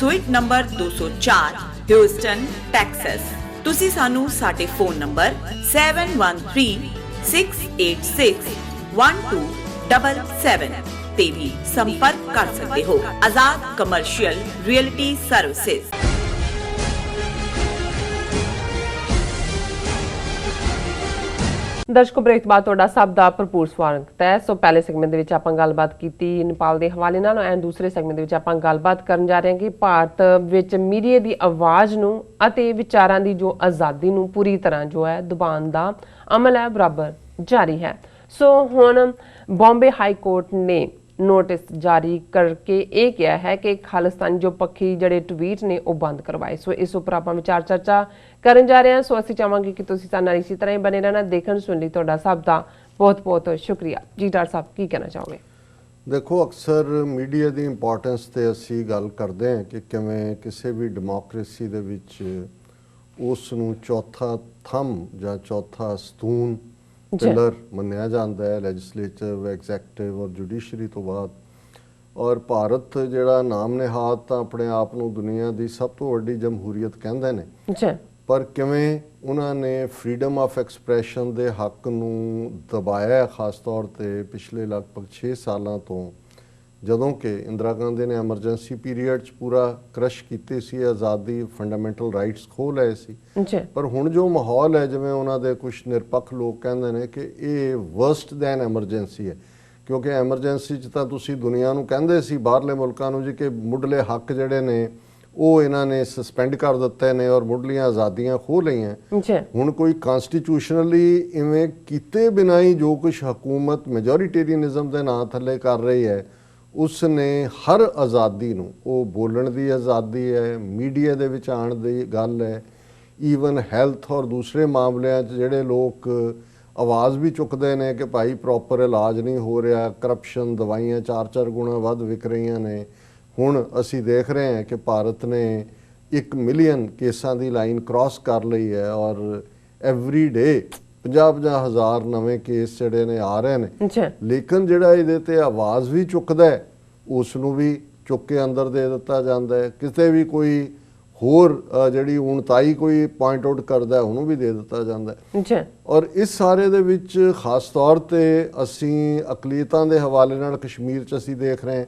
suite number 204, Houston, Texas. ਤੁਸੀਂ ਸਾਨੂੰ ਸਾਡੇ ਫੋਨ ਨੰਬਰ 7136861277 ਤੇ ਵੀ ਸੰਪਰਕ ਕਰ ਸਕਦੇ ਹੋ। ਆਜ਼ਾਦ ਕਮਰਸ਼ੀਅਲ ਰੀਅਲਟੀ ਸਰਵਿਸਿਜ਼। ਦਰਸ਼ਕੋ, ਬ੍ਰੇਕ ਤੋਂ ਬਾਅਦ ਤੁਹਾਡਾ ਸਭ ਦਾ ਭਰਪੂਰ ਸਵਾਗਤ ਹੈ। ਸੋ ਪਹਿਲੇ ਸੈਗਮੈਂਟ ਦੇ ਵਿੱਚ ਆਪਾਂ ਗੱਲਬਾਤ ਕੀਤੀ ਨੇਪਾਲ ਦੇ ਹਵਾਲੇ ਨਾਲ, ਐਂਡ ਦੂਸਰੇ ਸੈਗਮੈਂਟ ਦੇ ਵਿੱਚ ਆਪਾਂ ਗੱਲਬਾਤ ਕਰਨ ਜਾ ਰਹੇ ਹਾਂ ਕਿ ਭਾਰਤ ਵਿੱਚ ਮੀਡੀਆ ਦੀ ਆਵਾਜ਼ ਨੂੰ ਅਤੇ ਵਿਚਾਰਾਂ ਦੀ ਜੋ ਆਜ਼ਾਦੀ ਨੂੰ ਪੂਰੀ ਤਰ੍ਹਾਂ ਜੋ ਹੈ ਦਬਾਉਣ ਦਾ ਅਮਲ ਹੈ ਬਰਾਬਰ ਜਾਰੀ ਹੈ। ਸੋ ਹੁਣ ਬੰਬੇ ਹਾਈ ਕੋਰਟ ਨੇ ਨੋਟਿਸ ਜਾਰੀ ਕਰਕੇ ਇਹ ਕਿਹਾ ਹੈ ਕਿ ਖਾਲਿਸਤਾਨੀ ਜੋ ਪੱਖੀ ਜਿਹੜੇ ਟਵੀਟ ਨੇ ਉਹ ਬੰਦ ਕਰਵਾਏ। ਸੋ ਇਸ ਉੱਪਰ ਆਪਾਂ ਵਿਚਾਰ ਚਰਚਾ ਕਰਨ ਜਾ ਰਹੇ ਹਾਂ। ਸੋ ਅਸੀਂ ਚਾਹਾਂਗੇ ਕਿ ਤੁਸੀਂ ਸਾਡੇ ਨਾਲ ਇਸੇ ਤਰ੍ਹਾਂ ਹੀ ਬਣੇ ਰਹਿਣਾ। ਦੇਖਣ ਸੁਣਨ ਲਈ ਤੁਹਾਡਾ ਸਭ ਦਾ ਬਹੁਤ ਬਹੁਤ ਸ਼ੁਕਰੀਆ ਜੀ। ਡਾਕਟਰ ਸਾਹਿਬ, ਕੀ ਕਹਿਣਾ ਚਾਹੋਗੇ? ਦੇਖੋ, ਅਕਸਰ ਮੀਡੀਆ ਦੀ ਇੰਪੋਰਟੈਂਸ ਤੇ ਅਸੀਂ ਗੱਲ ਕਰਦੇ ਹਾਂ ਕਿ ਕਿਵੇਂ ਕਿਸੇ ਵੀ ਡੈਮੋਕ੍ਰੇਸੀ ਦੇ ਵਿੱਚ ਉਸ ਨੂੰ ਚੌਥਾ ਥੰਮ ਜਾਂ ਚੌਥਾ ਸਤੂਨ ਪਿਲਰ ਮੰਨਿਆ ਜਾਂਦਾ ਹੈ, ਲੈਜਿਸਲੇਚਰ, ਐਗਜ਼ੈਕਟਿਵ ਔਰ ਜੁਡੀਸ਼ਰੀ ਤੋਂ ਬਾਅਦ। ਔਰ ਭਾਰਤ ਜਿਹੜਾ ਨਾਮ ਨਿਹਾਦ ਤਾਂ ਆਪਣੇ ਆਪ ਨੂੰ ਦੁਨੀਆ ਦੀ ਸਭ ਤੋਂ ਵੱਡੀ ਜਮਹੂਰੀਅਤ ਕਹਿੰਦੇ ਨੇ, ਪਰ ਕਿਵੇਂ ਉਹਨਾਂ ਨੇ ਫਰੀडम ਆਫ ਐਕਸਪ੍ਰੈਸ਼ਨ ਦੇ ਹੱਕ ਨੂੰ ਦਬਾਇਆ, ਖਾਸ ਤੌਰ ਤੇ ਪਿਛਲੇ ਲਗਭਗ 6 ਸਾਲਾਂ ਤੋਂ, ਜਦੋਂ ਕਿ ਇੰਦਰਾ ਗਾਂਧੀ ਨੇ ਐਮਰਜੈਂਸੀ ਪੀਰੀਅਡ 'ਚ ਪੂਰਾ ਕ੍ਰਸ਼ ਕੀਤੀ ਸੀ, ਆਜ਼ਾਦੀ, ਫੰਡਾਮੈਂਟਲ ਰਾਈਟਸ ਖੋਹ ਲਏ ਸੀ। ਪਰ ਹੁਣ ਜੋ ਮਾਹੌਲ ਹੈ, ਜਿਵੇਂ ਉਹਨਾਂ ਦੇ ਕੁਝ ਨਿਰਪੱਖ ਲੋਕ ਕਹਿੰਦੇ ਨੇ ਕਿ ਇਹ ਵਰਸਟ ਦੈਨ ਐਮਰਜੈਂਸੀ ਹੈ, ਕਿਉਂਕਿ ਐਮਰਜੈਂਸੀ 'ਚ ਤਾਂ ਤੁਸੀਂ ਦੁਨੀਆ ਨੂੰ ਕਹਿੰਦੇ ਸੀ, ਬਾਹਰਲੇ ਮੁਲਕਾਂ ਨੂੰ ਜੀ, ਕਿ ਮੁੱਢਲੇ ਹੱਕ ਜਿਹੜੇ ਨੇ ਉਹ ਇਹਨਾਂ ਨੇ ਸਸਪੈਂਡ ਕਰ ਦਿੱਤੇ ਨੇ ਔਰ ਮੁੱਢਲੀਆਂ ਆਜ਼ਾਦੀਆਂ ਖੋਹ ਲਈਆਂ। ਹੁਣ ਕੋਈ ਕਨਸਟੀਟਿਊਸ਼ਨਲੀ ਇਵੇਂ ਕੀਤੇ ਬਿਨਾਂ ਹੀ ਜੋ ਕੁਝ ਹਕੂਮਤ ਮੈਜੋਰਿਟੇਰੀਅਨਿਜ਼ਮ ਦੇ ਨਾਂ ਥੱਲੇ ਕਰ ਰਹੀ ਹੈ, ਉਸ ਨੇ ਹਰ ਆਜ਼ਾਦੀ ਨੂੰ, ਉਹ ਬੋਲਣ ਦੀ ਆਜ਼ਾਦੀ ਹੈ, ਮੀਡੀਆ ਦੇ ਵਿੱਚ ਆਉਣ ਦੀ ਗੱਲ ਹੈ, ਈਵਨ ਹੈਲਥ ਔਰ ਦੂਸਰੇ ਮਾਮਲਿਆਂ 'ਚ ਜਿਹੜੇ ਲੋਕ ਆਵਾਜ਼ ਵੀ ਚੁੱਕਦੇ ਨੇ ਕਿ ਭਾਈ ਪ੍ਰੋਪਰ ਇਲਾਜ ਨਹੀਂ ਹੋ ਰਿਹਾ, ਕਰਪਸ਼ਨ, ਦਵਾਈਆਂ 4-4 ਗੁਣਾ ਵੱਧ ਵਿਕ ਰਹੀਆਂ ਨੇ। ਹੁਣ ਅਸੀਂ ਦੇਖ ਰਹੇ ਹਾਂ ਕਿ ਭਾਰਤ ਨੇ 1 ਮਿਲੀਅਨ ਕੇਸਾਂ ਦੀ ਲਾਈਨ ਕ੍ਰਾਸ ਕਰ ਲਈ ਹੈ ਔਰ ਐਵਰੀ ਡੇ 50-50 ਹਜ਼ਾਰ ਨਵੇਂ ਕੇਸ ਜਿਹੜੇ ਨੇ ਆ ਰਹੇ ਨੇ। ਲੇਕਿਨ ਜਿਹੜਾ ਇਹਦੇ ਤੇ ਆਵਾਜ਼ ਵੀ ਚੁੱਕਦਾ ਹੈ, ਉਸ ਨੂੰ ਵੀ ਚੁੱਕ ਕੇ ਅੰਦਰ ਦੇ ਦਿੱਤਾ ਜਾਂਦਾ ਹੈ। ਕਿਤੇ ਵੀ ਕੋਈ ਹੋਰ ਜਿਹੜੀ ਉਣਤਾਈ ਕੋਈ ਪੁਆਇੰਟ ਆਊਟ ਕਰਦਾ, ਉਹਨੂੰ ਵੀ ਦੇ ਦਿੱਤਾ ਜਾਂਦਾ ਹੈ। ਔਰ ਇਸ ਸਾਰੇ ਦੇ ਵਿੱਚ ਖਾਸ ਤੌਰ ਤੇ ਅਸੀਂ ਅਕਲੀਤਾਂ ਦੇ ਹਵਾਲੇ ਨਾਲ ਕਸ਼ਮੀਰ 'ਚ ਅਸੀਂ ਦੇਖ ਰਹੇ ਹਾਂ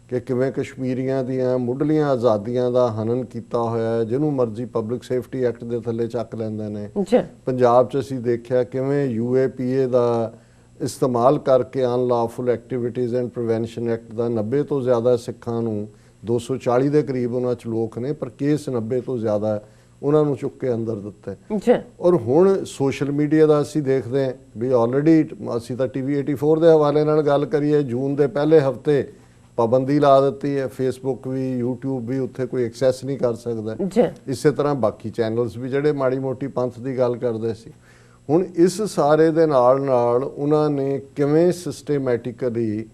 ਕਿ ਕਿਵੇਂ ਕਸ਼ਮੀਰੀਆਂ ਦੀਆਂ ਮੁੱਢਲੀਆਂ ਆਜ਼ਾਦੀਆਂ ਦਾ ਹਨਨ ਕੀਤਾ ਹੋਇਆ ਹੈ, ਜਿਹਨੂੰ ਮਰਜ਼ੀ ਪਬਲਿਕ ਸੇਫਟੀ ਐਕਟ ਦੇ ਥੱਲੇ ਚੱਕ ਲੈਂਦੇ ਨੇ। ਪੰਜਾਬ 'ਚ ਅਸੀਂ ਦੇਖਿਆ ਕਿਵੇਂ UAPA ਦਾ ਇਸਤੇਮਾਲ ਕਰਕੇ unlawful activities and prevention act ਦਾ 90 ਤੋਂ ਜ਼ਿਆਦਾ ਸਿੱਖਾਂ ਨੂੰ, 240 ਦੇ ਕਰੀਬ ਉਹਨਾਂ 'ਚ ਲੋਕ ਨੇ, ਪਰ ਕੇਸ 90 ਤੋਂ ਜ਼ਿਆਦਾ ਉਹਨਾਂ ਨੂੰ ਚੁੱਕ ਕੇ ਅੰਦਰ ਦਿੱਤਾ। ਔਰ ਹੁਣ ਸੋਸ਼ਲ ਮੀਡੀਆ ਦਾ ਅਸੀਂ ਦੇਖਦੇ ਹਾਂ ਵੀ ਆਲਰੇਡੀ ਅਸੀਂ ਤਾਂ TV 84 ਦੇ ਹਵਾਲੇ ਨਾਲ ਗੱਲ ਕਰੀਏ, ਜੂਨ ਦੇ ਪਹਿਲੇ ਹਫਤੇ ਪਾਬੰਦੀ ਲਾ ਦਿੱਤੀ ਹੈ। ਫੇਸਬੁੱਕ ਵੀ, YouTube ਵੀ, ਉੱਥੇ ਕੋਈ ਐਕਸੈਸ ਨਹੀਂ ਕਰ ਸਕਦਾ। ਇਸੇ ਤਰ੍ਹਾਂ ਬਾਕੀ ਚੈਨਲਸ ਵੀ ਜਿਹੜੇ ਮਾੜੀ ਮੋਟੀ ਪੰਥ ਦੀ ਗੱਲ ਕਰਦੇ ਸੀ। ਹੁਣ ਇਸ ਸਾਰੇ ਦੇ ਨਾਲ ਨਾਲ ਉਹਨਾਂ ਨੇ ਕਿਵੇਂ ਸਿਸਟੇਮੈਟਿਕਲੀ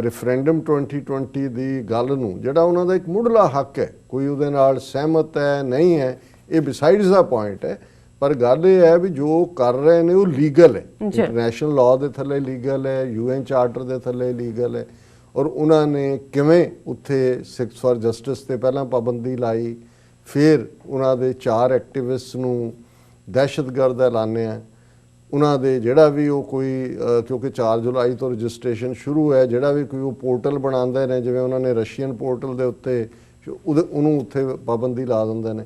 ਰੈਫਰੈਂਡਮ 2020 ਦੀ ਗੱਲ ਨੂੰ, ਜਿਹੜਾ ਉਹਨਾਂ ਦਾ ਇੱਕ ਮੁੱਢਲਾ ਹੱਕ ਹੈ, ਕੋਈ ਉਹਦੇ ਨਾਲ ਸਹਿਮਤ ਹੈ ਨਹੀਂ ਹੈ, ਇਹ ਬਿਸਾਈਡਸ ਦਾ ਪੁਆਇੰਟ ਹੈ, ਪਰ ਗੱਲ ਇਹ ਹੈ ਵੀ ਜੋ ਕਰ ਰਹੇ ਨੇ ਉਹ ਲੀਗਲ ਹੈ, ਇੰਟਰਨੈਸ਼ਨਲ ਲਾਅ ਦੇ ਥੱਲੇ ਲੀਗਲ ਹੈ, UN ਚਾਰਟਰ ਦੇ ਥੱਲੇ ਲੀਗਲ ਹੈ। ਔਰ ਉਹਨਾਂ ਨੇ ਕਿਵੇਂ ਉੱਥੇ ਸਿੱਖਸ ਫਾਰ ਜਸਟਿਸ ਤੇ ਪਹਿਲਾਂ ਪਾਬੰਦੀ ਲਾਈ, ਫਿਰ ਉਹਨਾਂ ਦੇ 4 ਐਕਟਿਵਿਸਟ ਨੂੰ ਦਹਿਸ਼ਤਗਰਦ ਐਲਾਨਿਆ। ਉਹਨਾਂ ਦੇ ਜਿਹੜਾ ਵੀ ਉਹ ਕੋਈ, ਕਿਉਂਕਿ 4 ਜੁਲਾਈ ਤੋਂ ਰਜਿਸਟ੍ਰੇਸ਼ਨ ਸ਼ੁਰੂ ਹੈ, ਜਿਹੜਾ ਵੀ ਕੋਈ ਉਹ ਪੋਰਟਲ ਬਣਾਉਂਦੇ ਨੇ, ਜਿਵੇਂ ਉਹਨਾਂ ਨੇ ਰਸ਼ੀਅਨ ਪੋਰਟਲ ਦੇ ਉੱਤੇ ਉਹਨੂੰ ਉੱਥੇ ਪਾਬੰਦੀ ਲਾ ਦਿੰਦੇ ਨੇ।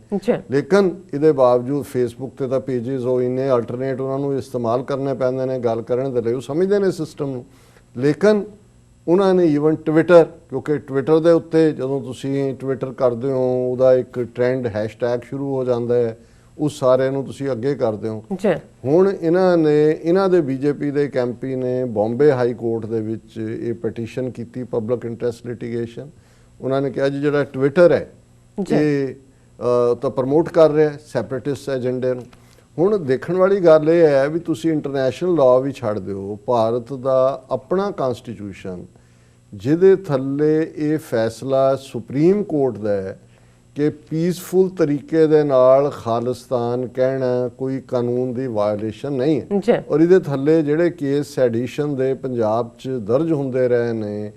ਲੇਕਿਨ ਇਹਦੇ ਬਾਵਜੂਦ ਫੇਸਬੁੱਕ ਤੇ ਤਾਂ ਪੇਜਿਸ ਉਹ ਇੰਨੇ ਅਲਟਰਨੇਟ ਉਹਨਾਂ ਨੂੰ ਇਸਤੇਮਾਲ ਕਰਨੇ ਪੈਂਦੇ ਨੇ ਗੱਲ ਕਰਨ ਦੇ ਲਈ, ਉਹ ਸਮਝਦੇ ਨੇ ਸਿਸਟਮ ਨੂੰ। ਲੇਕਿਨ ਉਹਨਾਂ ਨੇ ਈਵਨ ਟਵਿੱਟਰ, ਕਿਉਂਕਿ ਟਵਿੱਟਰ ਦੇ ਉੱਤੇ ਜਦੋਂ ਤੁਸੀਂ ਟਵਿੱਟਰ ਕਰਦੇ ਹੋ, ਉਹਦਾ ਇੱਕ ਟ੍ਰੈਂਡ ਹੈਸ਼ਟੈਗ ਸ਼ੁਰੂ ਹੋ ਜਾਂਦਾ ਹੈ, ਉਸ ਸਾਰੇ ਨੂੰ ਤੁਸੀਂ ਅੱਗੇ ਕਰਦੇ ਹੋ। ਹੁਣ ਇਹਨਾਂ ਦੇ BJP ਦੇ ਇੱਕ MP ਨੇ ਬੰਬੇ ਹਾਈ ਕੋਰਟ ਦੇ ਵਿੱਚ ਇਹ ਪਟੀਸ਼ਨ ਕੀਤੀ, ਪਬਲਿਕ ਇੰਟਰਸਟ ਲਿਟੀਗੇਸ਼ਨ। ਉਹਨਾਂ ਨੇ ਕਿਹਾ ਜੀ ਜਿਹੜਾ ਟਵਿੱਟਰ ਹੈ ਇਹ ਤਾਂ ਪ੍ਰਮੋਟ ਕਰ ਰਿਹਾ ਸੈਪਰੇਟਿਸਟ ਏਜੰਡੇ ਨੂੰ। ਹੁਣ ਦੇਖਣ ਵਾਲੀ ਗੱਲ ਇਹ ਹੈ ਵੀ ਤੁਸੀਂ ਇੰਟਰਨੈਸ਼ਨਲ ਲਾਅ ਵੀ ਛੱਡ ਦਿਓ, ਭਾਰਤ ਦਾ ਆਪਣਾ ਕਨਸਟੀਟਿਊਸ਼ਨ ਜਿਹਦੇ ਥੱਲੇ ਇਹ ਫੈਸਲਾ ਸੁਪਰੀਮ ਕੋਰਟ ਦਾ ਹੈ ਕਿ ਪੀਸਫੁਲ ਤਰੀਕੇ ਦੇ ਨਾਲ ਖਾਲਿਸਤਾਨ ਕਹਿਣਾ ਕੋਈ ਕਾਨੂੰਨ ਦੀ ਵਾਇਓਲੇਸ਼ਨ ਨਹੀਂ ਹੈ। ਔਰ ਇਹਦੇ ਥੱਲੇ ਜਿਹੜੇ ਕੇਸ ਸੈਡੀਸ਼ਨ ਦੇ ਪੰਜਾਬ 'ਚ ਦਰਜ ਹੁੰਦੇ ਰਹੇ ਨੇ,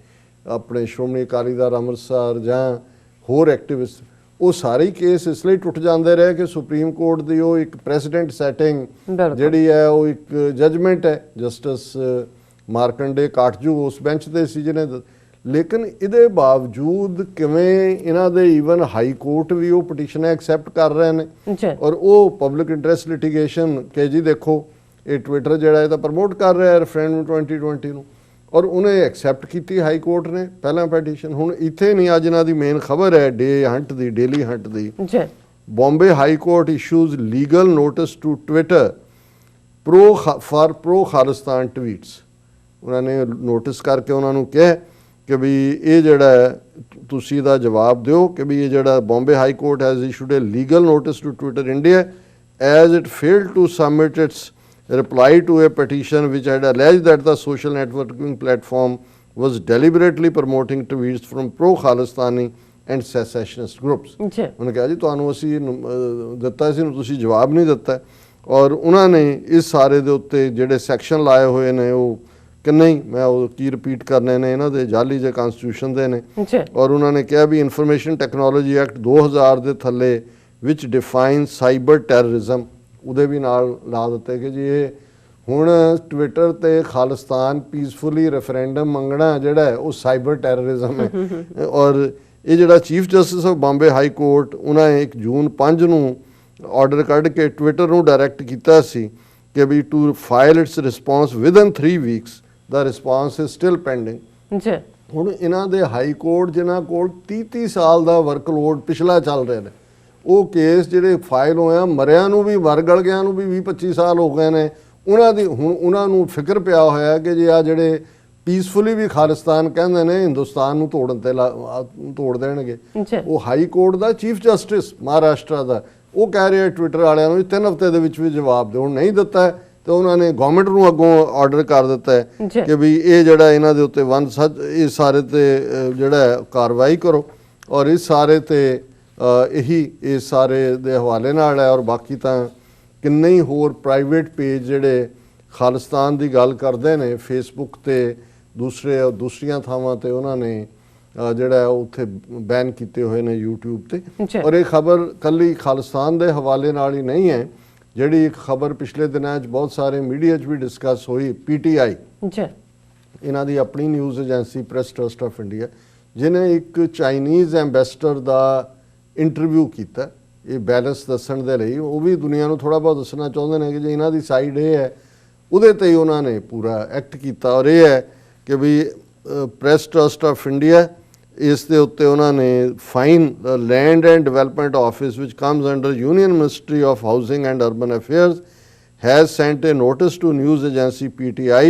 ਆਪਣੇ ਸ਼੍ਰੋਮਣੀ ਅਕਾਲੀ ਦਲ ਅੰਮ੍ਰਿਤਸਰ ਜਾਂ ਹੋਰ ਐਕਟਿਵਿਸਟ, ਉਹ ਸਾਰੇ ਕੇਸ ਇਸ ਲਈ ਟੁੱਟ ਜਾਂਦੇ ਰਹੇ ਕਿ ਸੁਪਰੀਮ ਕੋਰਟ ਦੀ ਉਹ ਇੱਕ ਪ੍ਰੈਸੀਡੈਂਟ ਸੈਟਿੰਗ ਜਿਹੜੀ ਹੈ, ਉਹ ਇੱਕ ਜਜਮੈਂਟ ਹੈ, ਜਸਟਿਸ ਮਾਰਕੰਡੇ ਕਾਟਜੂ ਉਸ ਬੈਂਚ ਤੇ ਸੀ ਜਿਹਨੇ। ਲੇਕਿਨ ਇਹਦੇ ਬਾਵਜੂਦ ਕਿਵੇਂ ਇਹਨਾਂ ਦੇ ਈਵਨ ਹਾਈ ਕੋਰਟ ਵੀ ਉਹ ਪਟੀਸ਼ਨ ਐਕਸੈਪਟ ਕਰ ਰਹੇ ਨੇ, ਔਰ ਉਹ ਪਬਲਿਕ ਇੰਟਰਸਟ ਲਿਟੀਗੇਸ਼ਨ ਕਿ ਜੀ ਦੇਖੋ ਇਹ ਟਵਿੱਟਰ ਜਿਹੜਾ ਇਹ ਤਾਂ ਪ੍ਰਮੋਟ ਕਰ ਰਿਹਾ ਹੈ ਰੈਫਰੈਂਡਮ 2020 ਨੂੰ, ਔਰ ਉਹਨੇ ਐਕਸੈਪਟ ਕੀਤੀ ਹਾਈ ਕੋਰਟ ਨੇ ਪਹਿਲਾਂ ਪੈਟੀਸ਼ਨ। ਹੁਣ ਇੱਥੇ ਨਹੀਂ, ਅੱਜ ਇਹਨਾਂ ਦੀ ਮੇਨ ਖਬਰ ਹੈ ਡੇ ਹੰਟ ਦੀ, ਡੇਲੀ ਹੰਟ ਦੀ। ਜੀ Bombay High Court issues legal notice to Twitter for pro-Khalistan tweets। ਉਹਨਾਂ ਨੇ ਨੋਟਿਸ ਕਰਕੇ ਉਹਨਾਂ ਨੂੰ ਕਿਹਾ ਕਿ ਵੀ ਇਹ ਜਿਹੜਾ ਹੈ ਤੁਸੀਂ ਦਾ ਜਵਾਬ ਦਿਓ ਕਿ ਵੀ ਇਹ ਜਿਹੜਾ Bombay High Court has issued a legal notice to Twitter India as it failed to submit its reply to a petition which had alleged that the social networking platform was deliberately promoting tweets from pro-Khalistani and secessionist groups. ਜੀ ਉਹਨੇ ਕਿਹਾ ਜੀ ਤੁਹਾਨੂੰ ਅਸੀਂ ਦਿੱਤਾ ਸੀ, ਤੁਸੀਂ ਜਵਾਬ ਨਹੀਂ ਦਿੱਤਾ। ਔਰ ਉਹਨਾਂ ਨੇ ਇਸ ਸਾਰੇ ਦੇ ਉੱਤੇ ਜਿਹੜੇ ਸੈਕਸ਼ਨ ਲਾਏ ਹੋਏ ਨੇ ਉਹ ਕਿੰਨੇ ਹੀ, ਮੈਂ ਉਹ ਕੀ ਰਿਪੀਟ ਕਰਨੇ ਨੇ, ਇਹਨਾਂ ਦੇ ਜਾਲੀ ਜੇ ਕਨਸਟੀਟਿਊਸ਼ਨ ਦੇ ਨੇ। ਜੀ ਔਰ ਉਹਨਾਂ ਨੇ ਕਿਹਾ ਵੀ ਇਨਫੋਰਮੇਸ਼ਨ ਟੈਕਨੋਲੋਜੀ ਐਕਟ 2000 ਦੇ ਥੱਲੇ ਵਿਚ ਡਿਫਾਈਨ ਸਾਈਬਰ ਟੈਰਰਿਜ਼ਮ, ਉਹਦੇ ਵੀ ਨਾਲ ਲਾ ਦਿੱਤੇ ਕਿ ਜੀ ਇਹ ਹੁਣ ਟਵਿੱਟਰ ਤੇ ਖਾਲਿਸਤਾਨ ਪੀਸਫੁਲੀ ਰੈਫਰੈਂਡਮ ਮੰਗਣਾ ਜਿਹੜਾ ਹੈ ਉਹ ਸਾਈਬਰ ਟੈਰਰਿਜ਼ਮ ਹੈ। ਔਰ ਇਹ ਜਿਹੜਾ chief justice of Bombay high court ਉਹਨਾਂ ਨੇ 1 ਜੂਨ 5 ਨੂੰ ਆਰਡਰ ਕੱਢ ਕੇ ਟਵਿੱਟਰ ਨੂੰ ਡਾਇਰੈਕਟ ਕੀਤਾ ਸੀ ਕਿ ਵੀ to file its response within 3 weeks, the response is still pending. ਜੀ ਹੁਣ ਇਹਨਾਂ ਦੇ ਹਾਈ ਕੋਰਟ ਜਿਨ੍ਹਾਂ ਕੋਲ 30 ਸਾਲ ਦਾ ਵਰਕਲੋਡ ਪਿਛਲਾ ਚੱਲ ਰਿਹਾ ਨੇ, ਉਹ ਕੇਸ ਜਿਹੜੇ ਫਾਈਲ ਹੋਇਆ ਮਰਿਆਂ ਨੂੰ ਵੀ ਮਰ ਗਲ ਗਿਆ ਨੂੰ ਵੀ 20-25 ਸਾਲ ਹੋ ਗਏ ਨੇ, ਉਹਨਾਂ ਦੀ ਹੁਣ ਉਹਨਾਂ ਨੂੰ ਫਿਕਰ ਪਿਆ ਹੋਇਆ ਕਿ ਜੇ ਆ ਜਿਹੜੇ ਪੀਸਫੁਲੀ ਵੀ ਖਾਲਿਸਤਾਨ ਕਹਿੰਦੇ ਨੇ ਹਿੰਦੁਸਤਾਨ ਨੂੰ ਤੋੜਨ ਤੇ ਤੋੜ ਦੇਣਗੇ। ਉਹ ਹਾਈ ਕੋਰਟ ਦਾ ਚੀਫ ਜਸਟਿਸ ਮਹਾਰਾਸ਼ਟਰ ਦਾ ਉਹ ਕਹਿ ਰਿਹਾ ਟਵਿੱਟਰ ਵਾਲਿਆਂ ਨੂੰ 3 ਹਫ਼ਤੇ ਦੇ ਵਿੱਚ ਵੀ ਜਵਾਬ ਦਿਓ। ਹੁਣ ਨਹੀਂ ਦਿੱਤਾ ਤੇ ਉਹਨਾਂ ਨੇ ਗਵਰਨਮੈਂਟ ਨੂੰ ਅੱਗੋਂ ਆਰਡਰ ਕਰ ਦਿੱਤਾ ਹੈ ਕਿ ਵੀ ਇਹ ਜਿਹੜਾ ਇਹਨਾਂ ਦੇ ਉੱਤੇ ਇਹ ਸਾਰੇ ਤੇ ਜਿਹੜਾ ਕਾਰਵਾਈ ਕਰੋ। ਔਰ ਇਸ ਸਾਰੇ ਤੇ ਇਹੀ ਇਸ ਸਾਰੇ ਦੇ ਹਵਾਲੇ ਨਾਲ ਹੈ। ਔਰ ਬਾਕੀ ਤਾਂ ਕਿੰਨੇ ਹੀ ਹੋਰ ਪ੍ਰਾਈਵੇਟ ਪੇਜ ਜਿਹੜੇ ਖਾਲਿਸਤਾਨ ਦੀ ਗੱਲ ਕਰਦੇ ਨੇ ਫੇਸਬੁੱਕ ਤੇ ਦੂਸਰੀਆਂ ਥਾਵਾਂ ਤੇ ਉਹਨਾਂ ਨੇ ਜਿਹੜਾ ਉੱਥੇ ਬੈਨ ਕੀਤੇ ਹੋਏ ਨੇ YouTube ਤੇ। ਔਰ ਇਹ ਖਬਰ ਕੱਲੀ ਖਾਲਿਸਤਾਨ ਦੇ ਹਵਾਲੇ ਨਾਲ ਹੀ ਨਹੀਂ ਹੈ, ਜਿਹੜੀ ਇੱਕ ਖਬਰ ਪਿਛਲੇ ਦਿਨਾਂ 'ਚ ਬਹੁਤ ਸਾਰੇ ਮੀਡੀਆ 'ਚ ਵੀ ਡਿਸਕਸ ਹੋਈ, PTI ਇਹਨਾਂ ਦੀ ਆਪਣੀ news agency press trust of India, ਜਿਹਨੇ ਇੱਕ ਚਾਈਨੀਜ਼ ਐਂਬੈਸਡਰ ਦਾ ਇੰਟਰਵਿਊ ਕੀਤਾ ਇਹ ਬੈਲੈਂਸ ਦੱਸਣ ਦੇ ਲਈ। ਉਹ ਵੀ ਦੁਨੀਆ ਨੂੰ ਥੋੜਾ ਬਹੁਤ ਦੱਸਣਾ ਚਾਹੁੰਦੇ ਨੇ ਕਿ ਜੇ ਇਹਨਾਂ ਦੀ ਸਾਈਡ ਇਹ ਹੈ, ਉਹਦੇ ਤੇ ਹੀ ਉਹਨਾਂ ਨੇ ਪੂਰਾ ਐਕਟ ਕੀਤਾ। ਔਰ ਇਹ ਹੈ ਕਿ ਵੀ ਪ੍ਰੈਸ ਟਰਸਟ ਆਫ ਇੰਡੀਆ ਇਸ ਦੇ ਉੱਤੇ ਉਹਨਾਂ ਨੇ fine land and development office which comes under union ministry of housing and urban affairs has sent a notice to news agency PTI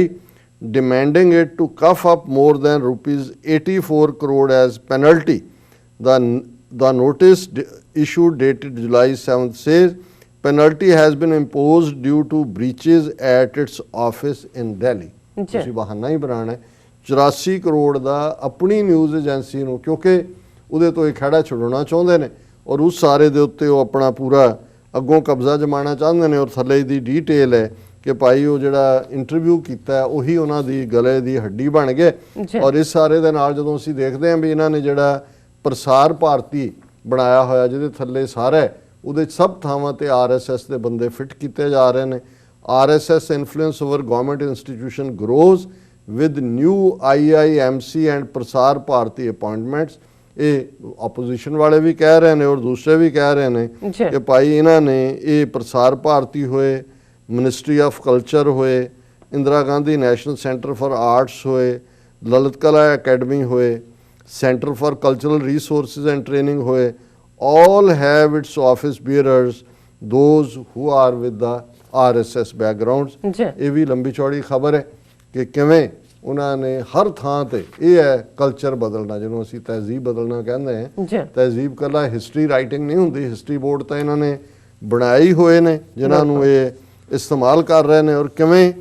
demanding it to cough up more than rupees 84 crore as penalty. The notice issued dated July 7th says penalty has been imposed due to breaches at its office in Delhi. ਤੁਸੀਂ ਬਹਾਨਾ ਹੀ ਬਣਾਉਣਾ 84 ਕਰੋੜ ਦਾ ਆਪਣੀ news agency ਨੂੰ, ਕਿਉਂਕਿ ਉਹਦੇ ਤੋਂ ਇਹ ਖਹਿੜਾ ਛੁਡਾਉਣਾ ਚਾਹੁੰਦੇ ਨੇ ਔਰ ਉਸ ਸਾਰੇ ਦੇ ਉੱਤੇ ਉਹ ਆਪਣਾ ਪੂਰਾ ਅੱਗੋਂ ਕਬਜ਼ਾ ਜਮਾਉਣਾ ਚਾਹੁੰਦੇ ਨੇ। ਔਰ ਥੱਲੇ ਦੀ ਡੀਟੇਲ ਹੈ ਕਿ ਭਾਈ ਉਹ ਜਿਹੜਾ ਇੰਟਰਵਿਊ ਕੀਤਾ ਉਹੀ ਉਹਨਾਂ ਦੀ ਗਲੇ ਦੀ ਹੱਡੀ ਬਣ ਗਏ। ਔਰ ਇਸ ਸਾਰੇ ਦੇ ਨਾਲ ਜਦੋਂ ਅਸੀਂ ਦੇਖਦੇ ਹਾਂ ਵੀ ਇਹਨਾਂ ਨੇ ਜਿਹੜਾ ਪ੍ਰਸਾਰ ਭਾਰਤੀ ਬਣਾਇਆ ਹੋਇਆ ਜਿਹਦੇ ਥੱਲੇ ਸਾਰਾ ਉਹਦੇ ਸਭ ਥਾਵਾਂ ਤੇ RSS ਦੇ ਬੰਦੇ ਫਿੱਟ ਕੀਤੇ ਜਾ ਰਹੇ ਨੇ। RSS influence over government institution grows with new IIMC and Prasar Bharati appointments. ਇਹ ਆਪੋਜੀਸ਼ਨ ਵਾਲੇ ਵੀ ਕਹਿ ਰਹੇ ਨੇ ਔਰ ਦੂਸਰੇ ਵੀ ਕਹਿ ਰਹੇ ਨੇ ਕਿ ਭਾਈ ਇਹਨਾਂ ਨੇ ਇਹ ਪ੍ਰਸਾਰ ਭਾਰਤੀ ਹੋਏ, ਮਿਨਿਸਟਰੀ ਆਫ ਕਲਚਰ ਹੋਏ, Indira Gandhi national centre for arts ਹੋਏ, ਲਲਿਤ ਕਲਾ ਅਕੈਡਮੀ ਹੋਏ, Center for Cultural Resources and Training ਹੋਏ, all have its office bearers those who are with the RSS backgrounds। ਇਹ ਵੀ ਲੰਬੀ ਚੌੜੀ ਖਬਰ ਹੈ ਕਿ ਕਿਵੇਂ ਉਹਨਾਂ ਨੇ ਹਰ ਥਾਂ ਤੇ ਇਹ ਹੈ ਕਲਚਰ ਬਦਲਣਾ, ਜਿਹਨੂੰ ਅਸੀਂ ਤਹਿਜ਼ੀਬ ਬਦਲਣਾ ਕਹਿੰਦੇ ਹਾਂ। ਤਹਿਜ਼ੀਬ ਕੱਲਾ ਹਿਸਟਰੀ ਰਾਈਟਿੰਗ ਨਹੀਂ ਹੁੰਦੀ, ਹਿਸਟਰੀ ਬੋਰਡ ਤਾਂ ਇਹਨਾਂ ਨੇ ਬਣਾਏ ਹੋਏ ਨੇ ਜਿਨ੍ਹਾਂ ਨੂੰ ਇਹ ਇਸਤੇਮਾਲ ਕਰ ਰਹੇ ਨੇ। ਔਰ ਕਿਵੇਂ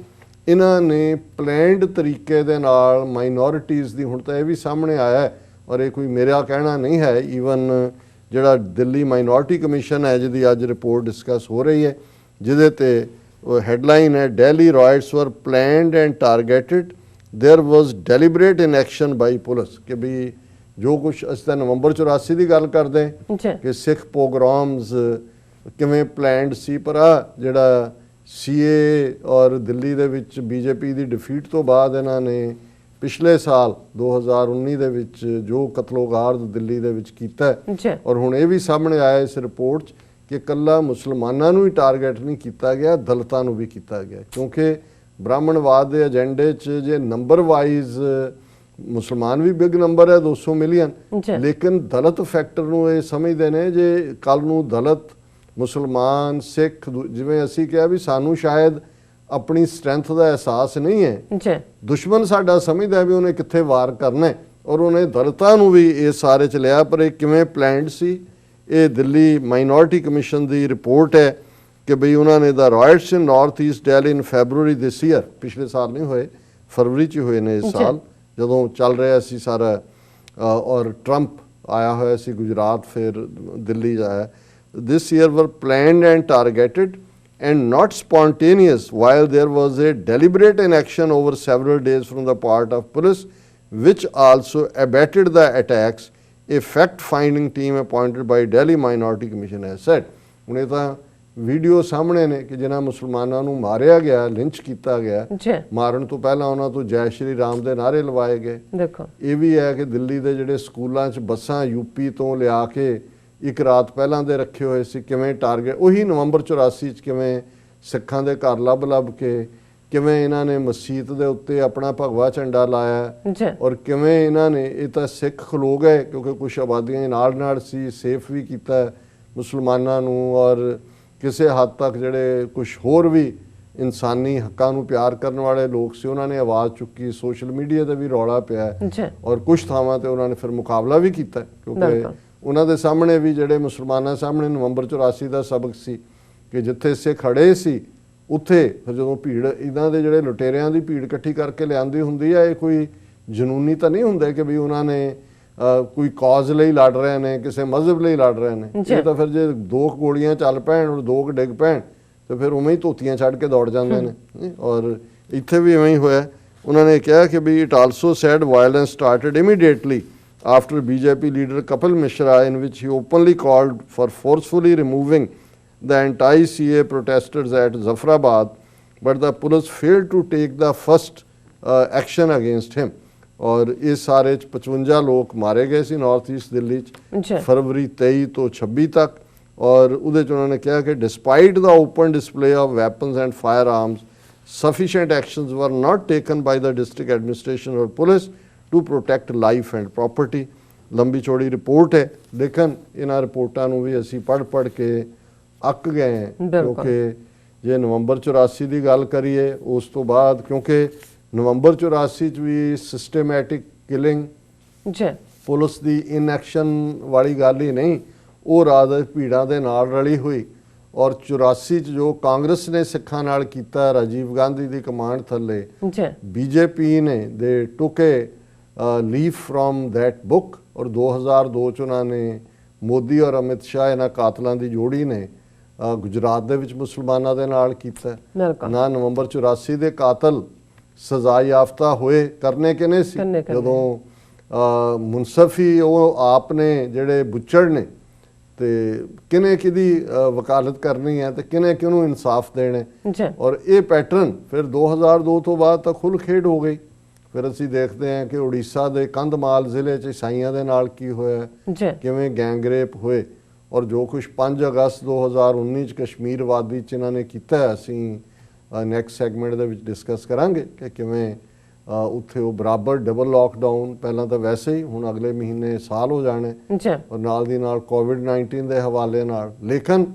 ਇਹਨਾਂ ਨੇ ਪਲੈਨਡ ਤਰੀਕੇ ਦੇ ਨਾਲ ਮਾਈਨੋਰਿਟੀਜ਼ ਦੀ, ਹੁਣ ਤਾਂ ਇਹ ਵੀ ਸਾਹਮਣੇ ਆਇਆ ਹੈ ਔਰ ਇਹ ਕੋਈ ਮੇਰਾ ਕਹਿਣਾ ਨਹੀਂ ਹੈ, ਈਵਨ ਜਿਹੜਾ ਦਿੱਲੀ ਮਾਈਨੋਰਿਟੀ ਕਮਿਸ਼ਨ ਹੈ ਜਿਹਦੀ ਅੱਜ ਰਿਪੋਰਟ ਡਿਸਕਸ ਹੋ ਰਹੀ ਹੈ, ਜਿਹਦੇ ਤੇ ਹੈਡਲਾਈਨ ਹੈ Delhi riots were planned and targeted, there was deliberate inaction by police। ਕਿ ਵੀ ਜੋ ਕੁਛ ਅਸੀਂ ਤਾਂ ਨਵੰਬਰ 84 ਦੀ ਗੱਲ ਕਰਦੇ ਕਿ ਸਿੱਖ ਪੋਗਰਾਮਸ ਕਿਵੇਂ ਪਲੈਨਡ ਸੀ, ਪਰ ਆ ਜਿਹੜਾ CA ਔਰ ਦਿੱਲੀ ਦੇ ਵਿੱਚ BJP ਦੀ ਡਿਫੀਟ ਤੋਂ ਬਾਅਦ ਇਹਨਾਂ ਨੇ ਪਿਛਲੇ ਸਾਲ 2019 ਦੇ ਵਿੱਚ ਜੋ ਕਤਲੋਗਾਰਦ ਦਿੱਲੀ ਦੇ ਵਿੱਚ ਕੀਤਾ ਔਰ ਹੁਣ ਇਹ ਵੀ ਸਾਹਮਣੇ ਆਇਆ ਇਸ ਰਿਪੋਰਟ 'ਚ ਕਿ ਕੱਲਾ ਮੁਸਲਮਾਨਾਂ ਨੂੰ ਹੀ ਟਾਰਗੇਟ ਨਹੀਂ ਕੀਤਾ ਗਿਆ, ਦਲਿਤਾਂ ਨੂੰ ਵੀ ਕੀਤਾ ਗਿਆ, ਕਿਉਂਕਿ ਬ੍ਰਾਹਮਣਵਾਦ ਦੇ ਏਜੰਡੇ 'ਚ ਜੇ ਨੰਬਰ ਵਾਈਜ਼ ਮੁਸਲਮਾਨ ਵੀ ਬਿਗ ਨੰਬਰ ਹੈ 200 ਮਿਲੀਅਨ, ਜੀ। ਲੇਕਿਨ ਦਲਿਤ ਫੈਕਟਰ ਨੂੰ ਇਹ ਸਮਝਦੇ ਨੇ ਜੇ ਕੱਲ ਨੂੰ ਦਲਿਤ ਮੁਸਲਮਾਨ ਸਿੱਖ ਜਿਵੇਂ ਅਸੀਂ ਕਿਹਾ ਵੀ ਸਾਨੂੰ ਸ਼ਾਇਦ ਆਪਣੀ ਸਟਰੈਂਥ ਦਾ ਅਹਿਸਾਸ ਨਹੀਂ ਹੈ, ਜੀ ਦੁਸ਼ਮਣ ਸਾਡਾ ਸਮਝਦਾ ਵੀ ਉਹਨੇ ਕਿੱਥੇ ਵਾਰ ਕਰਨਾ ਹੈ, ਔਰ ਉਹਨੇ ਦਲਿਤਾਂ ਨੂੰ ਵੀ ਇਸ ਸਾਰੇ 'ਚ ਲਿਆ। ਪਰ ਇਹ ਕਿਵੇਂ ਪਲੈਨਡ ਸੀ, ਇਹ ਦਿੱਲੀ ਮਾਈਨੋਰਿਟੀ ਕਮਿਸ਼ਨ ਦੀ ਰਿਪੋਰਟ ਹੈ ਕਿ ਬਈ ਉਹਨਾਂ ਨੇ the riots in north east Delhi in February this year, ਪਿਛਲੇ ਸਾਲ ਨਹੀਂ ਹੋਏ, ਫਰਵਰੀ 'ਚ ਹੀ ਹੋਏ ਨੇ ਇਸ ਸਾਲ, ਜਦੋਂ ਚੱਲ ਰਿਹਾ ਸੀ ਸਾਰਾ ਔਰ ਟਰੰਪ ਆਇਆ ਹੋਇਆ ਸੀ ਗੁਜਰਾਤ, ਫਿਰ ਦਿੱਲੀ ਜਾਇਆ। ਦਿਸ ਈਅਰ ਵਰ planned and targeted and not spontaneous, while there was a deliberate inaction over several days from the part of police, which also abetted the attacks, a fact-finding team appointed by Delhi Minority Commission has said. ਹੁਣ ਇਹ ਤਾਂ video ਸਾਹਮਣੇ ਨੇ ਕਿ ਜਿਨ੍ਹਾਂ ਮੁਸਲਮਾਨਾਂ ਨੂੰ ਮਾਰਿਆ ਗਿਆ, ਲਿੰਚ ਕੀਤਾ ਗਿਆ, ਜੀ ਮਾਰਨ ਤੋਂ ਪਹਿਲਾਂ ਉਹਨਾਂ ਤੋਂ ਜੈ ਸ਼੍ਰੀ ਰਾਮ ਦੇ ਨਾਅਰੇ ਲਵਾਏ ਗਏ। ਦੇਖੋ ਇਹ ਵੀ ਹੈ ਕਿ ਦਿੱਲੀ ਦੇ ਜਿਹੜੇ ਸਕੂਲਾਂ 'ਚ ਬੱਸਾਂ ਯੂਪੀ ਤੋਂ ਲਿਆ ਕੇ ਇੱਕ ਰਾਤ ਪਹਿਲਾਂ ਦੇ ਰੱਖੇ ਹੋਏ ਸੀ, ਕਿਵੇਂ ਟਾਰਗੇਟ ਉਹੀ ਨਵੰਬਰ 84 'ਚ ਕਿਵੇਂ ਸਿੱਖਾਂ ਦੇ ਘਰ ਲੱਭ ਕੇ ਕਿਵੇਂ ਇਹਨਾਂ ਨੇ ਮਸਜਿਦ ਦੇ ਉੱਤੇ ਆਪਣਾ ਭਗਵਾ ਝੰਡਾ ਲਾਇਆ, ਜੀ ਔਰ ਕਿਵੇਂ ਇਹਨਾਂ ਨੇ, ਇਹ ਤਾਂ ਸਿੱਖ ਖਲੋ ਗਏ ਕਿਉਂਕਿ ਕੁਛ ਆਬਾਦੀਆਂ ਨਾਲ ਸੀ, ਸੇਫ ਵੀ ਕੀਤਾ ਮੁਸਲਮਾਨਾਂ ਨੂੰ, ਔਰ ਕਿਸੇ ਹੱਦ ਤੱਕ ਜਿਹੜੇ ਕੁਛ ਹੋਰ ਵੀ ਇਨਸਾਨੀ ਹੱਕਾਂ ਨੂੰ ਪਿਆਰ ਕਰਨ ਵਾਲੇ ਲੋਕ ਸੀ ਉਹਨਾਂ ਨੇ ਆਵਾਜ਼ ਚੁੱਕੀ, ਸੋਸ਼ਲ ਮੀਡੀਆ ਤੇ ਵੀ ਰੌਲਾ ਪਿਆ, ਜੀ ਔਰ ਕੁਛ ਥਾਵਾਂ ਤੇ ਉਹਨਾਂ ਨੇ ਫਿਰ ਮੁਕਾਬਲਾ ਵੀ ਕੀਤਾ, ਕਿਉਂਕਿ ਬਿਲਕੁਲ। ਉਹਨਾਂ ਦੇ ਸਾਹਮਣੇ ਵੀ ਜਿਹੜੇ ਮੁਸਲਮਾਨਾਂ ਸਾਹਮਣੇ ਨਵੰਬਰ 84 ਦਾ ਸਬਕ ਸੀ ਕਿ ਜਿੱਥੇ ਸਿੱਖ ਖੜੇ ਸੀ ਉੱਥੇ ਫਿਰ ਜਦੋਂ ਭੀੜ ਇਹਨਾਂ ਦੇ ਜਿਹੜੇ ਲੁਟੇਰਿਆਂ ਦੀ ਭੀੜ ਇਕੱਠੀ ਕਰਕੇ ਲਿਆਂਦੀ ਹੁੰਦੀ ਹੈ, ਇਹ ਕੋਈ ਜਨੂਨੀ ਤਾਂ ਨਹੀਂ ਹੁੰਦਾ ਕਿ ਵੀ ਉਹਨਾਂ ਨੇ ਕੋਈ ਕਾਜ਼ ਲਈ ਲੜ ਰਹੇ ਨੇ, ਕਿਸੇ ਮਜ਼ਹਬ ਲਈ ਲੜ ਰਹੇ ਨੇ। ਇਹ ਤਾਂ ਫਿਰ ਜੇ 2 ਗੋਲੀਆਂ ਚੱਲ ਪੈਣ ਔਰ 2 ਡਿੱਗ ਪੈਣ ਤੇ ਫਿਰ ਉਵੇਂ ਹੀ ਧੋਤੀਆਂ ਛੱਡ ਕੇ ਦੌੜ ਜਾਂਦੇ ਨੇ, ਔਰ ਇੱਥੇ ਵੀ ਇਵੇਂ ਹੀ ਹੋਇਆ। ਉਹਨਾਂ ਨੇ ਕਿਹਾ ਕਿ ਵੀ it also said violence started immediately after BJP leader Kapil Mishra, in which he openly called for forcefully removing the anti-CA protesters at Zafrabad, but the police failed to take the first action against him. और इस सारे 55 लोग मारे गए सी north east Delhi च फरवरी 23 तो 26 तक, और उहदे च उन्होंने कहा कि despite the open display of weapons and fire arms, sufficient actions were not taken by the district administration or police to protect life and property. ਲੰਬੀ ਚੌੜੀ ਰਿਪੋਰਟ ਹੈ, ਲੇਕਿਨ ਇਹਨਾਂ ਰਿਪੋਰਟਾਂ ਨੂੰ ਵੀ ਅਸੀਂ ਪੜ੍ਹ ਕੇ ਅੱਕ ਗਏ ਹਾਂ, ਕਿਉਂਕਿ ਜੇ ਨਵੰਬਰ 84 ਦੀ ਗੱਲ ਕਰੀਏ ਉਸ ਤੋਂ ਬਾਅਦ, ਕਿਉਂਕਿ ਨਵੰਬਰ 84 'ਚ ਵੀ ਸਿਸਟੇਮੈਟਿਕ ਕਿਲਿੰਗ, ਪੁਲਿਸ ਦੀ ਇਨਐਕਸ਼ਨ ਵਾਲੀ ਗੱਲ ਹੀ ਨਹੀਂ, ਉਹ ਰਾਤ ਭੀੜਾਂ ਦੇ ਨਾਲ ਰਲੀ ਹੋਈ, ਔਰ 84 'ਚ ਜੋ ਕਾਂਗਰਸ ਨੇ ਸਿੱਖਾਂ ਨਾਲ ਕੀਤਾ ਰਾਜੀਵ ਗਾਂਧੀ ਦੀ ਕਮਾਂਡ ਥੱਲੇ, ਬੀਜੇਪੀ ਨੇ ਦੇ ਟੁੱਕ ਏ ਲੀਵ ਫਰੋਮ ਦੈਟ ਬੁੱਕ, ਔਰ 2002 'ਚ ਉਹਨਾਂ ਨੇ ਮੋਦੀ ਔਰ ਅਮਿਤ ਸ਼ਾਹ ਇਹਨਾਂ ਕਾਤਲਾਂ ਦੀ ਜੋੜੀ ਨੇ ਗੁਜਰਾਤ ਦੇ ਵਿੱਚ ਮੁਸਲਮਾਨਾਂ ਦੇ ਨਾਲ ਕੀਤਾ। ਨਾ ਨਵੰਬਰ 84 ਦੇ ਕਾਤਲ ਸਜ਼ਾ ਯਾਫਤਾ ਹੋਏ, ਕਰਨੇ ਕਿਨੇ ਸੀ, ਜਦੋਂ ਮੁਨਸਫੀ ਉਹ ਆਪ ਨੇ ਜਿਹੜੇ ਬੁੱਚੜ ਨੇ, ਤੇ ਕਿਨੇ ਕਿਹਦੀ ਵਕਾਲਤ ਕਰਨੀ ਹੈ ਤੇ ਕਿਨੇ ਕਿਹਨੂੰ ਇਨਸਾਫ ਦੇਣੇ, ਔਰ ਇਹ ਪੈਟਰਨ ਫਿਰ 2002 ਤੋਂ ਬਾਅਦ ਤਾਂ ਖੁੱਲ੍ਹ ਖੇਡ ਹੋ ਗਈ। ਫਿਰ ਅਸੀਂ ਦੇਖਦੇ ਹਾਂ ਕਿ ਉੜੀਸਾ ਦੇ ਕੰਧਮਾਲ ਜ਼ਿਲ੍ਹੇ 'ਚ ਈਸਾਈਆਂ ਦੇ ਨਾਲ ਕੀ ਹੋਇਆ, ਕਿਵੇਂ ਗੈਂਗਰੇਪ ਹੋਏ, ਔਰ ਜੋ ਕੁਛ 5 ਅਗਸਤ 2019 'ਚ ਕਸ਼ਮੀਰ ਵਾਦੀ 'ਚ ਇਹਨਾਂ ਨੇ ਕੀਤਾ, ਅਸੀਂ ਨੈਕਸਟ ਸੈਗਮੈਂਟ ਦੇ ਵਿੱਚ ਡਿਸਕਸ ਕਰਾਂਗੇ ਕਿ ਕਿਵੇਂ ਉੱਥੇ ਉਹ ਬਰਾਬਰ ਡਬਲ ਲਾਕਡਾਊਨ, ਪਹਿਲਾਂ ਤਾਂ ਵੈਸੇ ਹੀ, ਹੁਣ ਅਗਲੇ ਮਹੀਨੇ ਸਾਲ ਹੋ ਜਾਣੇ, ਔਰ ਨਾਲ ਦੀ ਨਾਲ ਕੋਵਿਡ-19 ਦੇ ਹਵਾਲੇ ਨਾਲ। ਲੇਕਿਨ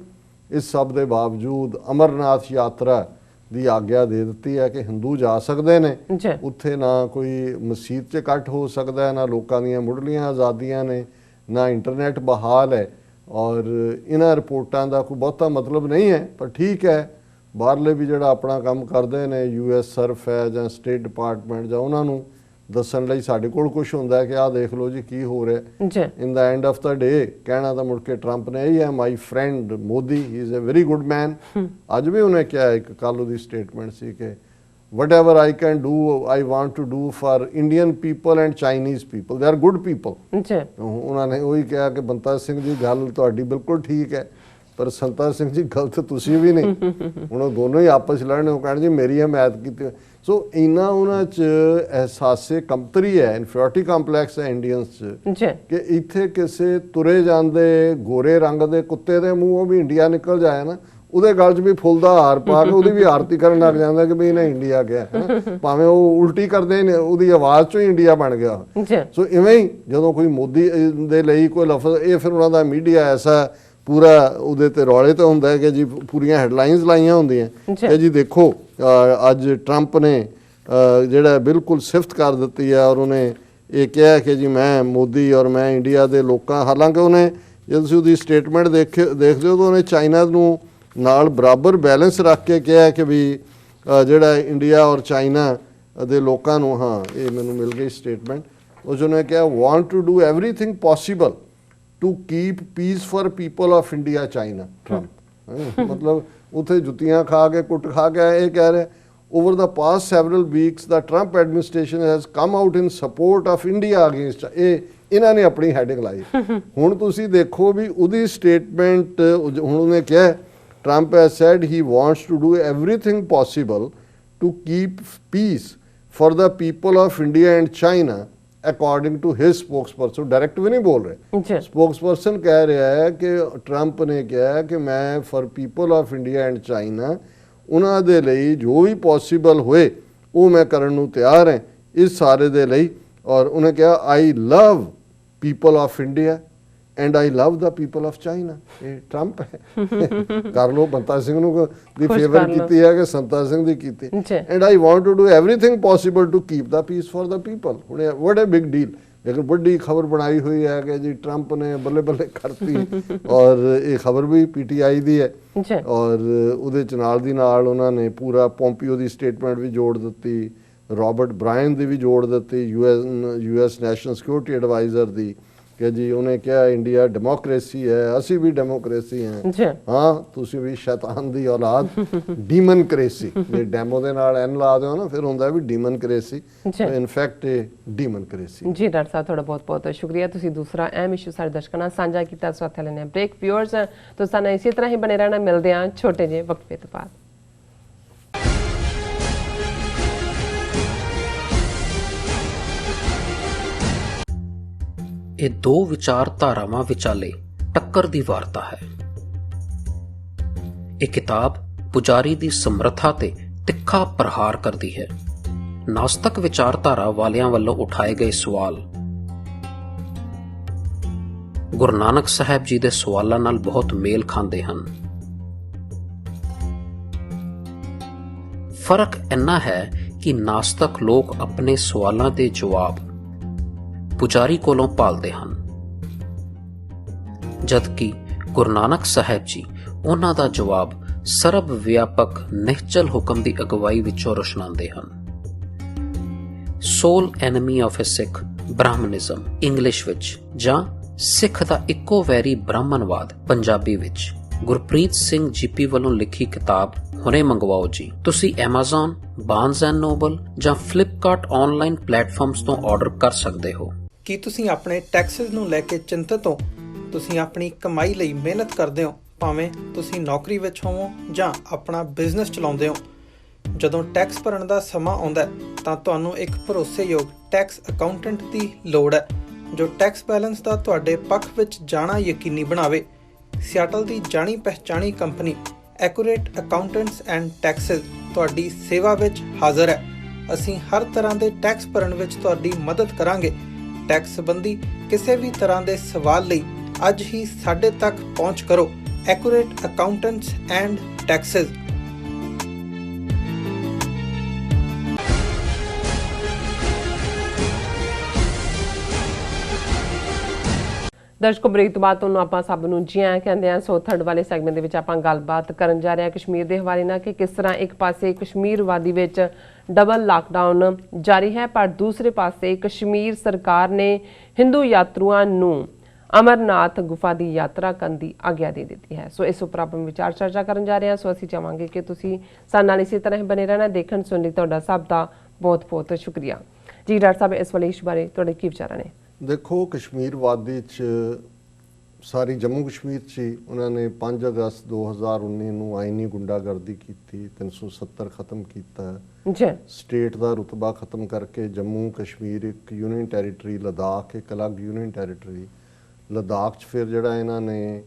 ਇਸ ਸਭ ਦੇ ਬਾਵਜੂਦ ਅਮਰਨਾਥ ਯਾਤਰਾ ਦੀ ਆਗਿਆ ਦੇ ਦਿੱਤੀ ਹੈ ਕਿ ਹਿੰਦੂ ਜਾ ਸਕਦੇ ਨੇ ਉੱਥੇ, ਨਾ ਕੋਈ ਮਸਜਿਦ 'ਚ ਇਕੱਠ ਹੋ ਸਕਦਾ ਹੈ, ਨਾ ਲੋਕਾਂ ਦੀਆਂ ਮੁੱਢਲੀਆਂ ਆਜ਼ਾਦੀਆਂ ਨੇ, ਨਾ ਇੰਟਰਨੈਟ ਬਹਾਲ ਹੈ, ਔਰ ਇਹਨਾਂ ਰਿਪੋਰਟਾਂ ਦਾ ਕੋਈ ਬਹੁਤਾ ਮਤਲਬ ਨਹੀਂ ਹੈ। ਪਰ ਠੀਕ ਹੈ, ਬਾਹਰਲੇ ਵੀ ਜਿਹੜਾ ਆਪਣਾ ਕੰਮ ਕਰਦੇ ਨੇ, US ਸਰਫ ਹੈ ਜਾਂ ਸਟੇਟ ਡਿਪਾਰਟਮੈਂਟ, ਜਾਂ ਉਹਨਾਂ ਨੂੰ ਦੱਸਣ ਲਈ ਸਾਡੇ ਕੋਲ ਕੁਛ ਹੁੰਦਾ ਹੈ ਕਿ ਆਹ ਦੇਖ ਲਓ ਜੀ ਕੀ ਹੋ ਰਿਹਾ। ਇਨ ਦਾ ਐਂਡ ਆਫ ਦਾ ਡੇ ਕਹਿਣਾ ਤਾਂ ਮੁੜ ਕੇ ਟਰੰਪ ਨੇ ਇਹੀ ਹੈ, my friend Modi he is a very good man. ਅੱਜ ਵੀ ਉਹਨੇ ਕਿਹਾ, ਇੱਕ ਕੱਲ੍ਹ ਉਹਦੀ ਸਟੇਟਮੈਂਟ ਸੀ ਕਿ whatever I can do, I want to do for Indian people and Chinese people. They are good people. ਉਹਨਾਂ ਨੇ ਉਹੀ ਕਿਹਾ ਕਿ ਬੰਤਾ ਸਿੰਘ ਜੀ ਗੱਲ ਤੁਹਾਡੀ ਬਿਲਕੁਲ ਠੀਕ ਹੈ, ਪਰ ਸੰਤਾ ਸਿੰਘ ਜੀ ਗਲਤ ਤੁਸੀਂ ਵੀ ਨਹੀਂ। ਹੁਣ ਉਹ ਦੋਨੋਂ ਹੀ ਆਪਸ 'ਚ ਲੜਨ, ਉਹ ਕਹਿਣ ਜੀ ਮੇਰੀ ਹਮਾਇਤ ਕੀਤੀ। ਸੋ ਇੰਨਾ ਉਹਨਾਂ 'ਚ ਅਹਿਸਾਸੇ ਕਮਤਰੀ ਹੈ, ਇਨਫੀਰੀਅਰਟੀ ਕੰਪਲੈਕਸ ਹੈ ਇੰਡੀਅਨਸ 'ਚ ਜੀ ਕਿ ਇੱਥੇ ਕਿਸੇ ਤੁਰੇ ਜਾਂਦੇ ਗੋਰੇ ਰੰਗ ਦੇ ਕੁੱਤੇ ਦੇ ਮੂੰਹੋਂ ਵੀ ਇੰਡੀਆ ਨਿਕਲ ਜਾਏ ਨਾ, ਉਹਦੇ ਗਲ 'ਚ ਵੀ ਫੁੱਲ ਦਾ ਹਾਰ ਪਾ ਕੇ ਉਹਦੀ ਵੀ ਆਰਤੀ ਕਰਨ ਲੱਗ ਜਾਂਦਾ ਕਿ ਵੀ ਇਹਨੇ ਇੰਡੀਆ ਗਿਆ ਹੈ। ਭਾਵੇਂ ਉਹ ਉਲਟੀ ਕਰਦੇ ਨੇ, ਉਹਦੀ ਆਵਾਜ਼ 'ਚੋਂ ਹੀ ਇੰਡੀਆ ਬਣ ਗਿਆ। ਜੀ ਸੋ ਇਵੇਂ ਹੀ ਜਦੋਂ ਕੋਈ ਮੋਦੀ ਦੇ ਲਈ ਕੋਈ ਲਫ਼ਜ਼, ਇਹ ਫਿਰ ਉਹਨਾਂ ਦਾ ਮੀਡੀਆ ਐਸਾ ਪੂਰਾ ਉਹਦੇ ਤੇ ਰੌਲੇ ਤੇ ਹੁੰਦਾ ਹੈ ਕਿ ਜੀ ਪੂਰੀਆਂ ਹੈਡਲਾਈਨਸ ਲਾਈਆਂ ਹੁੰਦੀਆਂ ਕਿ ਜੀ ਦੇਖੋ ਅੱਜ ਟਰੰਪ ਨੇ ਜਿਹੜਾ ਬਿਲਕੁਲ ਸਿਫਤ ਕਰ ਦਿੱਤੀ ਹੈ, ਔਰ ਉਹਨੇ ਇਹ ਕਿਹਾ ਕਿ ਜੀ ਮੈਂ ਮੋਦੀ ਔਰ ਮੈਂ ਇੰਡੀਆ ਦੇ ਲੋਕਾਂ, ਹਾਲਾਂਕਿ ਉਹਨੇ ਜੇ ਤੁਸੀਂ ਉਹਦੀ ਸਟੇਟਮੈਂਟ ਦੇਖਦੇ ਹੋ ਤਾਂ ਉਹਨੇ ਚਾਈਨਾ ਨੂੰ ਨਾਲ ਬਰਾਬਰ ਬੈਲੈਂਸ ਰੱਖ ਕੇ ਕਿਹਾ ਕਿ ਵੀ ਜਿਹੜਾ ਇੰਡੀਆ ਔਰ ਚਾਈਨਾ ਦੇ ਲੋਕਾਂ ਨੂੰ, ਹਾਂ ਇਹ ਮੈਨੂੰ ਮਿਲ ਗਈ ਸਟੇਟਮੈਂਟ, ਉਸ ਨੇ ਕਿਹਾ want to do everything possible to keep peace for people of India China. Trump ਮਤਲਬ ਉੱਥੇ ਜੁੱਤੀਆਂ ਖਾ ਕੇ ਕੁੱਟ ਖਾ ਕੇ ਇਹ ਕਹਿ ਰਿਹਾ over the past several weeks the Trump administration has come out in support of India against ਇਹ ਇਹਨਾਂ ਨੇ ਆਪਣੀ ਹੈਡਿੰਗ ਲਾਈ। ਹੁਣ ਤੁਸੀਂ ਦੇਖੋ ਵੀ ਉਹਦੀ ਸਟੇਟਮੈਂਟ, ਹੁਣ ਉਹਨੇ ਕਿਹਾ Trump has said he wants to do everything possible to keep peace for the people of India and China according to his spokesperson। Direct भी नहीं बोल रहे, जी स्पोक्सपर्सन कह रहा है कि ट्रंप ने किया कि मैं for people of India and China ਉਹਨਾਂ ਦੇ ਲਈ ਜੋ ਵੀ ਪੋਸੀਬਲ ਹੋਏ ਉਹ ਮੈਂ ਕਰਨ ਨੂੰ ਤਿਆਰ ਹਾਂ ਇਸ ਸਾਰੇ ਦੇ ਲਈ। ਔਰ ਉਹਨੇ ਕਿਹਾ I love people of India and I love the people of China. ਇਹ ਟਰੰਪ ਹੈ। ਕਰ ਲਓ, ਬੰਤਾ ਸਿੰਘ ਨੂੰ ਦੀ ਫੇਵਰ ਕੀਤੀ ਹੈ ਕਿ ਸੰਤਾ ਸਿੰਘ ਦੀ ਕੀਤੀ। And I want to do everything possible to keep the peace for the people. ਹੁਣ ਵਾਟ ਅ ਬਿਗ ਡੀਲ। लेकिन बड़ी खबर बनाई हुई है कि जी ट्रंप ने बल्ले बल्ले करती और ये खबर भी पीटीआई दी है और ਉਹਦੇ ਚ ਨਾਲ ਦੀ ਨਾਲ ਉਹਨਾਂ ਨੇ ਪੂਰਾ ਪੋਂਪੀਓ ਦੀ ਸਟੇਟਮੈਂਟ ਵੀ ਜੋੜ ਦਿੱਤੀ, ਰੌਬਰਟ ਬ੍ਰਾਇਨ ਦੀ ਵੀ ਜੋੜ ਦਿੱਤੀ, ਯੂਐਸ ਨੈਸ਼ਨਲ ਸਿਕਿਉਰਿਟੀ ਐਡਵਾਈਜ਼ਰ ਦੀ ਕਿ ਜੀ ਉਹਨੇ ਕਿਹਾ ਇੰਡੀਆ ਡੈਮੋਕ੍ਰੇਸੀ ਹੈ, ਅਸੀਂ ਵੀ ਡੈਮੋਕ੍ਰੇਸੀ ਹਾਂ। ਹਾਂ ਤੁਸੀਂ ਵੀ ਸ਼ੈਤਾਨ ਦੀ ਔਲਾਦ ਡੀਮਨ ਕ੍ਰੇਸੀ। ਜੇ ਡੈਮੋ ਦੇ ਨਾਲ ਐਨ ਲਾ ਦਿਓ ਨਾ ਫਿਰ ਹੁੰਦਾ ਵੀ ਡੀਮਨ ਕ੍ਰੇਸੀ, ਇਨਫੈਕਟ ਇਹ ਡੀਮਨ ਕ੍ਰੇਸੀ। ਜੀ ਡਾਕਟਰ ਸਾਹਿਬ ਤੁਹਾਡਾ ਬਹੁਤ ਬਹੁਤ ਸ਼ੁਕਰੀਆ। ਤੁਸੀਂ ਦੂਸਰਾ ਅਹਿਮ ਇਸ਼ੂ ਸਾਡੇ ਦਰਸ਼ਕਾਂ ਨਾਲ ਸਾਂਝਾ ਕੀਤਾ। ਇਸ ਵਕਤ ਲੈਣੇ ਬ੍ਰੇਕ। ਵਿਊਅਰਸ ਤੁਸੀਂ ਨਾਲ ਇਸੇ ਤਰ੍ਹਾਂ ਹੀ ਬਣੇ ਰਹਿਣਾ। ਮਿਲਦੇ ਹਾਂ ਛੋਟੇ ਜਿਹੇ ਵਕਫੇ ਤੋਂ ਬਾਅਦ। ਇਹ ਦੋ ਵਿਚਾਰਧਾਰਾਵਾਂ ਵਿਚਾਲੇ ਟੱਕਰ ਦੀ ਵਾਰਤਾ ਹੈ। ਇਹ ਕਿਤਾਬ ਪੁਜਾਰੀ ਦੀ ਸਮਰੱਥਾ ਤੇ ਤਿੱਖਾ ਪ੍ਰਹਾਰ ਕਰਦੀ ਹੈ। ਨਾਸਤਕ ਵਿਚਾਰਧਾਰਾ ਵਾਲਿਆਂ ਵੱਲੋਂ ਉਠਾਏ ਗਏ ਸਵਾਲ ਗੁਰੂ ਨਾਨਕ ਸਾਹਿਬ ਜੀ ਦੇ ਸਵਾਲਾਂ ਨਾਲ ਬਹੁਤ ਮੇਲ ਖਾਂਦੇ ਹਨ। ਫਰਕ ਇੰਨਾ ਹੈ ਕਿ ਨਾਸਤਕ ਲੋਕ ਆਪਣੇ ਸਵਾਲਾਂ ਦੇ ਜਵਾਬ ਪੁਜਾਰੀ ਕੋਲੋਂ ਭਾਲਦੇ ਹਨ, ਜਦਕਿ ਗੁਰੂ ਨਾਨਕ ਸਾਹਿਬ ਜੀ ਉਹਨਾਂ ਦਾ ਜਵਾਬ ਸਰਬ ਵਿਆਪਕ ਨਿਹਚਲ ਹੁਕਮ ਦੀ ਅਗਵਾਈ ਵਿੱਚੋਂ ਰੁਸ਼ਨਾਉਂਦੇ ਹਨ। Sole enemy of a Sikh Brahminism English ਵਿੱਚ, ਜਾਂ ਸਿੱਖ ਦਾ ਇੱਕੋ ਵੈਰੀ ਬ੍ਰਾਹਮਣਵਾਦ ਪੰਜਾਬੀ ਵਿੱਚ, ਗੁਰਪ੍ਰੀਤ ਸਿੰਘ ਜੀਪੀ ਵੱਲੋਂ ਲਿਖੀ ਕਿਤਾਬ ਹੁਣੇ ਮੰਗਵਾਓ ਜੀ। ਤੁਸੀਂ Amazon, Barnes and Noble ਜਾਂ Flipkart ਆਨਲਾਈਨ ਪਲੇਟਫਾਰਮਸ ਤੋਂ ਆਰਡਰ ਕਰ ਸਕਦੇ ਹੋ। ਕੀ ਤੁਸੀਂ ਆਪਣੇ ਟੈਕਸਿਸ ਨੂੰ ਲੈ ਕੇ ਚਿੰਤਤ ਹੋ? ਤੁਸੀਂ ਆਪਣੀ ਕਮਾਈ ਲਈ ਮਿਹਨਤ ਕਰਦੇ ਹੋ, ਭਾਵੇਂ ਤੁਸੀਂ ਨੌਕਰੀ ਵਿੱਚ ਹੋਵੋ ਜਾਂ ਆਪਣਾ ਬਿਜ਼ਨਸ ਚਲਾਉਂਦੇ ਹੋ। ਜਦੋਂ ਟੈਕਸ ਭਰਨ ਦਾ ਸਮਾਂ ਆਉਂਦਾ ਤਾਂ ਤੁਹਾਨੂੰ ਇੱਕ ਭਰੋਸੇਯੋਗ ਟੈਕਸ ਅਕਾਊਂਟੈਂਟ ਦੀ ਲੋੜ ਹੈ ਜੋ ਟੈਕਸ ਬੈਲੈਂਸ ਦਾ ਤੁਹਾਡੇ ਪੱਖ ਵਿੱਚ ਜਾਣਾ ਯਕੀਨੀ ਬਣਾਵੇ। ਸਿਆਟਲ ਦੀ ਜਾਣੀ ਪਹਿਚਾਣੀ company accurate accountants and taxes ਤੁਹਾਡੀ ਸੇਵਾ ਵਿੱਚ ਹਾਜ਼ਰ ਹੈ। ਅਸੀਂ ਹਰ ਤਰ੍ਹਾਂ ਦੇ ਟੈਕਸ ਭਰਨ ਵਿੱਚ ਤੁਹਾਡੀ ਮਦਦ ਕਰਾਂਗੇ। ਟੈਕਸ ਸੰਬੰਧੀ ਕਿਸੇ ਵੀ ਤਰ੍ਹਾਂ ਦੇ ਸਵਾਲ ਲਈ ਅੱਜ ਹੀ ਸਾਡੇ ਤੱਕ ਪਹੁੰਚ ਕਰੋ। Accurate accountants and taxes. ਦਰਸ਼ਕੋ ਬ੍ਰੇਕ ਤੋਂ ਬਾਅਦ ਤੁਹਾਨੂੰ ਆਪਾਂ ਸਭ ਨੂੰ ਜੀ ਆਇਆਂ ਕਹਿੰਦੇ ਹਾਂ। ਸੋ ਥਰਡ ਵਾਲੇ ਸੈਗਮੈਂਟ ਦੇ ਵਿੱਚ ਆਪਾਂ ਗੱਲਬਾਤ ਕਰਨ ਜਾ ਰਹੇ ਹਾਂ ਕਸ਼ਮੀਰ ਦੇ ਹਵਾਲੇ ਨਾਲ ਕਿ ਕਿਸ ਤਰ੍ਹਾਂ ਇੱਕ ਪਾਸੇ ਕਸ਼ਮੀਰ ਵਾਦੀ ਵਿੱਚ ਡਬਲ ਲਾਕਡਾਊਨ ਜਾਰੀ ਹੈ, ਪਰ ਦੂਸਰੇ ਪਾਸੇ ਕਸ਼ਮੀਰ ਸਰਕਾਰ ਨੇ ਹਿੰਦੂ ਯਾਤਰੂਆਂ ਨੂੰ ਅਮਰਨਾਥ ਗੁਫਾ ਦੀ ਯਾਤਰਾ ਕਰਨ ਦੀ ਆਗਿਆ ਦੇ ਦਿੱਤੀ ਹੈ। ਸੋ ਇਸ ਉੱਪਰ ਆਪਾਂ ਵਿਚਾਰ ਚਰਚਾ ਕਰਨ ਜਾ ਰਹੇ ਹਾਂ। ਸੋ ਅਸੀਂ ਚਾਹਾਂਗੇ ਕਿ ਤੁਸੀਂ ਸਾਡੇ ਨਾਲ ਇਸੇ ਤਰ੍ਹਾਂ ਹੀ ਬਣੇ ਰਹਿਣਾ। ਦੇਖਣ ਸੁਣਨ ਲਈ ਤੁਹਾਡਾ ਸਭ ਦਾ ਬਹੁਤ ਬਹੁਤ ਸ਼ੁਕਰੀਆ। ਜੀ ਡਾਕਟਰ ਸਾਹਿਬ, ਇਸ ਵਾਲੇ ਇਸ਼ੂ ਬਾਰੇ ਤੁਹਾਡੇ ਕੀ ਵਿਚਾਰ ਨੇ? ਦੇਖੋ, ਕਸ਼ਮੀਰ ਵਾਦੀ 'ਚ ਸਾਰੀ ਜੰਮੂ ਕਸ਼ਮੀਰ 'ਚ ਹੀ ਉਹਨਾਂ ਨੇ 5 ਅਗਸਤ 2019 ਨੂੰ ਆਈਨੀ ਗੁੰਡਾਗਰਦੀ ਕੀਤੀ, 370 ਖਤਮ ਕੀਤਾ, ਜੀ ਸਟੇਟ ਦਾ ਰੁਤਬਾ ਖਤਮ ਕਰਕੇ ਜੰਮੂ ਕਸ਼ਮੀਰ ਇੱਕ ਯੂਨੀਅਨ ਟੈਰੀਟਰੀ, ਲਦਾਖ ਇੱਕ ਅਲੱਗ ਯੂਨੀਅਨ ਟੈਰੀਟਰੀ। ਲਦਾਖ 'ਚ ਫਿਰ ਜਿਹੜਾ ਇਹਨਾਂ ਨੇ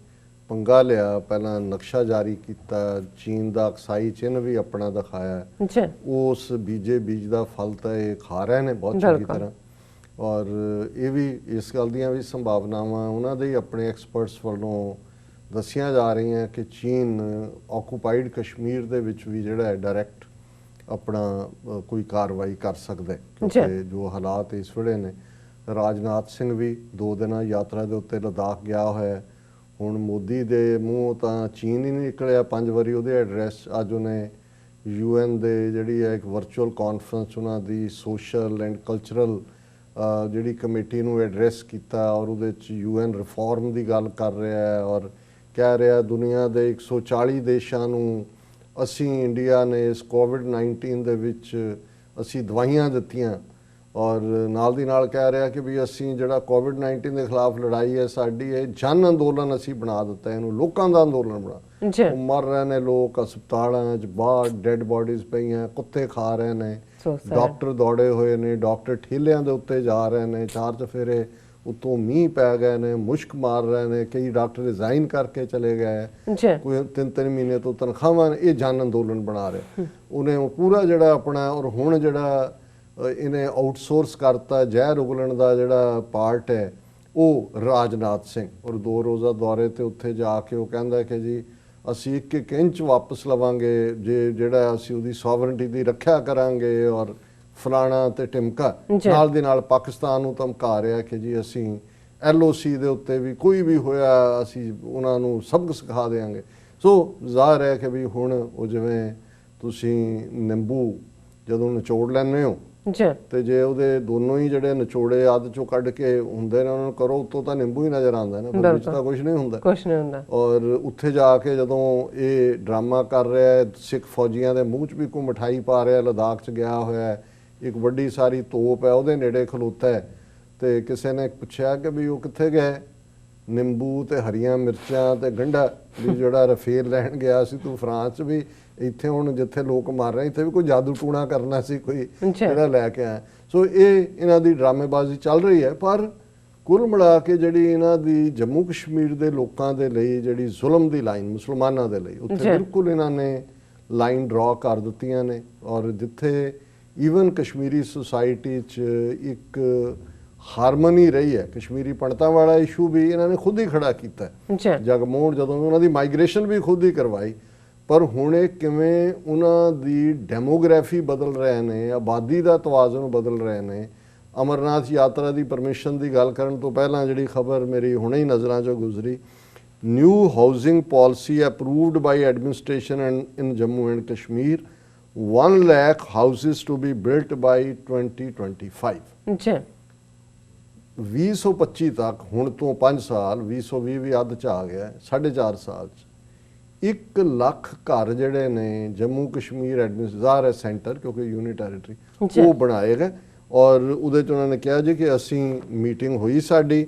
ਪੰਗਾ ਲਿਆ, ਪਹਿਲਾਂ ਨਕਸ਼ਾ ਜਾਰੀ ਕੀਤਾ, ਚੀਨ ਦਾ ਅਕਸਾਈ ਚਿੰਨ੍ਹ ਵੀ ਆਪਣਾ ਦਿਖਾਇਆ, ਜੀ ਉਸ ਬੀਜ ਦਾ ਫਲ ਤਾਂ ਇਹ ਖਾ ਰਹੇ ਨੇ ਬਹੁਤ ਚੰਗੀ ਬਿਲਕੁਲ। ਤਰ੍ਹਾਂ। ਔਰ ਇਹ ਵੀ ਇਸ ਗੱਲ ਦੀਆਂ ਵੀ ਸੰਭਾਵਨਾਵਾਂ ਉਹਨਾਂ ਦੇ ਹੀ ਆਪਣੇ ਐਕਸਪਰਟਸ ਵੱਲੋਂ ਦੱਸੀਆਂ ਜਾ ਰਹੀਆਂ ਕਿ ਚੀਨ ਆਕੂਪਾਈਡ ਕਸ਼ਮੀਰ ਦੇ ਵਿੱਚ ਵੀ ਜਿਹੜਾ ਹੈ ਡਾਇਰੈਕਟ ਆਪਣਾ ਕੋਈ ਕਾਰਵਾਈ ਕਰ ਸਕਦਾ ਹੈ, ਕਿਉਂਕਿ ਜੋ ਹਾਲਾਤ ਇਸ ਵੇਲੇ ਨੇ। ਰਾਜਨਾਥ ਸਿੰਘ ਵੀ 2 ਦਿਨਾਂ ਯਾਤਰਾ ਦੇ ਉੱਤੇ ਲਦਾਖ ਗਿਆ ਹੋਇਆ। ਹੁਣ ਮੋਦੀ ਦੇ ਮੂੰਹੋਂ ਤਾਂ ਚੀਨ ਹੀ ਨਹੀਂ ਨਿਕਲਿਆ 5 ਵਾਰੀ ਉਹਦੇ ਐਡਰੈਸ। ਅੱਜ ਉਹਨੇ UN ਦੇ ਜਿਹੜੀ ਹੈ ਇੱਕ ਵਰਚੁਅਲ ਕਾਨਫਰੰਸ ਉਹਨਾਂ ਦੀ ਸੋਸ਼ਲ ਐਂਡ ਕਲਚਰਲ ਜਿਹੜੀ ਕਮੇਟੀ ਨੂੰ ਐਡਰੈਸ ਕੀਤਾ, ਔਰ ਉਹਦੇ 'ਚ UN ਰਿਫਾਰਮ ਦੀ ਗੱਲ ਕਰ ਰਿਹਾ ਹੈ, ਔਰ ਕਹਿ ਰਿਹਾ ਦੁਨੀਆ ਦੇ 140 ਦੇਸ਼ਾਂ ਨੂੰ ਅਸੀਂ ਇੰਡੀਆ ਨੇ ਇਸ ਕੋਵਿਡ-19 ਦੇ ਵਿੱਚ ਅਸੀਂ ਦਵਾਈਆਂ ਦਿੱਤੀਆਂ, ਔਰ ਨਾਲ ਦੀ ਨਾਲ ਕਹਿ ਰਿਹਾ ਕਿ ਵੀ ਅਸੀਂ ਜਿਹੜਾ ਕੋਵਿਡ-19 ਦੇ ਖਿਲਾਫ ਲੜਾਈ ਹੈ ਸਾਡੀ, ਇਹ ਜਨ ਅੰਦੋਲਨ ਅਸੀਂ ਬਣਾ ਦਿੱਤਾ, ਇਹਨੂੰ ਲੋਕਾਂ ਦਾ ਅੰਦੋਲਨ ਬਣਾ। ਜੀ ਉਹ ਮਰ ਰਹੇ ਨੇ ਲੋਕ ਹਸਪਤਾਲਾਂ 'ਚ, ਬਾਹਰ ਡੈੱਡ ਬਾਡੀਜ਼ ਪਈਆਂ, ਕੁੱਤੇ ਖਾ ਰਹੇ ਨੇ, ਡਾਕਟਰ ਦੌੜੇ ਹੋਏ ਨੇ, ਡਾਕਟਰ ਠੇਲਿਆਂ ਦੇ ਉੱਤੇ ਜਾ ਰਹੇ ਨੇ, 4 ਚਫੇਰੇ ਉੱਤੋਂ ਮੀਂਹ ਪੈ ਗਏ ਨੇ, ਮੁਸ਼ਕ ਮਾਰ ਰਹੇ ਨੇ, ਕਈ ਡਾਕਟਰ ਰਿਜ਼ਾਈਨ ਕਰਕੇ ਚਲੇ ਗਏ, ਕੋਈ 3-3 ਮਹੀਨੇ ਤੋਂ ਤਨਖਾਹਾਂ। ਇਹ ਜਨ ਅੰਦੋਲਨ ਬਣਾ ਰਿਹਾ ਉਹਨੇ, ਉਹ ਪੂਰਾ ਜਿਹੜਾ ਆਪਣਾ। ਔਰ ਹੁਣ ਜਿਹੜਾ ਇਹਨੇ ਆਊਟਸੋਰਸ ਕਰਤਾ ਜ਼ਹਿਰ ਉਗਲਣ ਦਾ ਜਿਹੜਾ ਪਾਰਟ ਹੈ ਉਹ ਰਾਜਨਾਥ ਸਿੰਘ, ਔਰ 2 ਰੋਜ਼ਾ ਦੌਰੇ ਤੇ ਉੱਥੇ ਜਾ ਕੇ ਉਹ ਕਹਿੰਦਾ ਕਿ ਜੀ ਅਸੀਂ 1-1 ਇੰਚ ਵਾਪਸ ਲਵਾਂਗੇ, ਜਿਹੜਾ ਅਸੀਂ ਉਹਦੀ ਸੋਵਰਨਟੀ ਦੀ ਰੱਖਿਆ ਕਰਾਂਗੇ, ਔਰ ਫਲਾਣਾ ਤੇ ਟਿਮਕਾ। ਨਾਲ ਦੀ ਨਾਲ ਪਾਕਿਸਤਾਨ ਨੂੰ ਧਮਕਾ ਰਿਹਾ ਕਿ ਜੀ ਅਸੀਂ LOC ਦੇ ਉੱਤੇ ਵੀ ਕੋਈ ਵੀ ਹੋਇਆ ਅਸੀਂ ਉਹਨਾਂ ਨੂੰ ਸਬਕ ਸਿਖਾ ਦੇਵਾਂਗੇ। ਸੋ ਜ਼ਾਹਰ ਹੈ ਕਿ ਵੀ ਹੁਣ ਉਹ ਜਿਵੇਂ ਤੁਸੀਂ ਨਿੰਬੂ ਜਦੋਂ ਨਿਚੋੜ ਲੈਂਦੇ ਹੋ ਤੇ ਜੇ ਉਹਦੇ ਦੋਨੋਂ ਹੀ ਜਿਹੜੇ ਨਿਚੋੜੇ ਅੱਧ ਚੋਂ ਕੱਢ ਕੇ ਹੁੰਦੇ ਨੇ ਉਹਨਾਂ ਨੂੰ ਕਰੋ, ਉੱਤੋਂ ਤਾਂ ਨਿੰਬੂ ਹੀ ਨਜ਼ਰ ਆਉਂਦਾ ਨਾ, ਪਰ ਵਿੱਚ ਤਾਂ ਕੁਝ ਨਹੀਂ ਹੁੰਦਾ। ਔਰ ਉੱਥੇ ਜਾ ਕੇ ਜਦੋਂ ਇਹ ਡਰਾਮਾ ਕਰ ਰਿਹਾ ਹੈ, ਸਿੱਖ ਫੌਜੀਆਂ ਦੇ ਮੂੰਹ 'ਚ ਵੀ ਕੋਈ ਮਿਠਾਈ ਪਾ ਰਿਹਾ, ਲਦਾਖ 'ਚ ਗਿਆ ਹੋਇਆ, ਇੱਕ ਵੱਡੀ ਸਾਰੀ ਤੋਪ ਹੈ ਉਹਦੇ ਨੇੜੇ ਖਲੋਤਾ ਹੈ, ਤੇ ਕਿਸੇ ਨੇ ਪੁੱਛਿਆ ਕਿ ਵੀ ਉਹ ਕਿੱਥੇ ਗਏ, ਨਿੰਬੂ ਤੇ ਹਰੀਆਂ ਮਿਰਚਾਂ ਤੇ ਗੰਢਾ ਵੀ ਜਿਹੜਾ ਰਫੇਲ ਲੈਣ ਗਿਆ ਸੀ ਤੂੰ ਫਰਾਂਸ 'ਚ, ਵੀ ਇੱਥੇ ਹੁਣ ਜਿੱਥੇ ਲੋਕ ਮਰ ਰਹੇ ਇੱਥੇ ਵੀ ਕੋਈ ਜਾਦੂ ਟੂਣਾ ਕਰਨਾ ਸੀ ਕੋਈ ਜਿਹੜਾ ਲੈ ਕੇ ਆਇਆ। ਸੋ ਇਹ ਇਹਨਾਂ ਦੀ ਡਰਾਮੇਬਾਜ਼ੀ ਚੱਲ ਰਹੀ ਹੈ, ਪਰ ਕੁੱਲ ਮਿਲਾ ਕੇ ਜਿਹੜੀ ਇਹਨਾਂ ਦੀ ਜੰਮੂ ਕਸ਼ਮੀਰ ਦੇ ਲੋਕਾਂ ਦੇ ਲਈ ਜਿਹੜੀ ਜ਼ੁਲਮ ਦੀ ਲਾਈਨ ਮੁਸਲਮਾਨਾਂ ਦੇ ਲਈ, ਉੱਥੇ ਬਿਲਕੁਲ ਇਹਨਾਂ ਨੇ ਲਾਈਨ ਡਰਾ ਕਰ ਦਿੱਤੀਆਂ ਨੇ। ਔਰ ਜਿੱਥੇ ਈਵਨ ਕਸ਼ਮੀਰੀ ਸੁਸਾਇਟੀ 'ਚ ਇੱਕ ਹਾਰਮਨੀ ਰਹੀ ਹੈ, ਕਸ਼ਮੀਰੀ ਪੰਡਤਾਂ ਵਾਲਾ ਇਸ਼ੂ ਵੀ ਇਹਨਾਂ ਨੇ ਖੁਦ ਹੀ ਖੜਾ ਕੀਤਾ, ਜਗਮੋਹਨ ਜਦੋਂ ਉਹਨਾਂ ਦੀ ਮਾਈਗ੍ਰੇਸ਼ਨ ਵੀ ਖੁਦ ਹੀ ਕਰਵਾਈ। ਪਰ ਹੁਣ ਇਹ ਕਿਵੇਂ ਉਹਨਾਂ ਦੀ ਡੈਮੋਗ੍ਰਾਫੀ ਬਦਲ ਰਹੇ ਨੇ, ਆਬਾਦੀ ਦਾ ਤਵਾਜ਼ਨ ਬਦਲ ਰਹੇ ਨੇ। ਅਮਰਨਾਥ ਯਾਤਰਾ ਦੀ ਪਰਮਿਸ਼ਨ ਦੀ ਗੱਲ ਕਰਨ ਤੋਂ ਪਹਿਲਾਂ ਜਿਹੜੀ ਖਬਰ ਮੇਰੀ ਹੁਣੇ ਹੀ ਨਜ਼ਰਾਂ 'ਚੋਂ ਗੁਜ਼ਰੀ, new housing policy approved by administration in Jammu and Kashmir, 1 lakh houses to be built by 2025। 2025 ਤੱਕ, ਹੁਣ ਤੋਂ 5 ਸਾਲ, 2020 ਵੀ ਅੱਧ 'ਚ ਆ ਗਿਆ, 4.5 ਸਾਲ 'ਚ 1 ਲੱਖ ਘਰ ਜਿਹੜੇ ਨੇ ਜੰਮੂ ਕਸ਼ਮੀਰ ਐਡਮਿਨਿਸਟ੍ਰੇਸ਼ਨ ਸੈਂਟਰ, ਕਿਉਂਕਿ ਯੂਨਿਟ ਟੈਰੀਟਰੀ, ਉਹ ਬਣਾਏਗਾ। ਔਰ ਉਹਦੇ 'ਚ ਉਹਨਾਂ ਨੇ ਕਿਹਾ ਜੀ ਕਿ ਅਸੀਂ ਮੀਟਿੰਗ ਹੋਈ ਸਾਡੀ,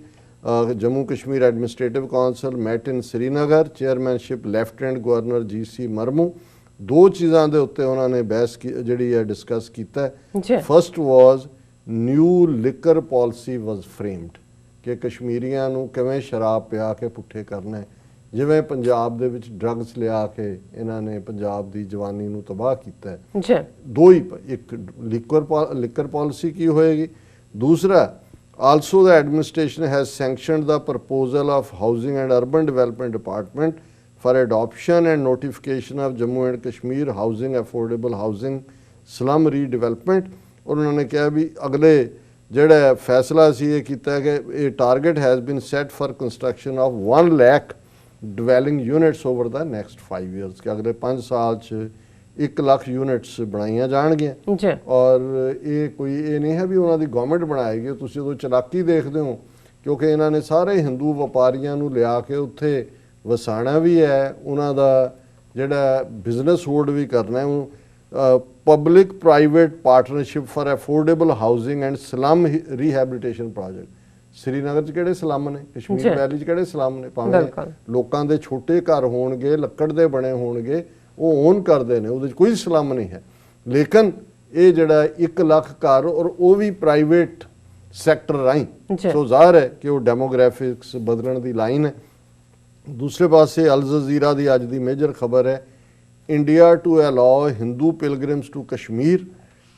Jammu Kashmir administrative council met in Srinagar, chairmanship lieutenant governor GC Murmu. 2 ਚੀਜ਼ਾਂ ਦੇ ਉੱਤੇ ਉਹਨਾਂ ਨੇ ਬਹਿਸ ਜਿਹੜੀ ਹੈ ਡਿਸਕਸ ਕੀਤਾ। ਫਸਟ ਵਾਜ਼ ਨਿਊ ਲਿਕਰ ਪਾਲਿਸੀ ਵਾਜ਼ ਫਰੇਮਡ, ਕਿ ਕਸ਼ਮੀਰੀਆਂ ਨੂੰ ਕਿਵੇਂ ਸ਼ਰਾਬ ਪਿਆ ਕੇ ਪੁੱਠੇ ਕਰਨਾ ਹੈ, ਜਿਵੇਂ ਪੰਜਾਬ ਦੇ ਵਿੱਚ ਡਰੱਗਸ ਲਿਆ ਕੇ ਇਹਨਾਂ ਨੇ ਪੰਜਾਬ ਦੀ ਜਵਾਨੀ ਨੂੰ ਤਬਾਹ ਕੀਤਾ ਹੈ। 2 ਹੀ, ਇੱਕ ਲਿਕਰ ਪਾਲਿਸੀ ਕੀ ਹੋਏਗੀ, ਦੂਸਰਾ also the administration has sanctioned the proposal of housing and urban development department for adoption and notification of Jammu and Kashmir housing affordable housing slum redevelopment। और उन्होंने कहा भी अगले ਜਿਹੜਾ ਫੈਸਲਾ ਸੀ ਇਹ ਕੀਤਾ ਕਿ ਇਹ target has been set for construction of 1 lakh dwelling units over the next 5 years, ਕਿ ਅਗਲੇ 5 ਸਾਲ 'ਚ 1 ਲੱਖ ਯੂਨਿਟਸ ਬਣਾਈਆਂ ਜਾਣਗੀਆਂ। ਔਰ ਇਹ ਕੋਈ ਇਹ ਨਹੀਂ ਹੈ ਵੀ ਉਹਨਾਂ ਦੀ ਗਵਰਨਮੈਂਟ ਬਣਾਏਗੀ, ਤੁਸੀਂ ਉਦੋਂ ਚਲਾਕੀ ਦੇਖਦੇ ਹੋ, ਕਿਉਂਕਿ ਇਹਨਾਂ ਨੇ ਸਾਰੇ ਹਿੰਦੂ ਵਪਾਰੀਆਂ ਨੂੰ ਲਿਆ ਕੇ ਉੱਥੇ ਵਸਾਣਾ ਵੀ ਹੈ, ਉਹਨਾਂ ਦਾ ਜਿਹੜਾ ਬਿਜ਼ਨਸ ਹੋਲਡ ਵੀ ਕਰਨਾ ਹੈ। Public private partnership for affordable housing and slum rehabilitation project, Srinagar 'ਚ ਕਿਹੜੇ ਸਲੰਮ ਨੇ, ਜੀ। ਕਸ਼ਮੀਰ ਵੈਲੀ 'ਚ ਕਿਹੜੇ ਸਲੰਮ ਨੇ, ਭਾਵੇਂ ਬਿਲਕੁਲ। ਲੋਕਾਂ ਦੇ ਛੋਟੇ ਘਰ ਹੋਣਗੇ, ਲੱਕੜ ਦੇ ਬਣੇ ਹੋਣਗੇ, ਉਹ ਓਨ ਕਰਦੇ ਨੇ, ਉਹਦੇ 'ਚ ਕੋਈ ਸਲੰਮ ਨਹੀਂ ਹੈ। ਲੇਕਿਨ ਇਹ ਜਿਹੜਾ 1 ਲੱਖ ਘਰ ਔਰ ਉਹ ਵੀ ਪ੍ਰਾਈਵੇਟ ਸੈਕਟਰ ਰਾਹੀਂ, ਜੀ। ਸੋ ਜ਼ਾਹਰ ਹੈ ਕਿ ਉਹ ਡੈਮੋਗ੍ਰਾਫਿਕਸ ਬਦਲਣ ਦੀ ਲਾਈਨ ਹੈ। ਦੂਸਰੇ ਪਾਸੇ ਅਲ ਜਜ਼ੀਰਾ ਦੀ ਅੱਜ ਦੀ ਮੇਜਰ ਖਬਰ ਹੈ, India to allow Hindu pilgrims to Kashmir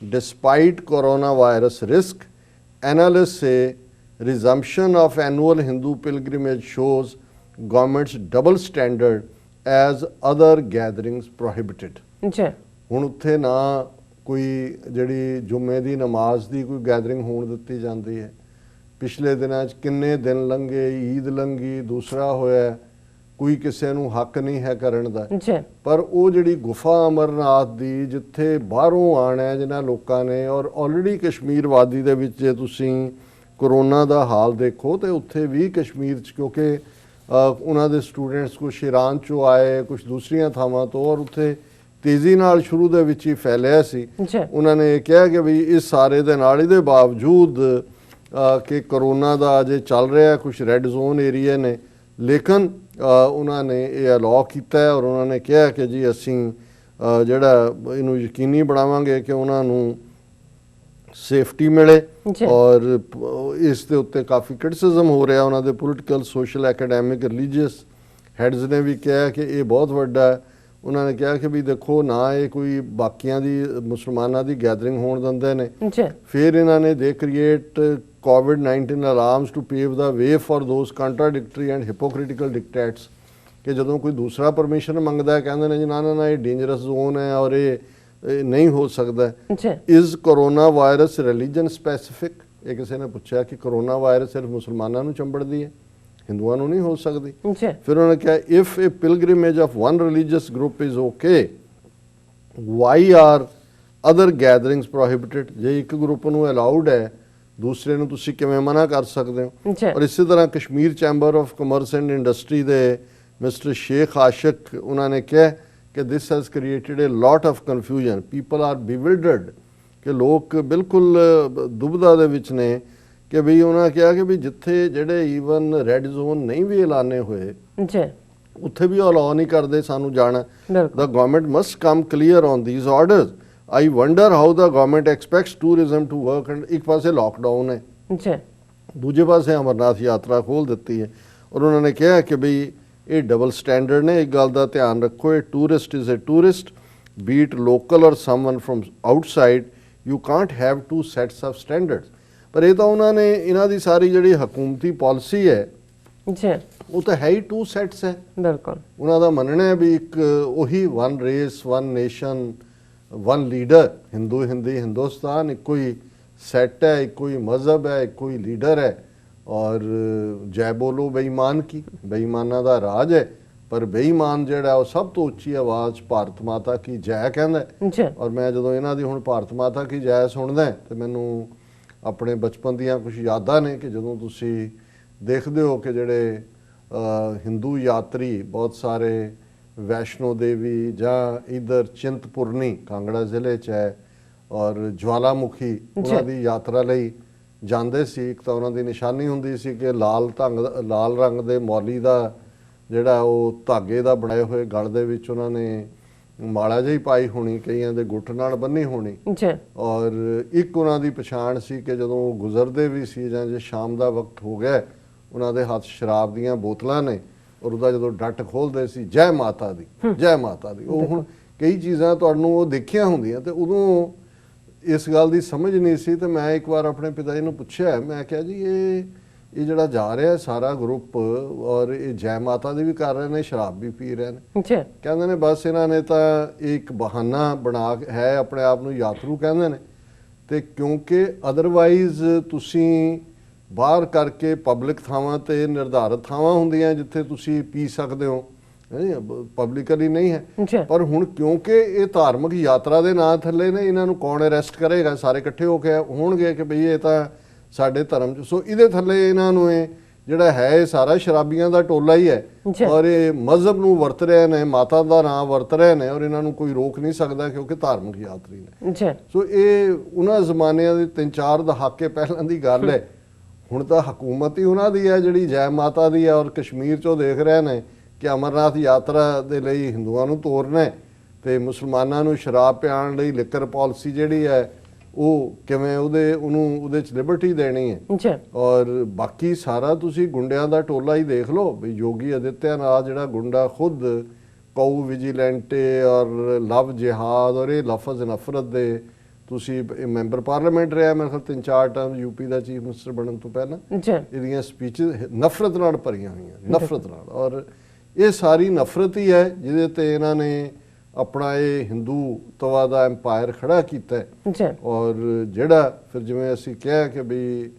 despite corona virus risk, analyst say resumption of annual Hindu pilgrimage shows government's double standard as other gatherings prohibited। ਜੀ ਹੁਣ ਉੱਥੇ ਨਾ ਕੋਈ ਜਿਹੜੀ ਜੁਮੇ ਦੀ ਨਮਾਜ਼ ਦੀ ਕੋਈ ਗੈਦਰਿੰਗ ਹੋਣ ਦਿੱਤੀ ਜਾਂਦੀ ਹੈ। ਪਿਛਲੇ ਦਿਨਾਂ 'ਚ ਕਿੰਨੇ ਦਿਨ ਲੰਘੇ, ਈਦ ਲੰਘੀ, ਦੂਸਰਾ ਹੋਇਆ, ਕੋਈ ਕਿਸੇ ਨੂੰ ਹੱਕ ਨਹੀਂ ਹੈ ਕਰਨ ਦਾ। ਜੀ ਪਰ ਉਹ ਜਿਹੜੀ ਗੁਫਾ ਅਮਰਨਾਥ ਦੀ ਜਿੱਥੇ ਬਾਹਰੋਂ ਆਉਣਾ ਹੈ ਜਿਨ੍ਹਾਂ ਲੋਕਾਂ ਨੇ, ਔਰ ਆਲਰੇਡੀ ਕਸ਼ਮੀਰ ਵਾਦੀ ਦੇ ਵਿੱਚ ਜੇ ਤੁਸੀਂ ਕੋਰੋਨਾ ਦਾ ਹਾਲ ਦੇਖੋ ਤੇ ਉੱਥੇ ਵੀ ਕਸ਼ਮੀਰ 'ਚ, ਕਿਉਂਕਿ ਉਹਨਾਂ ਦੇ ਸਟੂਡੈਂਟਸ ਕੁਛ ਈਰਾਨ 'ਚੋਂ ਆਏ, ਕੁਛ ਦੂਸਰੀਆਂ ਥਾਵਾਂ ਤੋਂ, ਔਰ ਉੱਥੇ ਤੇਜ਼ੀ ਨਾਲ ਸ਼ੁਰੂ ਦੇ ਵਿੱਚ ਹੀ ਫੈਲਿਆ ਸੀ। ਜੀ ਉਹਨਾਂ ਨੇ ਇਹ ਕਿਹਾ ਕਿ ਵੀ ਇਸ ਸਾਰੇ ਦੇ ਨਾਲ ਇਹਦੇ ਬਾਵਜੂਦ ਕਿ ਕੋਰੋਨਾ ਦਾ ਅਜੇ ਚੱਲ ਰਿਹਾ, ਕੁਛ ਰੈੱਡ ਜ਼ੋਨ ਏਰੀਆ ਨੇ, ਲੇਕਿਨ ਉਹਨਾਂ ਨੇ ਇਹ ਅਲਾਉ ਕੀਤਾ ਹੈ ਔਰ ਉਹਨਾਂ ਨੇ ਕਿਹਾ ਕਿ ਜੀ ਅਸੀਂ ਜਿਹੜਾ ਇਹਨੂੰ ਯਕੀਨੀ ਬਣਾਵਾਂਗੇ ਕਿ ਉਹਨਾਂ ਨੂੰ ਸੇਫਟੀ ਮਿਲੇ। ਜੀ। ਔਰ ਇਸ ਦੇ ਉੱਤੇ ਕਾਫੀ ਕ੍ਰਿਟਿਸਿਜ਼ਮ ਹੋ ਰਿਹਾ, ਉਹਨਾਂ ਦੇ political, social, academic, religious heads ਨੇ ਵੀ ਕਿਹਾ ਕਿ ਇਹ ਬਹੁਤ ਵੱਡਾ ਹੈ। ਉਹਨਾਂ ਨੇ ਕਿਹਾ ਕਿ ਵੀ ਦੇਖੋ ਨਾ ਇਹ ਕੋਈ ਬਾਕੀਆਂ ਦੀ ਮੁਸਲਮਾਨਾਂ ਦੀ ਗੈਦਰਿੰਗ ਹੋਣ ਦਿੰਦੇ ਨੇ। ਜੀ ਫਿਰ ਇਹਨਾਂ ਨੇ they create COVID-19 alarms to pave the way for those contradictory and hypocritical dictates, ਕਿ ਜਦੋਂ ਕੋਈ ਦੂਸਰਾ ਪਰਮਿਸ਼ਨ ਮੰਗਦਾ ਹੈ ਕਹਿੰਦੇ ਨੇ ਜੀ ਨਾ ਨਾ ਨਾ ਇਹ ਡੇਂਜਰਸ ਜ਼ੋਨ ਹੈ ਔਰ ਇਹ ਨਹੀਂ ਹੋ ਸਕਦਾ। ਜੀ is corona virus religion specific, ਇਹ ਕਿਸੇ ਨੇ ਪੁੱਛਿਆ ਕਿ ਕੋਰੋਨਾ ਵਾਇਰਸ ਸਿਰਫ ਮੁਸਲਮਾਨਾਂ ਨੂੰ ਚੰਬੜਦੀ ਹੈ, ਹਿੰਦੂਆਂ ਨੂੰ ਨਹੀਂ ਹੋ ਸਕਦੀ। ਜੀ ਫਿਰ ਉਹਨਾਂ ਨੇ ਕਿਹਾ if a pilgrimage of one religious group is okay, why are other gatherings prohibited. ਜੇ ਇੱਕ ਗਰੁੱਪ ਨੂੰ ਅਲਾਉਡ ਹੈ, ਦੂਸਰੇ ਨੂੰ ਤੁਸੀਂ ਕਿਵੇਂ ਮਨਾ ਕਰ ਸਕਦੇ ਹੋ? ਜੀ ਔਰ ਇਸੇ ਤਰ੍ਹਾਂ Kashmir chamber of commerce and industry ਦੇ ਮਿਸਟਰ ਸ਼ੇਖ ਆਸ਼ਿਕ, ਉਹਨਾਂ ਨੇ ਕਿਹਾ ਕਿ this has created a lot of confusion, people are bewildered, ਕਿ ਲੋਕ ਬਿਲਕੁਲ ਦੁਬਿਧਾ ਦੇ ਵਿੱਚ ਨੇ ਕਿ ਵੀ ਉਹਨਾਂ ਕਿਹਾ ਕਿ ਵੀ ਜਿੱਥੇ ਜਿਹੜੇ ਈਵਨ ਰੈੱਡ ਜ਼ੋਨ ਨਹੀਂ ਵੀ ਐਲਾਨੇ ਹੋਏ ਜੀ ਉੱਥੇ ਵੀ ਅਲਾਉ ਨਹੀਂ ਕਰਦੇ ਸਾਨੂੰ ਜਾਣਾ। ਬਿਲਕੁਲ। The government must come clear on these orders. I wonder how the government expects tourism to work। and ਇੱਕ ਪਾਸੇ ਲਾਕਡਾਊਨ ਹੈ, ਜੀ ਦੂਜੇ ਪਾਸੇ ਅਮਰਨਾਥ ਯਾਤਰਾ ਖੋਲ ਦਿੱਤੀ ਹੈ। ਔਰ ਉਹਨਾਂ ਨੇ ਕਿਹਾ ਕਿ ਬਈ ਇਹ ਡਬਲ ਸਟੈਂਡਰਡ ਨੇ, ਇੱਕ ਗੱਲ ਦਾ ਧਿਆਨ ਰੱਖੋ, ਇਹ tourist is a tourist, be it local or someone from outside, you can't have two sets of standards. ਪਰ ਇਹ ਤਾਂ ਉਹਨਾਂ ਨੇ, ਇਹਨਾਂ ਦੀ ਸਾਰੀ ਜਿਹੜੀ ਹਕੂਮਤੀ ਪਾਲਿਸੀ ਹੈ ਜੀ ਉਹ ਤਾਂ ਹੈ ਹੀ 2 ਸੈਟਸ ਹੈ। ਬਿਲਕੁਲ। ਉਹਨਾਂ ਦਾ ਮੰਨਣਾ ਹੈ ਵੀ ਇੱਕ ਉਹੀ one race, one nation, one leader, Hindu Hindi Hindustan, ਇੱਕੋ ਹੀ ਸੈਟ ਹੈ, ਇੱਕੋ ਹੀ ਮਜ਼ਹਬ ਹੈ, ਇੱਕੋ ਹੀ ਲੀਡਰ ਹੈ। ਔਰ ਜੈ ਬੋਲੋ ਬੇਈਮਾਨ ਕੀ, ਬੇਈਮਾਨਾਂ ਦਾ ਰਾਜ ਹੈ, ਪਰ ਬੇਈਮਾਨ ਜਿਹੜਾ ਉਹ ਸਭ ਤੋਂ ਉੱਚੀ ਆਵਾਜ਼ ਭਾਰਤ ਮਾਤਾ ਕੀ ਜੈ ਕਹਿੰਦਾ। ਜੀ ਔਰ ਮੈਂ ਜਦੋਂ ਇਹਨਾਂ ਦੀ ਹੁਣ ਭਾਰਤ ਮਾਤਾ ਕੀ ਜੈ ਸੁਣਦਾ ਤੇ ਮੈਨੂੰ ਆਪਣੇ ਬਚਪਨ ਦੀਆਂ ਕੁਝ ਯਾਦਾਂ ਨੇ ਕਿ ਜਦੋਂ ਤੁਸੀਂ ਦੇਖਦੇ ਹੋ ਕਿ ਜਿਹੜੇ ਹਿੰਦੂ ਯਾਤਰੀ ਬਹੁਤ ਸਾਰੇ ਵੈਸ਼ਨੋ ਦੇਵੀ ਜਾਂ ਇਧਰ ਚਿੰਤਪੁਰਨੀ ਕਾਂਗੜਾ ਜ਼ਿਲ੍ਹੇ 'ਚ ਹੈ ਔਰ ਜਵਾਲਾਮੁਖੀ ਉਹਨਾਂ ਦੀ ਯਾਤਰਾ ਲਈ ਜਾਂਦੇ ਸੀ। ਇੱਕ ਤਾਂ ਉਹਨਾਂ ਦੀ ਨਿਸ਼ਾਨੀ ਹੁੰਦੀ ਸੀ ਕਿ ਲਾਲ ਰੰਗ ਦੇ ਮੌਲੀ ਦਾ ਜਿਹੜਾ ਉਹ ਧਾਗੇ ਦਾ ਬਣਾਏ ਹੋਏ ਗਲ ਦੇ ਵਿੱਚ ਉਹਨਾਂ ਨੇ ਮਾਲਾ ਜਿਹੀ ਪਾਈ ਹੋਣੀ, ਕਈਆਂ ਦੇ ਗੁੱਟ ਨਾਲ ਬੰਨੀ ਹੋਣੀ। ਜੀ ਔਰ ਇੱਕ ਉਹਨਾਂ ਦੀ ਪਛਾਣ ਸੀ ਕਿ ਜਦੋਂ ਉਹ ਗੁਜ਼ਰਦੇ ਵੀ ਸੀ ਜਾਂ ਜੇ ਸ਼ਾਮ ਦਾ ਵਕਤ ਹੋ ਗਿਆ, ਉਹਨਾਂ ਦੇ ਹੱਥ ਸ਼ਰਾਬ ਦੀਆਂ ਬੋਤਲਾਂ ਨੇ ਔਰ ਉਹਦਾ ਜਦੋਂ ਡੱਟ ਖੋਲਦੇ ਸੀ ਜੈ ਮਾਤਾ ਦੀ, ਜੈ ਮਾਤਾ ਦੀ। ਉਹ ਹੁਣ ਕਈ ਚੀਜ਼ਾਂ ਤੁਹਾਨੂੰ ਉਹ ਦੇਖੀਆਂ ਹੁੰਦੀਆਂ ਤੇ ਉਦੋਂ ਇਸ ਗੱਲ ਦੀ ਸਮਝ ਨਹੀਂ ਸੀ। ਤੇ ਮੈਂ ਇੱਕ ਵਾਰ ਆਪਣੇ ਪਿਤਾ ਜੀ ਨੂੰ ਪੁੱਛਿਆ, ਮੈਂ ਕਿਹਾ ਜੀ ਇਹ ਜਿਹੜਾ ਜਾ ਰਿਹਾ ਸਾਰਾ ਗਰੁੱਪ ਔਰ ਇਹ ਜੈ ਮਾਤਾ ਦੀ ਵੀ ਕਰ ਰਹੇ ਨੇ, ਸ਼ਰਾਬ ਵੀ ਪੀ ਰਹੇ ਨੇ। ਜੀ ਕਹਿੰਦੇ ਨੇ ਬਸ ਇਹਨਾਂ ਨੇ ਤਾਂ ਇੱਕ ਬਹਾਨਾ ਬਣਾ ਹੈ, ਆਪਣੇ ਆਪ ਨੂੰ ਯਾਤਰੂ ਕਹਿੰਦੇ ਨੇ। ਤੇ ਕਿਉਂਕਿ ਅਦਰਵਾਈਜ਼ ਤੁਸੀਂ ਬਾਹਰ ਕਰਕੇ ਪਬਲਿਕ ਥਾਵਾਂ ਤੇ ਨਿਰਧਾਰਿਤ ਥਾਵਾਂ ਹੁੰਦੀਆਂ ਜਿੱਥੇ ਤੁਸੀਂ ਪੀ ਸਕਦੇ ਹੋ, ਪਬਲਿਕਲੀ ਨਹੀਂ ਹੈ। ਜੀ ਪਰ ਹੁਣ ਕਿਉਂਕਿ ਇਹ ਧਾਰਮਿਕ ਯਾਤਰਾ ਦੇ ਨਾਂ ਥੱਲੇ ਨੇ, ਇਹਨਾਂ ਨੂੰ ਕੌਣ ਅਰੈਸਟ ਕਰੇਗਾ? ਸਾਰੇ ਇਕੱਠੇ ਹੋ ਕੇ ਹੋਣਗੇ ਕਿ ਬਈ ਇਹ ਤਾਂ ਸਾਡੇ ਧਰਮ 'ਚ, ਸੋ ਇਹਦੇ ਥੱਲੇ ਇਹਨਾਂ ਨੂੰ ਇਹ ਜਿਹੜਾ ਹੈ ਇਹ ਸਾਰਾ ਸ਼ਰਾਬੀਆਂ ਦਾ ਟੋਲਾ ਹੀ ਹੈ। ਔਰ ਇਹ ਮਜ਼ਹਬ ਨੂੰ ਵਰਤ ਰਹੇ ਨੇ, ਮਾਤਾ ਦਾ ਨਾਮ ਵਰਤ ਰਹੇ ਨੇ ਔਰ ਇਹਨਾਂ ਨੂੰ ਕੋਈ ਰੋਕ ਨਹੀਂ ਸਕਦਾ ਕਿਉਂਕਿ ਧਾਰਮਿਕ ਯਾਤਰੀ ਨੇ। ਜੀ ਸੋ ਇਹ ਉਹਨਾਂ ਜ਼ਮਾਨਿਆਂ ਦੇ 3-4 ਦਹਾਕੇ ਪਹਿਲਾਂ ਦੀ ਗੱਲ ਹੈ। ਹੁਣ ਤਾਂ ਹਕੂਮਤ ਹੀ ਉਹਨਾਂ ਦੀ ਹੈ ਜਿਹੜੀ ਜੈ ਮਾਤਾ ਦੀ ਹੈ, ਔਰ ਕਸ਼ਮੀਰ 'ਚੋਂ ਦੇਖ ਰਹੇ ਨੇ ਕਿ ਅਮਰਨਾਥ ਯਾਤਰਾ ਦੇ ਲਈ ਹਿੰਦੂਆਂ ਨੂੰ ਤੋਰਨਾ ਹੈ ਤੇ ਮੁਸਲਮਾਨਾਂ ਨੂੰ ਸ਼ਰਾਬ ਪਿਆਉਣ ਲਈ ਲਿਕਰ ਪਾਲਿਸੀ ਜਿਹੜੀ ਹੈ ਉਹ ਕਿਵੇਂ ਉਹਦੇ 'ਚ ਲਿਬਰਟੀ ਦੇਣੀ ਹੈ। ਜੀ ਔਰ ਬਾਕੀ ਸਾਰਾ ਤੁਸੀਂ ਗੁੰਡਿਆਂ ਦਾ ਟੋਲਾ ਹੀ ਦੇਖ ਲਓ ਵੀ ਯੋਗੀ ਆਦਿੱਤਿਆਨਾਥ ਜਿਹੜਾ ਗੁੰਡਾ ਖੁਦ ਕਊ ਵਿਜੀਲੈਂਟੇ ਔਰ ਲਵ ਜਿਹਾਦ ਔਰ ਇਹ ਲਫ਼ਜ਼ ਨਫ਼ਰਤ ਦੇ, ਤੁਸੀਂ ਮੈਂਬਰ ਪਾਰਲੀਮੈਂਟ ਰਿਹਾ ਮੇਰੇ ਖਿਆਲ 3-4 ਟਰਮ ਯੂਪੀ ਦਾ ਚੀਫ ਮਿਨਿਸਟਰ ਬਣਨ ਤੋਂ ਪਹਿਲਾਂ, ਜੀ ਇਹਦੀਆਂ ਸਪੀਚਸ ਨਫ਼ਰਤ ਨਾਲ ਭਰੀਆਂ ਹੋਈਆਂ, ਨਫ਼ਰਤ ਨਾਲ। ਔਰ ਇਹ ਸਾਰੀ ਨਫ਼ਰਤ ਹੀ ਹੈ ਜਿਹਦੇ ਤੇ ਇਹਨਾਂ ਨੇ ਆਪਣਾ ਇਹ ਹਿੰਦੂਤਵਾ ਦਾ ਐਮਪਾਇਰ ਖੜਾ ਕੀਤਾ ਹੈ। ਜੀ ਔਰ ਜਿਹੜਾ ਫਿਰ ਜਿਵੇਂ ਅਸੀਂ ਕਿਹਾ ਕਿ ਵੀ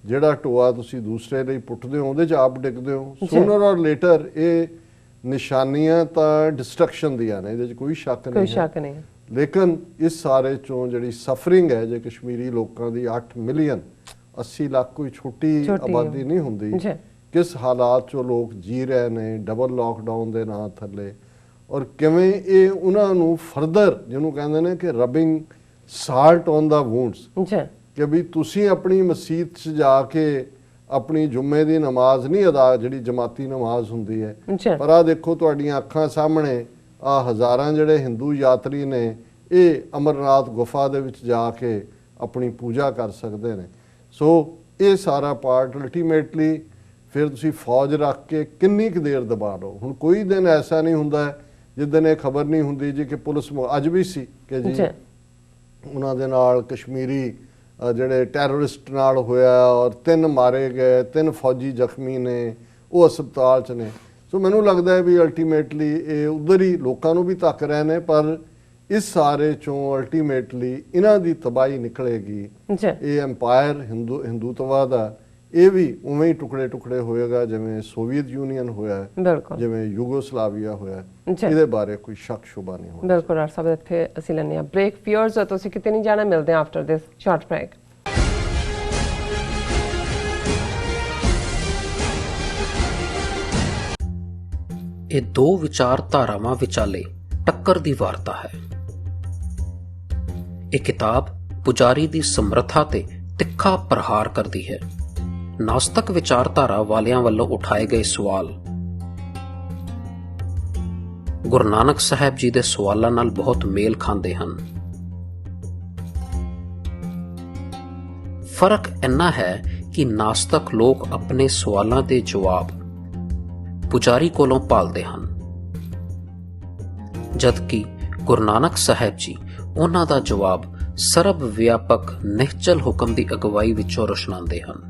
ਜਿਹੜਾ ਟੋਆ ਤੁਸੀਂ ਦੂਸਰੇ ਲਈ ਪੁੱਟਦੇ ਹੋ ਉਹਦੇ 'ਚ ਆਪ ਡਿੱਗਦੇ ਹੋ, ਸੂਨਰ ਔਰ ਲੇਟਰ ਇਹ ਨਿਸ਼ਾਨੀਆਂ ਤਾਂ ਡਿਸਟਰਕਸ਼ਨ ਦੀਆਂ ਨੇ, ਇਹਦੇ 'ਚ ਕੋਈ ਸ਼ੱਕ ਕੋਈ ਨਹੀਂ ਸ਼ੱਕ ਹੈ। ਨਹੀਂ। ਲੇਕਿਨ ਇਸ ਸਾਰੇ ਚੋਂ ਜਿਹੜੀ ਸਫਰਿੰਗ ਹੈ ਜੇ ਕਸ਼ਮੀਰੀ ਲੋਕਾਂ ਦੀ 8 ਮਿਲੀਅਨ 80 ਲੱਖ ਕੋਈ ਛੋਟੀ ਆਬਾਦੀ ਨਹੀਂ ਹੁੰਦੀ, ਜੀ ਕਿਸ ਹਾਲਾਤ 'ਚੋਂ ਲੋਕ ਜੀ ਰਹੇ ਨੇ ਡਬਲ ਲਾਕਡਾਊਨ ਦੇ ਨਾਂ ਥੱਲੇ, ਔਰ ਕਿਵੇਂ ਇਹ ਉਹਨਾਂ ਨੂੰ ਫਰਦਰ ਜਿਹਨੂੰ ਕਹਿੰਦੇ ਨੇ ਕਿ ਰਬਿੰਗ ਸਾਲਟ ਔਨ ਦਾ ਵੂੰਡਸ, ਜੀ ਕਿ ਵੀ ਤੁਸੀਂ ਆਪਣੀ ਮਸਜਿਦ 'ਚ ਜਾ ਕੇ ਆਪਣੀ ਜੁਮੇ ਦੀ ਨਮਾਜ਼ ਨਹੀਂ ਅਦਾ, ਜਿਹੜੀ ਜਮਾਤੀ ਨਮਾਜ਼ ਹੁੰਦੀ ਹੈ, ਜੀ ਪਰ ਆ ਦੇਖੋ ਤੁਹਾਡੀਆਂ ਅੱਖਾਂ ਸਾਹਮਣੇ ਆ ਹਜ਼ਾਰਾਂ ਜਿਹੜੇ ਹਿੰਦੂ ਯਾਤਰੀ ਨੇ ਇਹ ਅਮਰਨਾਥ ਗੁਫਾ ਦੇ ਵਿੱਚ ਜਾ ਕੇ ਆਪਣੀ ਪੂਜਾ ਕਰ ਸਕਦੇ ਨੇ। ਸੋ ਇਹ ਸਾਰਾ ਪਾਰਟ ਅਲਟੀਮੇਟਲੀ ਫਿਰ ਤੁਸੀਂ ਫੌਜ ਰੱਖ ਕੇ ਕਿੰਨੀ ਕੁ ਦੇਰ ਦਬਾ ਲਓ। ਹੁਣ ਕੋਈ ਦਿਨ ਐਸਾ ਨਹੀਂ ਹੁੰਦਾ ਜਿੱਦਣ ਇਹ ਖਬਰ ਨਹੀਂ ਹੁੰਦੀ ਜੀ ਕਿ ਪੁਲਿਸ ਅੱਜ ਵੀ ਸੀ ਕਿ ਜੀ ਉਹਨਾਂ ਦੇ ਨਾਲ ਕਸ਼ਮੀਰੀ ਜਿਹੜੇ ਟੈਰਰਿਸਟ ਨਾਲ ਹੋਇਆ ਔਰ 3 ਮਾਰੇ ਗਏ, 3 ਫੌਜੀ ਜ਼ਖਮੀ ਨੇ, ਉਹ ਹਸਪਤਾਲ 'ਚ ਨੇ। ਸੋ ਮੈਨੂੰ ਲੱਗਦਾ ਹੈ ਵੀ ਅਲਟੀਮੇਟਲੀ ਇਹ ਉਧਰ ਹੀ ਲੋਕਾਂ ਨੂੰ ਵੀ ਧੱਕ ਰਹੇ ਨੇ, ਪਰ ਇਸ ਸਾਰੇ ਚੋਂ ਅਲਟੀਮੇਟਲੀ ਇਹਨਾਂ ਦੀ ਤਬਾਹੀ ਨਿਕਲੇਗੀ। ਇਹ ਐਮਪਾਇਰ ਹਿੰਦੂਤਵਾ ਦਾ ਇਹ ਵੀ ਉਵੇਂ ਹੀ ਟੁਕੜੇ ਟੁਕੜੇ ਹੋਏਗਾ ਜਿਵੇਂ ਸੋਵੀਅਤ ਯੂਨੀਅਨ ਹੋਇਆ, ਜਿਵੇਂ ਯੂਗੋਸਲਾਵੀਆ ਹੋਇਆ। ਇਹਦੇ ਬਾਰੇ ਕੋਈ ਸ਼ੱਕ ਸ਼ੁਬਾ ਨਹੀਂ ਹੋਣਾ। ਬਿਲਕੁਲ ਡਾਕਟਰ ਸਾਹਿਬ, ਇੱਥੇ ਅਸੀਂ ਲੈਂਦੇ ਹਾਂ ਬ੍ਰੇਕ। ਫਿਊਅਰਸ ਤੁਸੀਂ ਕਿਤੇ ਨਹੀਂ ਜਾਣਾ, ਮਿਲਦੇ ਹਾਂ ਆਫਟਰ ਦਿਸ ਸ਼ਾਰਟ ਬ੍ਰੇਕ। ਇਹ ਦੋ ਵਿਚਾਰਧਾਰਾਵਾਂ ਵਿਚਾਲੇ ਟੱਕਰ ਦੀ ਵਾਰਤਾ ਹੈ। ਇਹ ਕਿਤਾਬ ਪੁਜਾਰੀ ਦੀ ਸਮਰੱਥਾ ਤੇ ਤਿੱਖਾ ਪ੍ਰਹਾਰ ਕਰਦੀ ਹੈ। ਨਾਸਤਕ ਵਿਚਾਰਧਾਰਾ ਵਾਲਿਆਂ ਵੱਲੋਂ ਉਠਾਏ ਗਏ ਸਵਾਲ ਗੁਰੂ ਨਾਨਕ ਸਾਹਿਬ ਜੀ ਦੇ ਸਵਾਲਾਂ ਨਾਲ ਬਹੁਤ ਮੇਲ ਖਾਂਦੇ ਹਨ। ਫਰਕ ਇੰਨਾ ਹੈ ਕਿ ਨਾਸਤਕ ਲੋਕ ਆਪਣੇ ਸਵਾਲਾਂ ਦੇ ਜਵਾਬ ਪੁਜਾਰੀ ਕੋਲੋਂ ਭਾਲਦੇ ਹਨ, ਜਦਕਿ ਗੁਰੂ ਨਾਨਕ ਸਾਹਿਬ ਜੀ ਉਹਨਾਂ ਦਾ ਜਵਾਬ ਸਰਬ ਵਿਆਪਕ ਨਿਹਚਲ ਹੁਕਮ ਦੀ ਅਗਵਾਈ ਵਿੱਚੋਂ ਰੋਸ਼ਨਾਉਂਦੇ ਹਨ।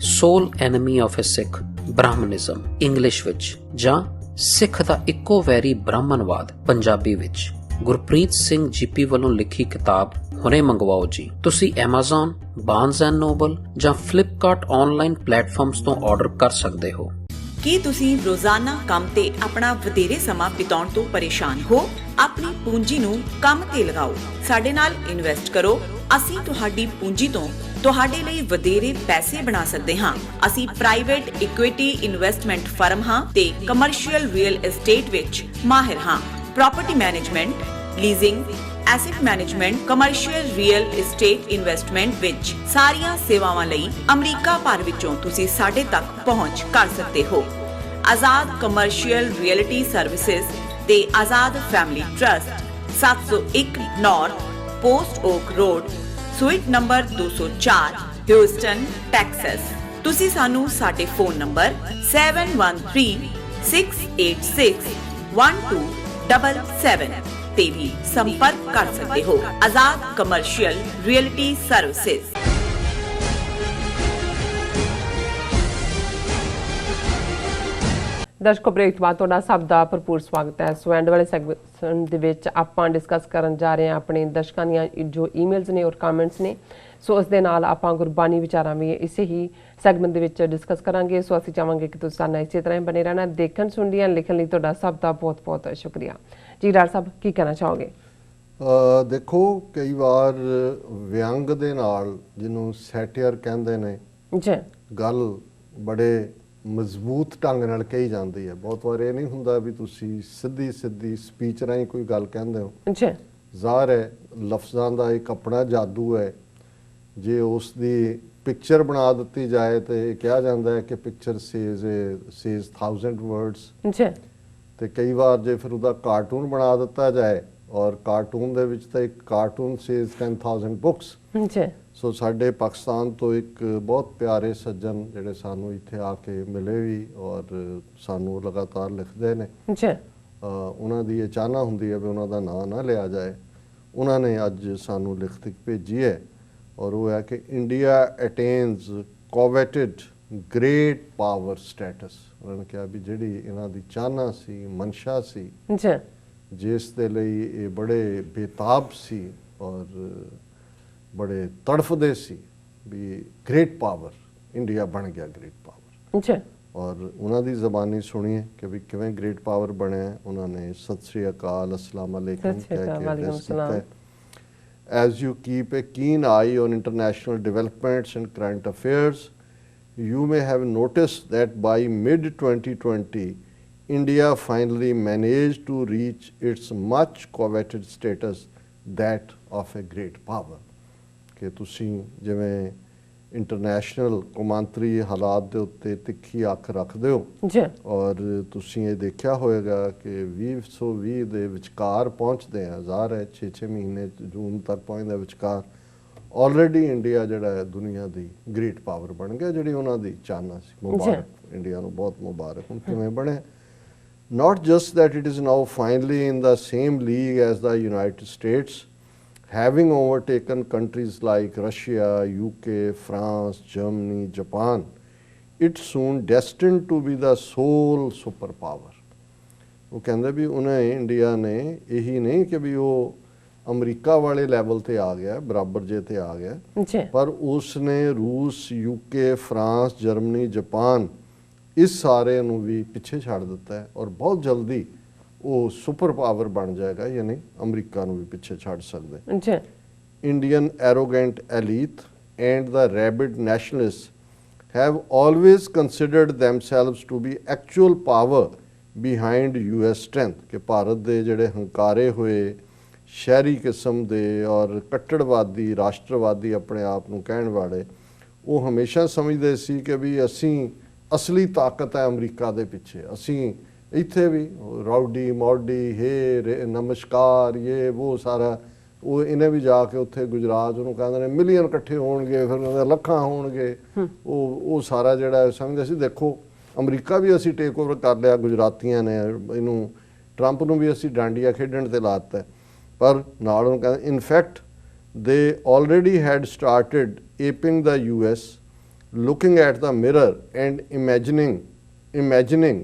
Sole enemy of a Sikh Brahminism English ਵਿੱਚ, ਜਾਂ ਸਿੱਖ ਦਾ ਇੱਕੋ ਵੈਰੀ ਬ੍ਰਾਹਮਣਵਾਦ ਪੰਜਾਬੀ ਵਿੱਚ, ਗੁਰਪ੍ਰੀਤ ਸਿੰਘ ਜੀਪੀ ਵੱਲੋਂ ਲਿਖੀ ਕਿਤਾਬ ਹੁਣੇ ਮੰਗਵਾਓ ਜੀ। ਤੁਸੀਂ Amazon, Barnes and Noble ਜਾਂ Flipkart ਆਨਲਾਈਨ ਪਲੇਟਫਾਰਮਸ ਤੋਂ ਆਰਡਰ ਕਰ ਸਕਦੇ ਹੋ। ਕੀ ਤੁਸੀਂ ਰੋਜ਼ਾਨਾ ਕੰਮ ਤੇ ਆਪਣਾ ਵਧੇਰੇ ਸਮਾਂ ਬਿਤਾਉਣ ਤੋਂ ਪਰੇਸ਼ਾਨ ਹੋ? ਆਪਣੀ ਪੂੰਜੀ ਨੂੰ ਕੰਮ ਤੇ ਲਗਾਓ, ਸਾਡੇ ਨਾਲ ਇਨਵੈਸਟ ਕਰੋ। ਅਸੀਂ ਤੁਹਾਡੀ ਪੂੰਜੀ ਤੋਂ ਤੁਹਾਡੇ ਲਈ ਵਧੇਰੇ ਪੈਸੇ ਬਣਾ ਸਕਦੇ ਹਾਂ। ਅਸੀਂ ਪ੍ਰਾਈਵੇਟ ਇਕੁਇਟੀ ਇਨਵੈਸਟਮੈਂਟ ਫਰਮ ਹਾਂ ਤੇ ਕਮਰਸ਼ੀਅਲ ਰੀਅਲ ਏਸਟੇਟ ਵਿੱਚ ਮਾਹਿਰ ਹਾਂ। Property management, leasing, asset management, commercial real estate investment ਵਿੱਚ ਸਾਰੀਆਂ ਸੇਵਾਵਾਂ ਲਈ ਅਮਰੀਕਾ ਭਰ ਵਿੱਚੋਂ ਤੁਸੀਂ ਸਾਡੇ ਤੱਕ ਪਹੁੰਚ ਕਰ ਸਕਦੇ ਹੋ। ਆਜ਼ਾਦ ਕਮਰਸ਼ੀਅਲ ਰੀਅਲਟੀ ਸਰਵਿਸਿਜ਼ ਤੇ Azad family trust, 701 North Post Oak Road, suite number 204, Houston, Texas. ਤੁਸੀਂ ਸਾਨੂੰ ਸਾਡੇ ਫੋਨ ਨੰਬਰ 7136861277 ਤੇ ਵੀ ਸੰਪਰਕ ਕਰ ਸਕਦੇ ਹੋ। ਆਜ਼ਾਦ ਕਮਰਸ਼ੀਅਲ ਰੀਅਲਟੀ ਸਰਵਿਸਿਜ਼। ਦਰਸ਼ਕੋ, ਬ੍ਰੇਕ ਤੋਂ ਬਾਅਦ ਤੁਹਾਡਾ ਸਭ ਦਾ ਭਰਪੂਰ ਸਵਾਗਤ ਹੈ। ਸੋ ਐਂਡ ਵਾਲੇ ਸੈਗਮੈਂਟ ਦੇ ਵਿੱਚ ਆਪਾਂ ਡਿਸਕਸ ਕਰਨ ਜਾ ਰਹੇ ਹਾਂ ਆਪਣੇ ਦਰਸ਼ਕਾਂ ਦੀਆਂ ਜੋ ਈਮੇਲਸ ਨੇ ਔਰ ਕਮੈਂਟਸ ਨੇ। ਸੋ ਉਸ ਦੇ ਨਾਲ ਆਪਾਂ ਗੁਰਬਾਣੀ ਵਿਚਾਰਾਂ ਵੀ ਇਸੇ ਹੀ ਸੈਗਮੈਂਟ ਦੇ ਵਿੱਚ ਡਿਸਕਸ ਕਰਾਂਗੇ। ਸੋ ਅਸੀਂ ਚਾਹਾਂਗੇ ਕਿ ਤੁਸੀਂ ਸਾਨੂੰ ਇਸੇ ਤਰ੍ਹਾਂ ਹੀ ਬਣੇ ਰਹਿਣਾ। ਦੇਖਣ, ਸੁਣਨ, ਲਿਖਣ ਲਈ ਤੁਹਾਡਾ ਸਭ ਦਾ ਬਹੁਤ ਬਹੁਤ ਸ਼ੁਕਰੀਆ ਜੀ। ਡਾਕਟਰ ਸਾਹਿਬ, ਕੀ ਕਹਿਣਾ ਚਾਹੋਗੇ? ਦੇਖੋ, ਕਈ ਵਾਰ ਵਿਅੰਗ ਦੇ ਨਾਲ, ਜਿਹਨੂੰ ਸੈਟੀਅਰ ਕਹਿੰਦੇ ਨੇ ਜੀ, ਗੱਲ ਬੜੇ ਮਜ਼ਬੂਤ ਢੰਗ ਨਾਲ ਕਹੀ ਜਾਂਦੀ ਹੈ। ਬਹੁਤ ਵਾਰ ਇਹ ਨਹੀਂ ਹੁੰਦਾ ਵੀ ਤੁਸੀਂ ਸਿੱਧੀ ਸਪੀਚ ਰਾਹੀਂ ਕੋਈ ਗੱਲ ਕਹਿੰਦੇ ਹੋ ਜੀ। ਜ਼ਾਹਰ ਹੈ ਲਫ਼ਜ਼ਾਂ ਦਾ ਇੱਕ ਆਪਣਾ ਜਾਦੂ ਹੈ। ਜੇ ਉਸ ਦੀ ਪਿਕਚਰ ਬਣਾ ਦਿੱਤੀ ਜਾਏ ਤੇ ਕਿਹਾ ਜਾਂਦਾ ਹੈ ਕਿ ਪਿਕਚਰ ਸੇਜ਼ 1000 ਵਰਡਸ, ਜੀ ਤੇ ਕਈ ਵਾਰ ਜੇ ਫਿਰ ਉਹਦਾ ਕਾਰਟੂਨ ਬਣਾ ਦਿੱਤਾ ਜਾਏ ਔਰ ਕਾਰਟੂਨ ਦੇ ਵਿੱਚ ਤਾਂ ਇੱਕ ਕਾਰਟੂਨ ਸੇਜ਼ 10000 ਬੁੱਕਸ। ਜੀ ਸੋ ਸਾਡੇ ਪਾਕਿਸਤਾਨ ਤੋਂ ਇੱਕ ਬਹੁਤ ਪਿਆਰੇ ਸੱਜਣ ਜਿਹੜੇ ਸਾਨੂੰ ਇੱਥੇ ਆ ਕੇ ਮਿਲੇ ਵੀ ਔਰ ਸਾਨੂੰ ਲਗਾਤਾਰ ਲਿਖਦੇ ਨੇ, ਜੀ ਉਹਨਾਂ ਦੀ ਇਹ ਚਾਹਨਾ ਹੁੰਦੀ ਹੈ ਵੀ ਉਹਨਾਂ ਦਾ ਨਾਂ ਨਾ ਲਿਆ ਜਾਏ। ਉਹਨਾਂ ਨੇ ਅੱਜ ਸਾਨੂੰ ਲਿਖਤ ਭੇਜੀ ਹੈ ਔਰ ਉਹ ਹੈ ਕਿ ਇੰਡੀਆ ਅਟੇਨਸ ਕੋਵੇਟਡ ਗ੍ਰੇਟ ਪਾਵਰ ਸਟੇਟਸ। ਉਹਨਾਂ ਨੇ ਕਿਹਾ ਵੀ ਜਿਹੜੀ ਇਹਨਾਂ ਦੀ ਚਾਹਨਾ ਸੀ, ਮਨਸ਼ਾ ਸੀ, ਜੀ ਜਿਸ ਦੇ ਲਈ ਇਹ ਬੜੇ ਬੇਤਾਬ ਸੀ ਔਰ ਬੜੇ ਤੜਫਦੇ ਸੀ ਵੀ ਗ੍ਰੇਟ ਪਾਵਰ ਇੰਡੀਆ ਬਣ ਗਿਆ, ਗ੍ਰੇਟ ਪਾਵਰ। ਜੀ ਔਰ ਉਹਨਾਂ ਦੀ ਜ਼ਬਾਨੀ ਸੁਣੀਏ ਕਿ ਵੀ ਕਿਵੇਂ ਗ੍ਰੇਟ ਪਾਵਰ ਬਣਿਆ। ਉਹਨਾਂ ਨੇ ਸਤਿ ਸ੍ਰੀ ਅਕਾਲ, ਅਸਲਾਮ ਅਲੈਕੁਮ ਕਹਿ ਕੇ ਐਡਰੈਸ ਕੀਤਾ ਹੈ। As you keep a keen eye on international developments and current affairs, you may have noticed that by mid-2020, India finally managed to reach its much coveted status, that of a great power. ਕਿ ਤੁਸੀਂ ਜਿਵੇਂ international ਕੌਮਾਂਤਰੀ ਹਾਲਾਤ ਦੇ ਉੱਤੇ ਤਿੱਖੀ ਅੱਖ ਰੱਖਦੇ ਹੋ ਜੀ ਔਰ ਤੁਸੀਂ ਇਹ ਦੇਖਿਆ ਹੋਵੇਗਾ ਕਿ 2020 ਦੇ ਵਿਚਕਾਰ ਪਹੁੰਚਦੇ ਆ, ਜ਼ਾਹਰ ਹੈ 6 ਮਹੀਨੇ ਜੂਨ ਤੱਕ ਪਹੁੰਚਦਾ ਵਿਚਕਾਰ, ਆਲਰੇਡੀ ਇੰਡੀਆ ਜਿਹੜਾ ਹੈ ਦੁਨੀਆ ਦੀ ਗ੍ਰੇਟ ਪਾਵਰ ਬਣ ਗਿਆ, ਜਿਹੜੀ ਉਹਨਾਂ ਦੀ ਚਾਹਨਾ ਸੀ। ਮੁਬਾਰਕ ਇੰਡੀਆ ਨੂੰ, ਬਹੁਤ ਮੁਬਾਰਕ। ਹੁਣ ਕਿਵੇਂ ਬਣੇ? Not just that it is now finally in the same league as the United States, having overtaken countries like Russia, UK, France, Germany, Japan, it's soon destined to be the sole superpower. ਉਹ ਕਹਿੰਦੇ ਵੀ ਉਹਨੇ India ਨੇ ਇਹੀ ਨਹੀਂ ਕਿ ਵੀ ਉਹ America ਵਾਲੇ level ਤੇ ਆ ਗਿਆ, ਬਰਾਬਰ ਜੇ ਤੇ ਆ ਗਿਆ, ਜੀ ਪਰ ਉਸਨੇ ਰੂਸ, UK, ਫਰਾਂਸ, ਜਰਮਨੀ, ਜਾਪਾਨ ਇਸ ਸਾਰੇ ਨੂੰ ਵੀ ਪਿੱਛੇ ਛੱਡ ਦਿੱਤਾ ਹੈ ਔਰ ਬਹੁਤ ਜਲਦੀ ਉਹ ਸੁਪਰ ਪਾਵਰ ਬਣ ਜਾਏਗਾ, ਯਾਨੀ ਅਮਰੀਕਾ ਨੂੰ ਵੀ ਪਿੱਛੇ ਛੱਡ ਸਕਦਾ ਹੈ। ਜੀ Indian arrogant elite and the rabid nationalists have always considered themselves to be actual power behind US strength, ਕਿ ਭਾਰਤ ਦੇ ਜਿਹੜੇ ਹੰਕਾਰੇ ਹੋਏ ਸ਼ਹਿਰੀ ਕਿਸਮ ਦੇ ਔਰ ਕੱਟੜਵਾਦੀ, ਰਾਸ਼ਟਰਵਾਦੀ ਆਪਣੇ ਆਪ ਨੂੰ ਕਹਿਣ ਵਾਲੇ, ਉਹ ਹਮੇਸ਼ਾ ਸਮਝਦੇ ਸੀ ਕਿ ਵੀ ਅਸੀਂ ਅਸਲੀ ਤਾਕਤ ਹੈ ਅਮਰੀਕਾ ਦੇ ਪਿੱਛੇ, ਅਸੀਂ ਇੱਥੇ ਵੀ ਰੌਡੀ ਮੌਡੀ ਹੇ ਨਮਸਕਾਰ ਇਹ ਉਹ ਸਾਰਾ, ਉਹ ਇਹਨੇ ਵੀ ਜਾ ਕੇ ਉੱਥੇ ਗੁਜਰਾਤ ਉਹਨੂੰ ਕਹਿੰਦੇ ਨੇ ਮਿਲੀਅਨ ਇਕੱਠੇ ਹੋਣਗੇ, ਫਿਰ ਉਹਨਾਂ ਦੇ ਲੱਖਾਂ ਹੋਣਗੇ, ਉਹ ਸਾਰਾ ਜਿਹੜਾ ਸਮਝਦੇ ਸੀ ਦੇਖੋ ਅਮਰੀਕਾ ਵੀ ਅਸੀਂ ਟੇਕ ਓਵਰ ਕਰ ਲਿਆ, ਗੁਜਰਾਤੀਆਂ ਨੇ ਇਹਨੂੰ, ਟਰੰਪ ਨੂੰ ਵੀ ਅਸੀਂ ਡਾਂਡੀਆ ਖੇਡਣ ਤੇ ਲਾਤਾ। ਪਰ ਨਾਲ ਉਹਨੂੰ ਕਹਿੰਦੇ in fact they already had started aping the US, looking at the mirror and imagining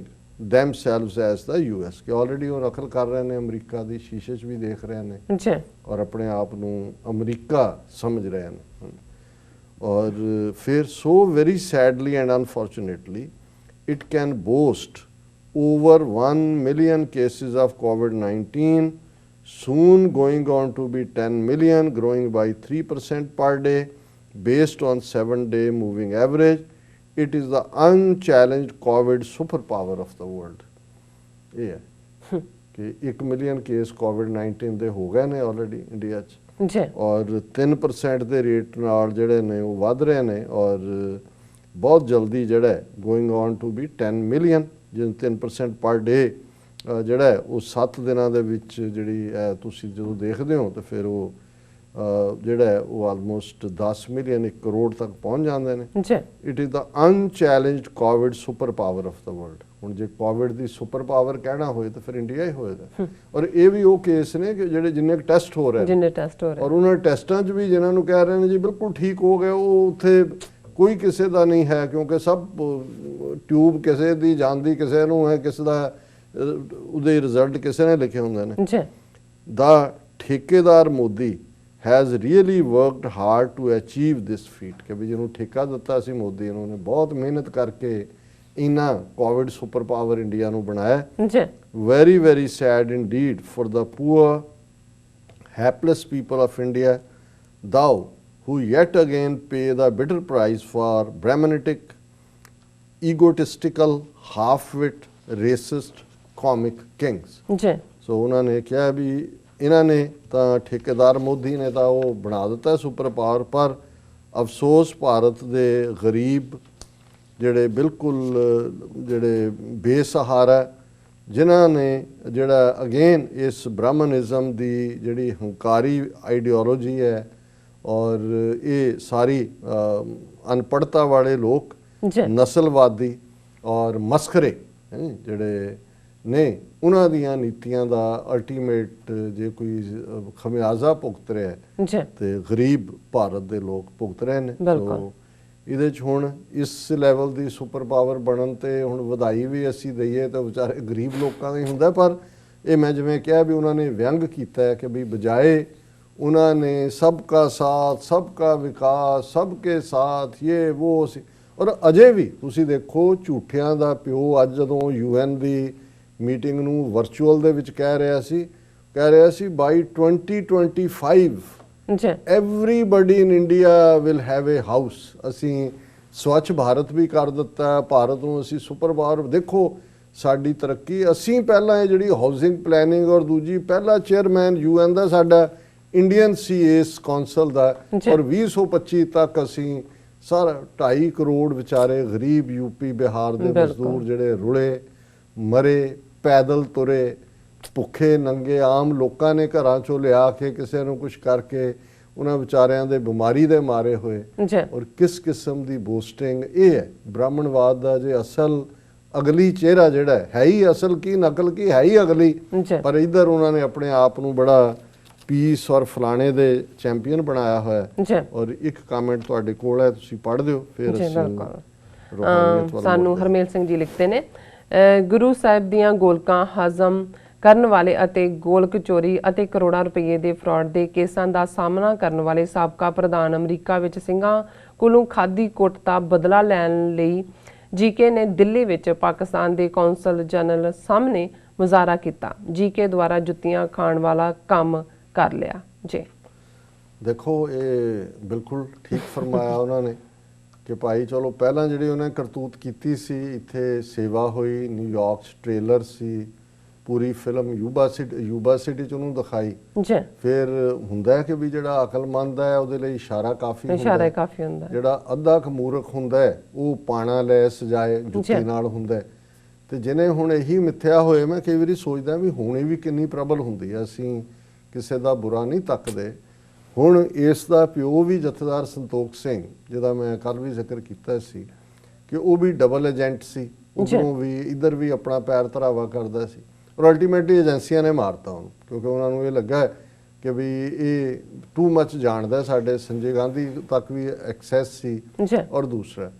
themselves as the US, ਕਿ ਆਲਰੇਡੀ ਉਹ ਨਕਲ ਕਰ ਰਹੇ ਨੇ ਅਮਰੀਕਾ ਦੀ, ਸ਼ੀਸ਼ੇ 'ਚ ਵੀ ਦੇਖ ਰਹੇ ਨੇ ਜੀ ਔਰ ਆਪਣੇ ਆਪ ਨੂੰ ਅਮਰੀਕਾ ਸਮਝ ਰਹੇ ਨੇ। ਔਰ ਫਿਰ so very sadly and unfortunately it can boast over 1 million cases of COVID-19, soon going on to be 10 million, growing by 3% per day based on 7-day moving average. It is the unchallenged COVID superpower of the world. ਇਹ ਹੈ ਕਿ 1 million case COVID-19 ਦੇ ਹੋ ਗਏ ਨੇ already India 'ਚ ਜੀ ਔਰ 3% ਦੇ ਰੇਟ ਨਾਲ ਜਿਹੜੇ ਨੇ ਉਹ ਵੱਧ ਰਹੇ ਨੇ ਔਰ ਬਹੁਤ ਜਲਦੀ ਜਿਹੜਾ going on to be 10 million, ਜਿਵੇਂ 3% ਪਰ ਡੇ ਜਿਹੜਾ ਉਹ 7 ਦਿਨਾਂ ਦੇ ਵਿੱਚ ਜਿਹੜੀ ਤੁਸੀਂ ਜਦੋਂ ਦੇਖਦੇ ਹੋ ਤਾਂ ਫਿਰ ਉਹ ਜਿਹੜਾ ਉਹ ਆਲਮੋਸਟ 10 ਮਿਲੀਅਨ 1 ਕਰੋੜ ਤੱਕ ਪਹੁੰਚ ਜਾਂਦੇ ਨੇ। ਜੀ it is the unchallenged COVID super power of the world. ਹੁਣ ਜੇ ਕੋਵਿਡ ਦੀ ਸੁਪਰ ਪਾਵਰ ਕਹਿਣਾ ਹੋਏ ਤਾਂ ਫਿਰ ਇੰਡੀਆ ਹੀ ਹੋਏਗਾ। ਔਰ ਇਹ ਵੀ ਉਹ ਕੇਸ ਨੇ ਕਿ ਜਿਹੜੇ ਜਿੰਨੇ ਟੈਸਟ ਹੋ ਰਹੇ ਜਿੰਨੇ ਟੈਸਟ ਹੋ ਰਹੇ ਔਰ ਉਹਨਾਂ ਟੈਸਟਾਂ 'ਚ ਵੀ ਜਿਨ੍ਹਾਂ ਨੂੰ ਕਹਿ ਰਹੇ ਨੇ ਜੀ ਬਿਲਕੁਲ ਠੀਕ ਹੋ ਗਏ, ਉਹ ਉੱਥੇ ਕੋਈ ਕਿਸੇ ਦਾ ਨਹੀਂ ਹੈ, ਕਿਉਂਕਿ ਸਭ ਟਿਊਬ ਕਿਸੇ ਦੀ ਜਾਂਦੀ ਕਿਸੇ ਨੂੰ ਹੈ, ਕਿਸੇ ਦਾ ਉਹਦੇ ਰਿਜ਼ਲਟ ਕਿਸੇ ਨੇ ਲਿਖੇ ਹੁੰਦੇ ਨੇ। ਜੀ ਦਾ ਠੇਕੇਦਾਰ Modi has really worked hard to achieve this feat, ਕਿ ਵੀ ਜਿਹਨੂੰ ਠੇਕਾ ਦਿੱਤਾ ਸੀ ਮੋਦੀ ਨੂੰ, ਉਹਨੇ ਬਹੁਤ ਮਿਹਨਤ ਕਰਕੇ ਇਹਨਾਂ ਕੋਵਿਡ ਸੁਪਰ ਪਾਵਰ ਇੰਡੀਆ ਨੂੰ ਬਣਾਇਆ। ਜੀ very very sad indeed for the poor hapless people of India, thou who yet again pay the bitter price for Brahmanitic, egotistical, half-wit, racist, comic kings। ਜੀ ਸੋ ਉਹਨਾਂ ਨੇ ਕਿਹਾ ਵੀ ਇਹਨਾਂ ਨੇ ਤਾਂ ਠੇਕੇਦਾਰ ਮੋਦੀ ਨੇ ਤਾਂ ਉਹ ਬਣਾ ਦਿੱਤਾ ਸੁਪਰ ਪਾਵਰ, ਪਰ ਅਫਸੋਸ ਭਾਰਤ ਦੇ ਗਰੀਬ ਜਿਹੜੇ ਬਿਲਕੁਲ ਜਿਹੜੇ ਬੇਸਹਾਰਾ, ਜਿਨ੍ਹਾਂ ਨੇ ਜਿਹੜਾ ਅਗੇਨ ਇਸ ਬ੍ਰਾਹਮਣਿਜ਼ਮ ਦੀ ਜਿਹੜੀ ਹੰਕਾਰੀ ਆਈਡੀਓਲੋਜੀ ਹੈ ਔਰ ਇਹ ਸਾਰੀ ਅਨਪੜ੍ਹਤਾ ਵਾਲੇ ਲੋਕ, ਨਸਲਵਾਦੀ ਔਰ ਮਸਖਰੇ ਜਿਹੜੇ ਨੇ, ਉਹਨਾਂ ਦੀਆਂ ਨੀਤੀਆਂ ਦਾ ਅਲਟੀਮੇਟ ਜੇ ਕੋਈ ਖਮਿਆਜ਼ਾ ਭੁਗਤ ਰਿਹਾ ਤੇ ਗਰੀਬ ਭਾਰਤ ਦੇ ਲੋਕ ਭੁਗਤ ਰਹੇ ਨੇ। ਸੋ ਇਹਦੇ 'ਚ ਹੁਣ ਇਸ ਲੈਵਲ ਦੀ ਸੁਪਰ ਪਾਵਰ ਬਣਨ ਤੇ ਹੁਣ ਵਧਾਈ ਵੀ ਅਸੀਂ ਦਈਏ ਤਾਂ ਵਿਚਾਰੇ ਗਰੀਬ ਲੋਕਾਂ ਦਾ ਹੀ ਹੁੰਦਾ। ਪਰ ਇਹ ਮੈਂ ਜਿਵੇਂ ਕਿਹਾ ਵੀ ਉਹਨਾਂ ਨੇ ਵਿਅੰਗ ਕੀਤਾ ਹੈ ਕਿ ਵੀ ਬਜਾਏ ਉਹਨਾਂ ਨੇ ਸਭ ਕਾ ਸਾਥ, ਸਭ ਕਾ ਵਿਕਾਸ, ਸਭ ਕੇ ਸਾਥ, ਇਹ ਉਹ ਸੀ। ਔਰ ਅਜੇ ਵੀ ਤੁਸੀਂ ਦੇਖੋ ਝੂਠਿਆਂ ਦਾ ਪਿਓ ਅੱਜ ਜਦੋਂ UN ਦੀ ਮੀਟਿੰਗ ਨੂੰ ਵਰਚੁਅਲ ਦੇ ਵਿੱਚ ਕਹਿ ਰਿਹਾ ਸੀ ਬਾਈ 2025 everybody in India will have a house। ਅਸੀਂ ਸਵੱਛ ਭਾਰਤ ਵੀ ਕਰ ਦਿੱਤਾ, ਭਾਰਤ ਨੂੰ ਅਸੀਂ ਸੁਪਰ ਪਾਵਰ। ਦੇਖੋ ਸਾਡੀ ਤਰੱਕੀ, ਅਸੀਂ ਪਹਿਲਾਂ ਇਹ ਜਿਹੜੀ ਹਾਊਸਿੰਗ ਪਲੈਨਿੰਗ ਔਰ ਦੂਜੀ ਪਹਿਲਾ ਚੇਅਰਮੈਨ UN ਦਾ ਸਾਡਾ ਇੰਡੀਅਨ ਸੀ ਇਸ ਕੌਂਸਲ ਦਾ, ਔਰ 2025 ਤੱਕ ਅਸੀਂ ਸਾਰਾ 2.5 ਕਰੋੜ ਵਿਚਾਰੇ ਗਰੀਬ ਯੂਪੀ ਬਿਹਾਰ ਦੇ ਮਜ਼ਦੂਰ ਜਿਹੜੇ ਰੁਲੇ ਮਰੇ, ਪੈਦਲ ਤੁਰੇ, ਭੁੱਖੇ ਨੰਗੇ ਆਮ ਲੋਕਾਂ ਨੇ ਘਰਾਂ ਚੋਂ ਲਿਆ ਕੇ ਕਿਸੇ ਨੂੰ ਕੁਝ ਕਰਕੇ ਉਹਨਾਂ ਵਿਚਾਰਿਆਂ ਦੇ ਬਿਮਾਰੀ ਦੇ ਮਾਰੇ ਹੋਏ। ਔਰ ਕਿਸ ਕਿਸਮ ਦੀ ਬੋਸਟਿੰਗ ਇਹ ਹੈ ਬ੍ਰਾਹਮਣਵਾਦ ਦਾ ਜੇ ਅਸਲ ਅਗਲੀ ਚਿਹਰਾ ਜਿਹੜਾ ਹੈ ਹੀ ਅਸਲ ਕੀ ਨਕਲ ਕੀ ਹੈ ਹੀ ਅਗਲੀ। ਪਰ ਇੱਧਰ ਉਹਨਾਂ ਨੇ ਆਪਣੇ ਆਪ ਨੂੰ ਬੜਾ ਪੀਸ ਔਰ ਫਲਾਣੇ ਦੇ ਚੈਂਪੀਅਨ ਬਣਾਇਆ ਹੋਇਆ। ਔਰ ਇੱਕ ਕਮੈਂਟ ਤੁਹਾਡੇ ਕੋਲ ਹੈ, ਤੁਸੀਂ ਪੜ੍ਹ ਦਿਓ ਫਿਰ ਅਸੀਂ। ਸਾਨੂੰ ਹਰਮੇਲ ਸਿੰਘ ਜੀ ਲਿਖਦੇ ਨੇ, ਗੁਰੂ ਸਾਹਿਬ ਦੀਆਂ ਗੋਲਕਾਂ ਹਜ਼ਮ ਕਰਨ ਵਾਲੇ ਅਤੇ ਗੋਲਕ ਚੋਰੀ ਅਤੇ ਕਰੋੜਾਂ ਰੁਪਏ ਦੇ ਫਰਾਡ ਦੇ ਕੇਸਾਂ ਦਾ ਸਾਹਮਣਾ ਕਰਨ ਵਾਲੇ ਸਾਬਕਾ ਪ੍ਰਧਾਨ ਅਮਰੀਕਾ ਵਿੱਚ ਸਿੰਘਾਂ ਕੋਲੋਂ ਖਾਦੀ ਕੁੱਟ ਦਾ ਬਦਲਾ ਲੈਣ ਲਈ ਜੀਕੇ ਨੇ ਦਿੱਲੀ ਵਿੱਚ ਪਾਕਿਸਤਾਨ ਦੇ ਕੌਂਸਲ ਜਨਰਲ ਸਾਹਮਣੇ ਮੁਜ਼ਾਹਰਾ ਕੀਤਾ। ਜੀਕੇ ਦੁਆਰਾ ਜੁੱਤੀਆਂ ਖਾਣ ਵਾਲਾ ਕੰਮ ਕਰ ਲਿਆ। ਜੀ ਦੇਖੋ ਇਹ ਬਿਲਕੁਲ ਠੀਕ ਫਰਮਾਇਆ ਉਹਨਾਂ ਨੇ ਕਿ ਭਾਈ ਚਲੋ ਪਹਿਲਾਂ ਜਿਹੜੀ ਉਹਨੇ ਕਰਤੂਤ ਕੀਤੀ ਸੀ, ਇੱਥੇ ਸੇਵਾ ਹੋਈ, ਨਿਊਯਾਰਕ 'ਚ ਟ੍ਰੇਲਰ ਸੀ, ਪੂਰੀ ਫਿਲਮ ਯੂਬਾ ਸਿਟੀ 'ਚ ਉਹਨੂੰ ਦਿਖਾਈ। ਫਿਰ ਹੁੰਦਾ ਹੈ ਕਿ ਵੀ ਜਿਹੜਾ ਅਕਲਮੰਦ ਹੈ ਉਹਦੇ ਲਈ ਇਸ਼ਾਰਾ ਕਾਫੀ ਹੁੰਦਾ, ਜਿਹੜਾ ਅੱਧਾ ਕੁ ਮੂਰਖ ਹੁੰਦਾ ਹੈ ਉਹ ਪਾਣਾ ਲੈ ਸਜਾਏ ਜੁੱਤੀ ਨਾਲ ਹੁੰਦਾ। ਤੇ ਜਿਹਨੇ ਹੁਣ ਇਹੀ ਮਿੱਥਿਆ ਹੋਏ, ਮੈਂ ਕਈ ਵਾਰੀ ਸੋਚਦਾ ਵੀ ਹੋਣੀ ਵੀ ਕਿੰਨੀ ਪ੍ਰਬਲ ਹੁੰਦੀ ਹੈ। ਅਸੀਂ ਕਿਸੇ ਦਾ ਬੁਰਾ ਨਹੀਂ ਤੱਕਦੇ। ਹੁਣ ਇਸ ਦਾ ਪਿਓ ਵੀ ਜਥੇਦਾਰ ਸੰਤੋਖ ਸਿੰਘ, ਜਿਹਦਾ ਮੈਂ ਕੱਲ੍ਹ ਵੀ ਜ਼ਿਕਰ ਕੀਤਾ ਸੀ ਕਿ ਉਹ ਵੀ ਡਬਲ ਏਜੰਟ ਸੀ, ਉੱਧਰੋਂ ਵੀ ਇੱਧਰ ਵੀ ਆਪਣਾ ਪੈਰ ਧਰਾਵਾ ਕਰਦਾ ਸੀ। ਔਰ ਅਲਟੀਮੇਟਲੀ ਏਜੰਸੀਆਂ ਨੇ ਮਾਰਤਾ ਉਹਨੂੰ, ਕਿਉਂਕਿ ਉਹਨਾਂ ਨੂੰ ਇਹ ਲੱਗਾ ਕਿ ਵੀ ਇਹ ਟੂ ਮੱਚ ਜਾਣਦਾ। ਸਾਡੇ ਸੰਜੇ ਗਾਂਧੀ ਤੱਕ ਵੀ ਐਕਸੈਸ ਸੀ। ਔਰ ਦੂਸਰਾ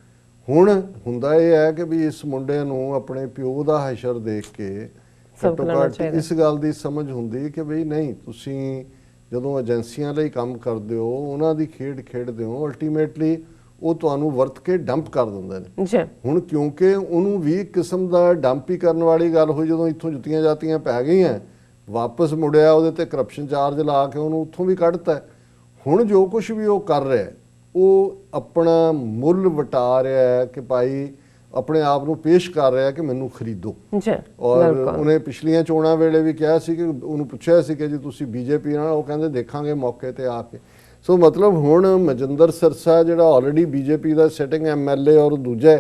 ਹੁਣ ਹੁੰਦਾ ਇਹ ਹੈ ਕਿ ਵੀ ਇਸ ਮੁੰਡੇ ਨੂੰ ਆਪਣੇ ਪਿਓ ਦਾ ਹਸ਼ਰ ਦੇਖ ਕੇ ਘੱਟੋ ਘੱਟ ਇਸ ਗੱਲ ਦੀ ਸਮਝ ਹੁੰਦੀ ਕਿ ਵੀ ਨਹੀਂ, ਤੁਸੀਂ ਜਦੋਂ ਏਜੰਸੀਆਂ ਲਈ ਕੰਮ ਕਰਦੇ ਹੋ, ਉਹਨਾਂ ਦੀ ਖੇਡ ਖੇਡਦੇ ਹੋ, ਅਲਟੀਮੇਟਲੀ ਉਹ ਤੁਹਾਨੂੰ ਵਰਤ ਕੇ ਡੰਪ ਕਰ ਦਿੰਦੇ ਨੇ। ਹੁਣ ਕਿਉਂਕਿ ਉਹਨੂੰ ਵੀ ਇੱਕ ਕਿਸਮ ਦਾ ਡੰਪ ਹੀ ਕਰਨ ਵਾਲੀ ਗੱਲ ਹੋਈ, ਜਦੋਂ ਇੱਥੋਂ ਜੁੱਤੀਆਂ ਜਾਤੀਆਂ ਪੈ ਗਈਆਂ, ਵਾਪਸ ਮੁੜਿਆ, ਉਹਦੇ ਤੇ ਕਰਪਸ਼ਨ ਚਾਰਜ ਲਾ ਕੇ ਉਹਨੂੰ ਉੱਥੋਂ ਵੀ ਕੱਢਤਾ। ਹੁਣ ਜੋ ਕੁਝ ਵੀ ਉਹ ਕਰ ਰਿਹਾ ਉਹ ਆਪਣਾ ਮੁੱਲ ਵਟਾ ਰਿਹਾ ਹੈ ਕਿ ਭਾਈ ਆਪਣੇ ਆਪ ਨੂੰ ਪੇਸ਼ ਕਰ ਰਿਹਾ ਕਿ ਮੈਨੂੰ ਖਰੀਦੋ। ਔਰ ਉਹਨੇ ਪਿਛਲੀਆਂ ਚੋਣਾਂ ਵੇਲੇ ਵੀ ਕਿਹਾ ਸੀ ਕਿ ਉਹਨੂੰ ਪੁੱਛਿਆ ਸੀ ਕਿ ਜੀ ਤੁਸੀਂ ਬੀਜੇਪੀ ਨਾਲ, ਉਹ ਕਹਿੰਦੇ ਦੇਖਾਂਗੇ ਮੌਕੇ ਤੇ ਆ ਕੇ। ਸੋ ਮਤਲਬ ਹੁਣ ਮਜਿੰਦਰ ਸਿਰਸਾ ਜਿਹੜਾ ਆਲਰੇਡੀ ਬੀਜੇਪੀ ਦਾ ਸਿਟਿੰਗ MLA ਔਰ ਦੂਜਾ,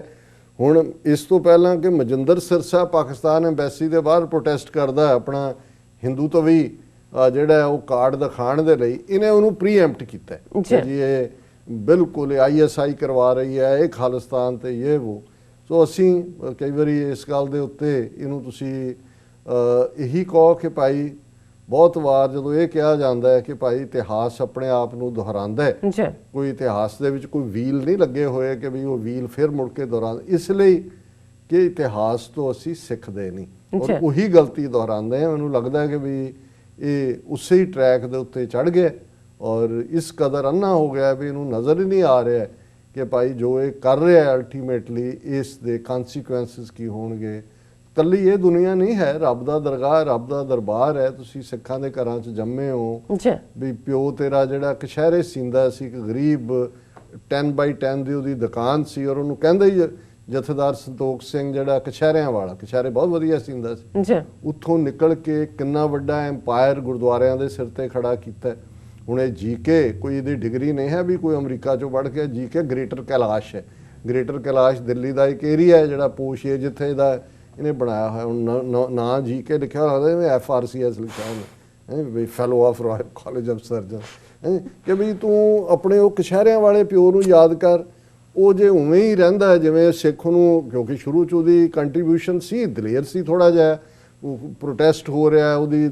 ਹੁਣ ਇਸ ਤੋਂ ਪਹਿਲਾਂ ਕਿ ਮਜਿੰਦਰ ਸਿਰਸਾ ਪਾਕਿਸਤਾਨ ਐਮਬੈਸੀ ਦੇ ਬਾਹਰ ਪ੍ਰੋਟੈਸਟ ਕਰਦਾ ਆਪਣਾ ਹਿੰਦੂਤਵੀ ਜਿਹੜਾ ਉਹ ਕਾਰਡ ਦਿਖਾਉਣ ਦੇ ਲਈ, ਇਹਨੇ ਉਹਨੂੰ ਪ੍ਰੀਐਂਪਟ ਕੀਤਾ ਜੀ ਇਹ ਬਿਲਕੁਲ ISI ਕਰਵਾ ਰਹੀ ਹੈ, ਇਹ ਖਾਲਿਸਤਾਨ ਤੇ ਇਹ ਉਹ। ਸੋ ਅਸੀਂ ਕਈ ਵਾਰੀ ਇਸ ਗੱਲ ਦੇ ਉੱਤੇ ਇਹਨੂੰ ਤੁਸੀਂ ਇਹੀ ਕਹੋ ਕਿ ਭਾਈ ਬਹੁਤ ਵਾਰ ਜਦੋਂ ਇਹ ਕਿਹਾ ਜਾਂਦਾ ਹੈ ਕਿ ਭਾਈ ਇਤਿਹਾਸ ਆਪਣੇ ਆਪ ਨੂੰ ਦੁਹਰਾਉਂਦਾ ਹੈ, ਕੋਈ ਇਤਿਹਾਸ ਦੇ ਵਿੱਚ ਕੋਈ ਵੀਲ ਨਹੀਂ ਲੱਗੇ ਹੋਏ ਕਿ ਵੀ ਉਹ ਵੀਲ ਫਿਰ ਮੁੜ ਕੇ ਦੁਹਰਾਉਂਦਾ, ਇਸ ਲਈ ਕਿ ਇਤਿਹਾਸ ਤੋਂ ਅਸੀਂ ਸਿੱਖਦੇ ਨਹੀਂ ਔਰ ਉਹੀ ਗਲਤੀ ਦੁਹਰਾਉਂਦੇ ਹਾਂ। ਮੈਨੂੰ ਲੱਗਦਾ ਕਿ ਵੀ ਇਹ ਉਸੇ ਹੀ ਟਰੈਕ ਦੇ ਉੱਤੇ ਚੜ੍ਹ ਗਿਆ ਔਰ ਇਸ ਕਦਰ ਅੰਨਾ ਹੋ ਗਿਆ ਵੀ ਇਹਨੂੰ ਨਜ਼ਰ ਹੀ ਨਹੀਂ ਆ ਰਿਹਾ ਕਿ ਭਾਈ ਜੋ ਇਹ ਕਰ ਰਿਹਾ ਅਲਟੀਮੇਟਲੀ ਇਸ ਦੇ ਕਨਸੀਕੁਐਂਸਿਸ ਕੀ ਹੋਣਗੇ। ਕੱਲੀ ਇਹ ਦੁਨੀਆ ਨਹੀਂ ਹੈ, ਰੱਬ ਦਾ ਦਰਗਾਹ, ਰੱਬ ਦਾ ਦਰਬਾਰ ਹੈ। ਤੁਸੀਂ ਸਿੱਖਾਂ ਦੇ ਘਰਾਂ 'ਚ ਜੰਮੇ ਹੋ ਵੀ ਪਿਓ ਤੇਰਾ ਜਿਹੜਾ ਕਛਹਿਰੇ ਸੀਂਦਾ ਸੀ, ਇੱਕ ਗਰੀਬ 10x10 ਦੀ ਉਹਦੀ ਦੁਕਾਨ ਸੀ ਔਰ ਉਹਨੂੰ ਕਹਿੰਦੇ ਹੀ ਜਥੇਦਾਰ ਸੰਤੋਖ ਸਿੰਘ ਜਿਹੜਾ ਕਛਹਿਰਿਆਂ ਵਾਲਾ, ਕਛਹਿਰੇ ਬਹੁਤ ਵਧੀਆ ਸੀਂਦਾ ਸੀ, ਉੱਥੋਂ ਨਿਕਲ ਕੇ ਕਿੰਨਾ ਵੱਡਾ ਐਮਪਾਇਰ ਗੁਰਦੁਆਰਿਆਂ ਦੇ ਸਿਰ ਤੇ ਖੜਾ ਕੀਤਾ ਹੁਣ ਇਹ ਜੀਕੇ ਕੋਈ ਇਹਦੀ ਡਿਗਰੀ ਨਹੀਂ ਹੈ ਵੀ ਕੋਈ ਅਮਰੀਕਾ ਚੋਂ ਪੜ੍ਹ ਕੇ ਜੀਕੇ ਗ੍ਰੇਟਰ ਕੈਲਾਸ਼ ਹੈ। ਗ੍ਰੇਟਰ ਕੈਲਾਸ਼ ਦਿੱਲੀ ਦਾ ਇੱਕ ਏਰੀਆ ਹੈ ਜਿਹੜਾ ਪੋਸ਼ ਹੈ, ਜਿੱਥੇ ਇਹਦਾ ਇਹਨੇ ਬਣਾਇਆ ਹੋਇਆ। ਹੁਣ ਨਾ ਜੀਕੇ ਲਿਖਿਆ ਲੱਗਦਾ ਇਹਨੇ FRCS ਲਿਖਿਆ ਉਹਨੇ ਵੀ fellow of royal college of surgeon, ਕਿ ਵੀ ਤੂੰ ਆਪਣੇ ਉਹ ਕਛਹਿਰਿਆਂ ਵਾਲੇ ਪਿਓ ਨੂੰ ਯਾਦ ਕਰ। ਉਹ ਜੇ ਉਵੇਂ ਹੀ ਰਹਿੰਦਾ ਹੈ ਜਿਵੇਂ ਸਿੱਖ ਨੂੰ, ਕਿਉਂਕਿ ਸ਼ੁਰੂ 'ਚ ਉਹਦੀ ਕੰਟਰੀਬਿਊਸ਼ਨ ਸੀ, ਦਲੇਰ ਸੀ ਥੋੜ੍ਹਾ ਜਿਹਾ, ਉਹ ਪ੍ਰੋਟੈਸਟ ਹੋ ਰਿਹਾ, ਉਹਦੀ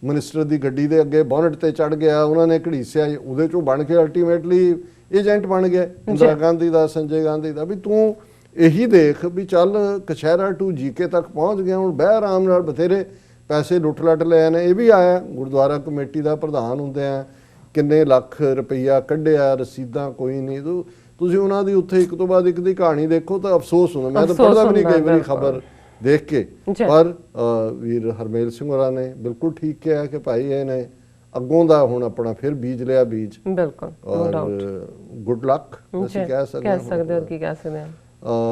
ਮਿਨਿਸਟਰ ਦੀ ਗੱਡੀ ਦੇ ਅੱਗੇ ਬੋਨਟ ਤੇ ਚੜ ਗਿਆ, ਉਹਨਾਂ ਨੇ ਘੜੀਸਿਆ, ਉਹਦੇ 'ਚੋਂ ਬਣ ਕੇ ਅਲਟੀਮੇਟਲੀ ਏਜੰਟ ਬਣ ਗਿਆ ਇੰਦਰਾ ਗਾਂਧੀ ਦਾ, ਸੰਜੇ ਗਾਂਧੀ ਦਾ। ਵੀ ਤੂੰ ਇਹੀ ਦੇਖ ਵੀ ਚੱਲ ਕਛਹਿਰਾ ਟੂ ਜੀਕੇ ਤੱਕ ਪਹੁੰਚ ਗਿਆ, ਹੁਣ ਬਹਿ ਆਰਾਮ ਨਾਲ, ਬਥੇਰੇ ਪੈਸੇ ਲੁੱਟ ਲੱਟ ਲਏ ਨੇ। ਇਹ ਵੀ ਆਇਆ ਗੁਰਦੁਆਰਾ ਕਮੇਟੀ ਦਾ ਪ੍ਰਧਾਨ ਹੁੰਦੇ ਆ, ਕਿੰਨੇ ਲੱਖ ਰੁਪਈਆ ਕੱਢਿਆ, ਰਸੀਦਾਂ ਕੋਈ ਨਹੀਂ। ਤੁਸੀਂ ਉਹਨਾਂ ਦੀ ਉੱਥੇ ਇੱਕ ਤੋਂ ਬਾਅਦ ਇੱਕ ਦੀ ਕਹਾਣੀ ਦੇਖੋ ਤਾਂ ਅਫਸੋਸ ਹੁੰਦਾ। ਮੈਂ ਤਾਂ ਪੜ੍ਹਦਾ ਵੀ ਨਹੀਂ ਕਈ ਵਾਰੀ ਖਬਰ ਦੇਖ ਕੇ, ਪਰ ਵੀਰ ਹਰਮੇਲ ਸਿੰਘ ਹੋਰਾਂ ਨੇ ਬਿਲਕੁਲ ਠੀਕ ਕਿਹਾ ਕਿ ਭਾਈ ਇਹਨੇ ਅੱਗੋਂ ਦਾ ਹੁਣ ਆਪਣਾ ਫਿਰ ਬੀਜ ਲਿਆ ਬੀਜ। ਬਿਲਕੁਲ, ਔਰ ਗੁੱਡ ਲੱਕ ਅਸੀਂ ਕਹਿ ਸਕਦੇ ਹਾਂ। ਕੀ ਕਹਿ ਸਕਦੇ ਹਾਂ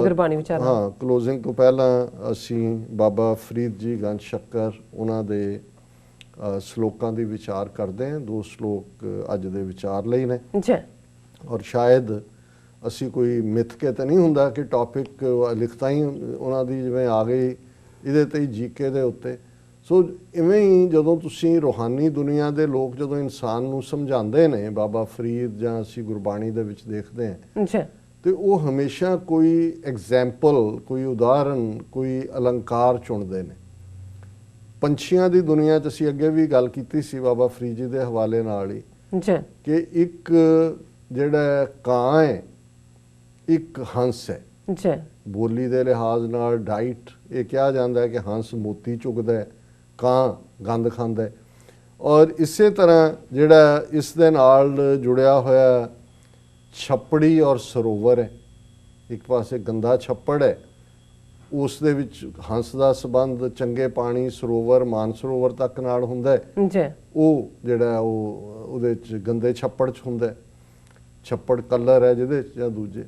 ਗੁਰਬਾਣੀ ਵਿਚਾਰ। ਹਾਂ, ਕਲੋਜ਼ਿੰਗ ਤੋਂ ਪਹਿਲਾਂ ਅਸੀਂ ਬਾਬਾ ਫਰੀਦ ਜੀ ਗੰਜ ਸ਼ੱਕਰ ਉਹਨਾਂ ਦੇ ਸ਼ਲੋਕਾਂ ਦੀ ਵਿਚਾਰ ਕਰਦੇ ਹਾਂ। 2 ਸ਼ਲੋਕ ਅੱਜ ਦੇ ਵਿਚਾਰ ਲਈ ਨੇ ਜੀ, ਔਰ ਸ਼ਾਇਦ ਅਸੀਂ ਕੋਈ ਮਿੱਥ ਕੇ ਤਾਂ ਨਹੀਂ ਹੁੰਦਾ ਕਿ ਟੌਪਿਕ ਲਿਖਤਾ ਹੀ ਉਹਨਾਂ ਦੀ ਜਿਵੇਂ ਆ ਗਈ ਇਹਦੇ ਤੇ ਹੀ ਜੀਕੇ ਦੇ ਉੱਤੇ। ਸੋ ਇਵੇਂ ਹੀ ਜਦੋਂ ਤੁਸੀਂ ਰੂਹਾਨੀ ਦੁਨੀਆ ਦੇ ਲੋਕ ਜਦੋਂ ਇਨਸਾਨ ਨੂੰ ਸਮਝਾਉਂਦੇ ਨੇ, ਬਾਬਾ ਫਰੀਦ ਜਾਂ ਅਸੀਂ ਗੁਰਬਾਣੀ ਦੇ ਵਿੱਚ ਦੇਖਦੇ ਹਾਂ ਜੀ, ਤੇ ਉਹ ਹਮੇਸ਼ਾ ਕੋਈ ਐਗਜ਼ੈਂਪਲ, ਕੋਈ ਉਦਾਹਰਨ, ਕੋਈ ਅਲੰਕਾਰ ਚੁਣਦੇ ਨੇ। ਪੰਛੀਆਂ ਦੀ ਦੁਨੀਆ 'ਚ ਅਸੀਂ ਅੱਗੇ ਵੀ ਗੱਲ ਕੀਤੀ ਸੀ ਬਾਬਾ ਫਰੀਦ ਜੀ ਦੇ ਹਵਾਲੇ ਨਾਲ ਹੀ, ਕਿ ਇੱਕ ਜਿਹੜਾ ਕਾਂ ਹੈ, ਇੱਕ ਹੰਸ ਹੈ। ਜੀ, ਬੋਲੀ ਦੇ ਲਿਹਾਜ਼ ਨਾਲ ਡਾਈਟ ਇਹ ਕਿਹਾ ਜਾਂਦਾ ਹੈ ਕਿ ਹੰਸ ਮੋਤੀ ਚੁਗਦਾ ਹੈ, ਕਾਂ ਗੰਦ ਖਾਂਦਾ ਹੈ। ਔਰ ਇਸੇ ਤਰ੍ਹਾਂ ਜਿਹੜਾ ਇਸ ਦੇ ਨਾਲ ਜੁੜਿਆ ਹੋਇਆ ਛੱਪੜੀ ਔਰ ਸਰੋਵਰ ਹੈ, ਇੱਕ ਪਾਸੇ ਗੰਦਾ ਛੱਪੜ ਹੈ, ਉਸ ਦੇ ਵਿੱਚ ਹੰਸ ਦਾ ਸੰਬੰਧ ਚੰਗੇ ਪਾਣੀ ਸਰੋਵਰ, ਮਾਨਸਰੋਵਰ ਤੱਕ ਨਾਲ ਹੁੰਦਾ ਹੈ। ਉਹ ਜਿਹੜਾ ਉਹਦੇ 'ਚ ਗੰਦੇ ਛੱਪੜ 'ਚ ਹੁੰਦਾ, ਛੱਪੜ ਕਲਰ ਹੈ ਜਿਹਦੇ 'ਚ ਜਾਂ ਦੂਜੇ।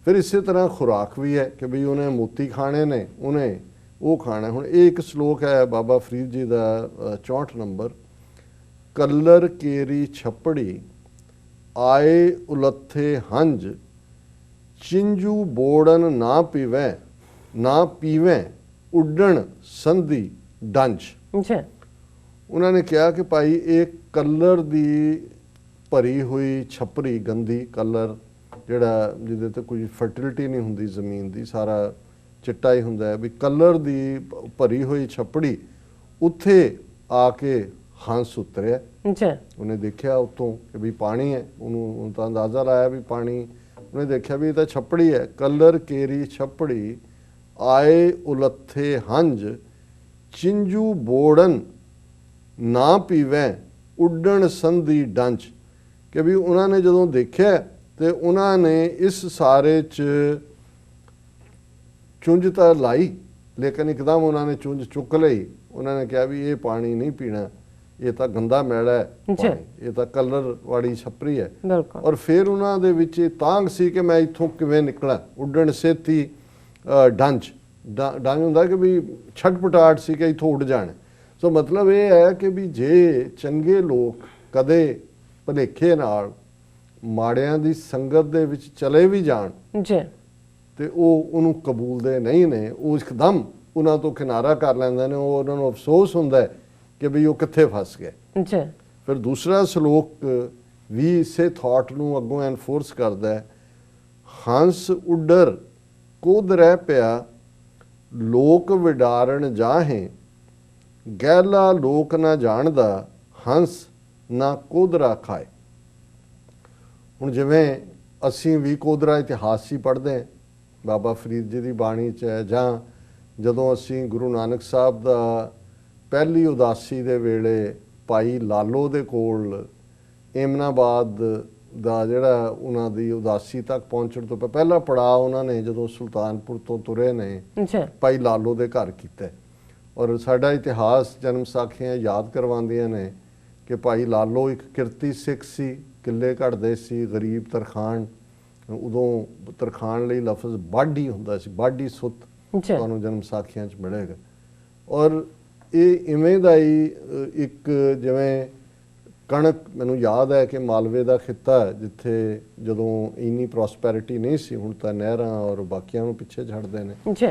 ਫਿਰ ਇਸੇ ਤਰ੍ਹਾਂ ਖੁਰਾਕ ਵੀ ਹੈ ਕਿ ਵੀ ਉਹਨੇ ਮੋਤੀ ਖਾਣੇ ਨੇ, ਉਹਨੇ ਉਹ ਖਾਣਾ। ਹੁਣ ਇਹ ਇੱਕ ਸ਼ਲੋਕ ਹੈ ਬਾਬਾ ਫਰੀਦ ਜੀ ਦਾ 64 ਨੰਬਰ, ਕਲਰ ਕੇਰੀ ਛੱਪੜੀ ਆਏ ਉਲੱਥੇ ਹੰਝ, ਚਿੰਜੂ ਬੋੜਨ ਨਾ ਪੀਵੈ, ਨਾ ਪੀਵੈ ਉੱਡਣ ਸੰਧੀ ਡੰਝ। ਉਹਨਾਂ ਨੇ ਕਿਹਾ ਕਿ ਭਾਈ ਇਹ ਕਲਰ ਦੀ ਭਰੀ ਹੋਈ ਛੱਪੜੀ, ਗੰਦੀ ਕਲਰ ਜਿਹੜਾ ਜਿਹਦੇ ਤੇ ਕੋਈ ਫਰਟੀਲਿਟੀ ਨਹੀਂ ਹੁੰਦੀ ਜ਼ਮੀਨ ਦੀ, ਸਾਰਾ ਚਿੱਟਾ ਹੀ ਹੁੰਦਾ ਹੈ, ਵੀ ਕਲਰ ਦੀ ਭਰੀ ਹੋਈ ਛੱਪੜੀ, ਉੱਥੇ ਆ ਕੇ ਹੰਸ ਉਤਰਿਆ। ਉਹਨੇ ਦੇਖਿਆ ਉੱਤੋਂ ਕਿ ਵੀ ਪਾਣੀ ਹੈ, ਉਹਨੂੰ ਤਾਂ ਅੰਦਾਜ਼ਾ ਲਾਇਆ ਵੀ ਪਾਣੀ, ਉਹਨੇ ਦੇਖਿਆ ਵੀ ਇਹ ਤਾਂ ਛੱਪੜੀ ਹੈ। ਕਲਰ ਕੇਰੀ ਛੱਪੜੀ ਆਏ ਉਲੱਥੇ ਹੰਝ, ਚਿੰਜੂ ਬੋੜਨ ਨਾ ਪੀਵੈ ਉੱਡਣ ਸੰਧੀ ਡੰਚ। ਕਿ ਵੀ ਉਹਨਾਂ ਨੇ ਜਦੋਂ ਦੇਖਿਆ ਤੇ ਉਹਨਾਂ ਨੇ ਇਸ ਸਾਰੇ 'ਚ ਚੁੰਝ ਤਾਂ ਲਾਈ, ਲੇਕਿਨ ਇੱਕਦਮ ਉਹਨਾਂ ਨੇ ਚੁੰਝ ਚੁੱਕ ਲਈ। ਉਹਨਾਂ ਨੇ ਕਿਹਾ ਵੀ ਇਹ ਪਾਣੀ ਨਹੀਂ ਪੀਣਾ, ਇਹ ਤਾਂ ਗੰਦਾ ਮੈਲਾ ਹੈ ਪਾਣੀ, ਇਹ ਤਾਂ ਕਲਰ ਵਾਲੀ ਛੱਪੜੀ ਹੈ। ਔਰ ਫਿਰ ਉਹਨਾਂ ਦੇ ਵਿੱਚ ਇਹ ਤਾਂਘ ਸੀ ਕਿ ਮੈਂ ਇੱਥੋਂ ਕਿਵੇਂ ਨਿਕਲਾਂ, ਉੱਡਣ ਸੇਤੀ ਡੰਚ। ਡੰਚ ਹੁੰਦਾ ਕਿ ਵੀ ਛਟਪਟਾਟ ਸੀ ਕਿ ਇੱਥੋਂ ਉੱਡ ਜਾਣਾ। ਸੋ ਮਤਲਬ ਇਹ ਹੈ ਕਿ ਵੀ ਜੇ ਚੰਗੇ ਲੋਕ ਕਦੇ ਭੁਲੇਖੇ ਨਾਲ ਮਾੜਿਆਂ ਦੀ ਸੰਗਤ ਦੇ ਵਿੱਚ ਚਲੇ ਵੀ ਜਾਣ ਤੇ ਉਹ ਉਹਨੂੰ ਕਬੂਲਦੇ ਨਹੀਂ ਨੇ, ਉਹ ਇੱਕਦਮ ਉਹਨਾਂ ਤੋਂ ਕਿਨਾਰਾ ਕਰ ਲੈਂਦੇ ਨੇ। ਉਹ ਉਹਨਾਂ ਨੂੰ ਅਫਸੋਸ ਹੁੰਦਾ ਹੈ ਕਿ ਵੀ ਉਹ ਕਿੱਥੇ ਫਸ ਗਏ। ਫਿਰ ਦੂਸਰਾ ਸ਼ਲੋਕ ਵੀ ਇਸੇ ਥਾਟ ਨੂੰ ਅੱਗੋਂ ਐਨਫੋਰਸ ਕਰਦਾ ਹੈ, ਹੰਸ ਉੱਡਰ ਕੁਦ ਰਹਿ ਪਿਆ, ਲੋਕ ਵਿਡਾਰਨ ਜਾਹੇ, ਗਹਿਲਾ ਲੋਕ ਨਾ ਜਾਣਦਾ, ਹੰਸ ਨਾ ਕੋਦਰਾ ਖਾਏ। ਹੁਣ ਜਿਵੇਂ ਅਸੀਂ ਵੀ ਕੋਦਰਾ ਇਤਿਹਾਸ ਹੀ ਪੜ੍ਹਦੇ ਹਾਂ, ਬਾਬਾ ਫਰੀਦ ਜੀ ਦੀ ਬਾਣੀ 'ਚ ਹੈ, ਜਾਂ ਜਦੋਂ ਅਸੀਂ ਗੁਰੂ ਨਾਨਕ ਸਾਹਿਬ ਦਾ ਪਹਿਲੀ ਉਦਾਸੀ ਦੇ ਵੇਲੇ ਭਾਈ ਲਾਲੋ ਦੇ ਕੋਲ ਏਮਨਾਬਾਦ ਦਾ ਜਿਹੜਾ ਉਹਨਾਂ ਦੀ ਉਦਾਸੀ ਤੱਕ ਪਹੁੰਚਣ ਤੋਂ ਪਹਿਲਾ ਪੜਾਅ ਉਹਨਾਂ ਨੇ ਜਦੋਂ ਸੁਲਤਾਨਪੁਰ ਤੋਂ ਤੁਰੇ ਨੇ ਭਾਈ ਲਾਲੋ ਦੇ ਘਰ ਕੀਤਾ। ਔਰ ਸਾਡਾ ਇਤਿਹਾਸ ਜਨਮ ਸਾਖੀਆਂ ਯਾਦ ਕਰਵਾਉਂਦੀਆਂ ਨੇ ਕਿ ਭਾਈ ਲਾਲੋ ਇੱਕ ਕਿਰਤੀ ਸਿੱਖ ਸੀ, ਕਿੱਲੇ ਘੜਦੇ ਸੀ, ਗਰੀਬ ਤਰਖਾਣ। ਉਦੋਂ ਤਰਖਾਣ ਲਈ ਲਫ਼ਜ਼ ਬਾਢੀ ਹੁੰਦਾ ਸੀ, ਬਾਢੀ ਸੁੱਤ ਤੁਹਾਨੂੰ ਜਨਮ ਸਾਖੀਆਂ 'ਚ ਮਿਲੇਗਾ। ਔਰ ਇਹ ਇਵੇਂ ਦਾ ਹੀ ਇੱਕ ਜਿਵੇਂ ਕਣਕ ਮੈਨੂੰ ਯਾਦ ਹੈ ਕਿ ਮਾਲਵੇ ਦਾ ਖਿੱਤਾ ਹੈ ਜਿੱਥੇ ਜਦੋਂ ਇੰਨੀ ਪ੍ਰੋਸਪੈਰਿਟੀ ਨਹੀਂ ਸੀ, ਹੁਣ ਤਾਂ ਨਹਿਰਾਂ ਔਰ ਬਾਕੀਆਂ ਨੂੰ ਪਿੱਛੇ ਛੱਡਦੇ ਨੇ, ਜੀ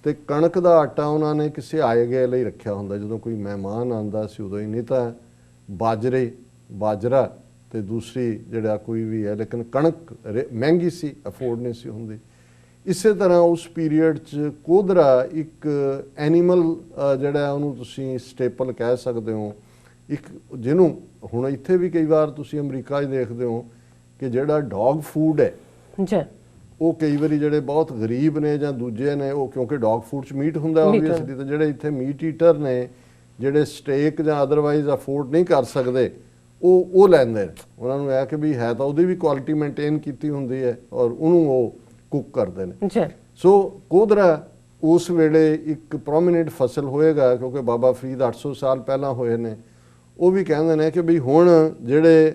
ਤੇ ਕਣਕ ਦਾ ਆਟਾ ਉਹਨਾਂ ਨੇ ਕਿਸੇ ਆਏ ਗਏ ਲਈ ਰੱਖਿਆ ਹੁੰਦਾ। ਜਦੋਂ ਕੋਈ ਮਹਿਮਾਨ ਆਉਂਦਾ ਸੀ ਉਦੋਂ ਹੀ, ਨਹੀਂ ਤਾਂ ਬਾਜਰਾ ਤੇ ਦੂਸਰੀ ਜਿਹੜਾ ਕੋਈ ਵੀ ਹੈ, ਲੇਕਿਨ ਕਣਕ ਮਹਿੰਗੀ ਸੀ, ਅਫੋਰਡ ਨਹੀਂ ਸੀ ਹੁੰਦੀ। ਇਸੇ ਤਰ੍ਹਾਂ ਉਸ ਪੀਰੀਅਡ 'ਚ ਕੋਧਰਾ ਇੱਕ ਐਨੀਮਲ ਜਿਹੜਾ ਉਹਨੂੰ ਤੁਸੀਂ ਸਟੇਪਲ ਕਹਿ ਸਕਦੇ ਹੋ, ਇੱਕ ਜਿਹਨੂੰ ਹੁਣ ਇੱਥੇ ਵੀ ਕਈ ਵਾਰ ਤੁਸੀਂ ਅਮਰੀਕਾ 'ਚ ਦੇਖਦੇ ਹੋ ਕਿ ਜਿਹੜਾ ਡੌਗ ਫੂਡ ਹੈ ਜੀ ਉਹ ਕਈ ਵਾਰੀ ਜਿਹੜੇ ਬਹੁਤ ਗਰੀਬ ਨੇ ਜਾਂ ਦੂਜੇ ਨੇ, ਉਹ ਕਿਉਂਕਿ ਡੌਗ ਫੂਡ 'ਚ ਮੀਟ ਹੁੰਦਾ ਓਬਵੀਅਸਲੀ, ਤੇ ਜਿਹੜੇ ਇੱਥੇ ਮੀਟ ਈਟਰ ਨੇ, ਜਿਹੜੇ ਸਟੇਕ ਜਾਂ ਅਦਰਵਾਈਜ਼ ਅਫੋਰਡ ਨਹੀਂ ਕਰ ਸਕਦੇ, ਉਹ ਲੈਂਦੇ ਨੇ। ਉਹਨਾਂ ਨੂੰ ਇਹ ਕਿ ਵੀ ਹੈ ਤਾਂ ਉਹਦੀ ਵੀ ਕੁਆਲਿਟੀ ਮੇਨਟੇਨ ਕੀਤੀ ਹੁੰਦੀ ਹੈ ਔਰ ਉਹਨੂੰ ਉਹ ਕੁੱਕ ਕਰਦੇ ਨੇ। ਜੀ ਸੋ ਕੋਧਰਾ ਉਸ ਵੇਲੇ ਇੱਕ ਪ੍ਰੋਮੀਨੈਂਟ ਫਸਲ ਹੋਏਗਾ, ਕਿਉਂਕਿ ਬਾਬਾ ਫਰੀਦ 800 ਸਾਲ ਪਹਿਲਾਂ ਹੋਏ ਨੇ। ਉਹ ਵੀ ਕਹਿੰਦੇ ਨੇ ਕਿ ਵੀ ਹੁਣ ਜਿਹੜੇ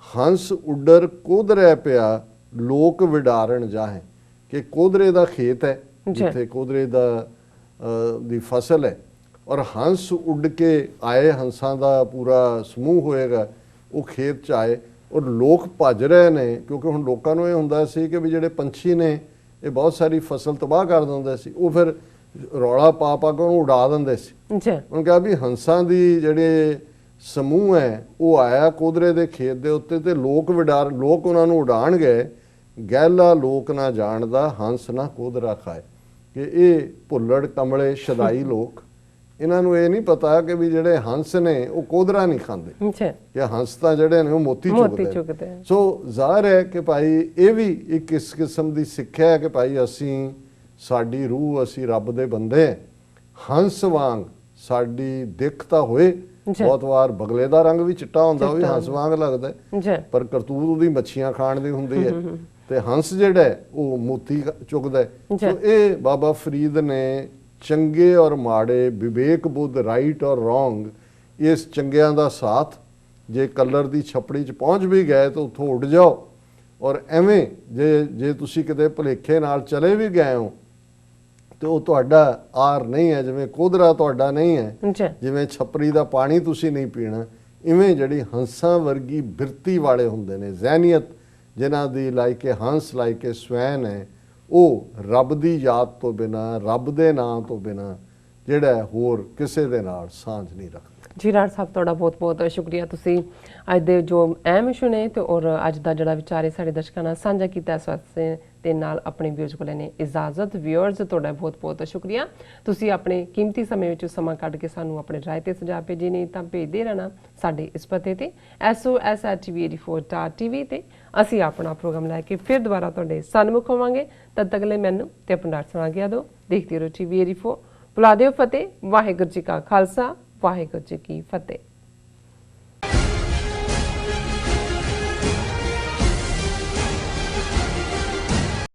ਹੰਸ ਉੱਡਰ ਕੋਧਰੇ ਪਿਆ ਲੋਕ ਵਿਡਾਰਨ ਜਾਹੇ, ਕਿ ਕੋਧਰੇ ਦਾ ਖੇਤ ਹੈ ਜਿੱਥੇ ਕੋਧਰੇ ਦੀ ਫਸਲ ਹੈ ਔਰ ਹੰਸ ਉੱਡ ਕੇ ਆਏ, ਹੰਸਾਂ ਦਾ ਪੂਰਾ ਸਮੂਹ ਹੋਏਗਾ, ਉਹ ਖੇਤ 'ਚ ਆਏ ਔਰ ਲੋਕ ਭੱਜ ਰਹੇ ਨੇ, ਕਿਉਂਕਿ ਹੁਣ ਲੋਕਾਂ ਨੂੰ ਇਹ ਹੁੰਦਾ ਸੀ ਕਿ ਵੀ ਜਿਹੜੇ ਪੰਛੀ ਨੇ ਇਹ ਬਹੁਤ ਸਾਰੀ ਫਸਲ ਤਬਾਹ ਕਰ ਦਿੰਦੇ ਸੀ, ਉਹ ਫਿਰ ਰੌਲਾ ਪਾ ਕੇ ਉਹਨੂੰ ਉਡਾ ਦਿੰਦੇ ਸੀ। ਉਹਨੇ ਕਿਹਾ ਵੀ ਹੰਸਾਂ ਦੀ ਜਿਹੜੇ ਸਮੂਹ ਹੈ ਉਹ ਆਇਆ ਕੋਧਰੇ ਦੇ ਖੇਤ ਦੇ ਉੱਤੇ, ਤੇ ਲੋਕ ਉਹਨਾਂ ਨੂੰ ਉਡਾਣਗੇ, ਗਹਿਲਾ ਲੋਕ ਨਾ ਜਾਣਦਾ ਹੰਸ ਨਾ ਕੋਧਰਾ ਖਾਏ, ਕਿ ਇਹ ਭੁੱਲੜ ਕਮਲੇ ਸ਼ਦਾਈ ਲੋਕ, ਇਹਨਾਂ ਨੂੰ ਇਹ ਨਹੀਂ ਪਤਾ ਕਿ ਵੀ ਜਿਹੜੇ ਹੰਸ ਨੇ ਉਹ ਕੋਧਰਾ ਨਹੀਂ ਖਾਂਦੇ, ਕਿ ਹੰਸ ਤਾਂ ਜਿਹੜੇ ਨੇ ਉਹ ਮੋਤੀ ਚੁਗਦੇ। ਸੋ ਜ਼ਾਹਰ ਹੈ ਕਿ ਭਾਈ ਇਹ ਵੀ ਇੱਕ ਇਸ ਕਿਸਮ ਦੀ ਸਿੱਖਿਆ ਹੈ ਕਿ ਭਾਈ ਅਸੀਂ, ਸਾਡੀ ਰੂਹ, ਅਸੀਂ ਰੱਬ ਦੇ ਬੰਦੇ ਹਾਂ, ਹੰਸ ਵਾਂਗ ਸਾਡੀ ਦਿੱਖ ਤਾਂ ਹੋਏ। ਬਹੁਤ ਵਾਰ ਬਗਲੇ ਦਾ ਰੰਗ ਵੀ ਚਿੱਟਾ ਹੁੰਦਾ, ਉਹ ਵੀ ਹੰਸ ਵਾਂਗ ਲੱਗਦਾ, ਪਰ ਕਰਤੂਤ ਉਹਦੀ ਮੱਛੀਆਂ ਖਾਣ ਦੀ ਹੁੰਦੀ ਹੈ, ਤੇ ਹੰਸ ਜਿਹੜਾ ਉਹ ਮੋਤੀ ਚੁਗਦਾ। ਸੋ ਇਹ ਬਾਬਾ ਫਰੀਦ ਨੇ ਚੰਗੇ ਔਰ ਮਾੜੇ, ਵਿਵੇਕ ਬੁੱਧ, ਰਾਈਟ ਔਰ ਰੋਂਗ, ਇਸ ਚੰਗਿਆਂ ਦਾ ਸਾਥ, ਜੇ ਕਲਰ ਦੀ ਛਪੜੀ 'ਚ ਪਹੁੰਚ ਵੀ ਗਏ ਤਾਂ ਉੱਥੋਂ ਉੱਡ ਜਾਓ, ਔਰ ਐਵੇਂ ਜੇ ਤੁਸੀਂ ਕਿਤੇ ਭੁਲੇਖੇ ਨਾਲ ਚਲੇ ਵੀ ਗਏ ਹੋ ਤੇ ਉਹ ਤੁਹਾਡਾ ਆਰ ਨਹੀਂ ਹੈ, ਜਿਵੇਂ ਕੋਧਰਾ ਤੁਹਾਡਾ ਨਹੀਂ ਹੈ, ਜਿਵੇਂ ਛਪਰੀ ਦਾ ਪਾਣੀ ਤੁਸੀਂ ਨਹੀਂ ਪੀਣਾ, ਇਵੇਂ ਜਿਹੜੀ ਹੰਸਾਂ ਵਰਗੀ ਬਿਰਤੀ ਵਾਲੇ ਹੁੰਦੇ ਨੇ, ਜ਼ਹਿਨੀਅਤ ਜਿਨ੍ਹਾਂ ਦੀ ਲਾਈਕੇ ਹੰਸ, ਲਾਈਕੇ ਸਵੈਨ ਹੈ, ਉਹ ਰੱਬ ਦੀ ਯਾਦ ਤੋਂ ਬਿਨਾ, ਰੱਬ ਦੇ ਨਾਂ ਤੋਂ ਬਿਨਾ ਜਿਹੜਾ ਹੋਰ ਕਿਸੇ ਦੇ ਨਾਲ ਸਾਂਝ ਨਹੀਂ ਰੱਖਦੇ। ਜੀ ਰਾਜ ਸਾਹਿਬ, ਤੁਹਾਡਾ ਬਹੁਤ ਬਹੁਤ ਸ਼ੁਕਰੀਆ। ਤੁਸੀਂ ਅੱਜ ਦੇ ਜੋ ਅਹਿਮ ਇਸ਼ੂ ਨੇ ਤੇ ਔਰ ਅੱਜ ਦਾ ਜਿਹੜਾ ਵਿਚਾਰੇ ਸਾਡੇ ਦਰਸ਼ਕਾਂ ਨਾਲ ਸਾਂਝਾ ਕੀਤਾ, ਇਸ ਵਾਸਤੇ ਤੇ ਨਾਲ ਆਪਣੇ ਵਿਊਅਰਸ ਕੋਲ ਨੇ ਇਜਾਜ਼ਤ। ਵਿਊਅਰਸ, ਤੁਹਾਡਾ ਬਹੁਤ ਬਹੁਤ ਸ਼ੁਕਰੀਆ। ਤੁਸੀਂ ਆਪਣੇ ਕੀਮਤੀ ਸਮੇਂ ਵਿੱਚ ਸਮਾਂ ਕੱਢ ਕੇ ਸਾਨੂੰ ਆਪਣੇ ਰਾਏ ਤੇ ਸੁਝਾਅ ਭੇਜੇ ਨੇ, ਤਾਂ ਭੇਜਦੇ ਰਹਿਣਾ ਸਾਡੇ ਇਸ ਪਤੇ ਤੇ SOS@TV84.tv ਤੇ। ਅਸੀਂ ਆਪਣਾ ਪ੍ਰੋਗਰਾਮ ਲੈ ਕੇ ਫਿਰ ਦੁਬਾਰਾ ਤੁਹਾਡੇ ਸਨਮੁਖ ਹੋਵਾਂਗੇ। ਤਦ ਤੱਕ ਲਈ ਮੈਨੂੰ ਤੇ ਆਪਣਾ ਡਾਕਟਰ ਸੁਣਾ ਗਿਆ ਦਿਓ। ਦੇਖਦੇ ਰਹੋ TV84। ਬੁਲਾ ਦਿਓ ਫਤਿਹ। ਵਾਹਿਗੁਰੂ ਜੀ ਕਾ ਖਾਲਸਾ, ਵਾਹਿਗੁਰੂ ਜੀ ਕੀ ਫਤਿਹ।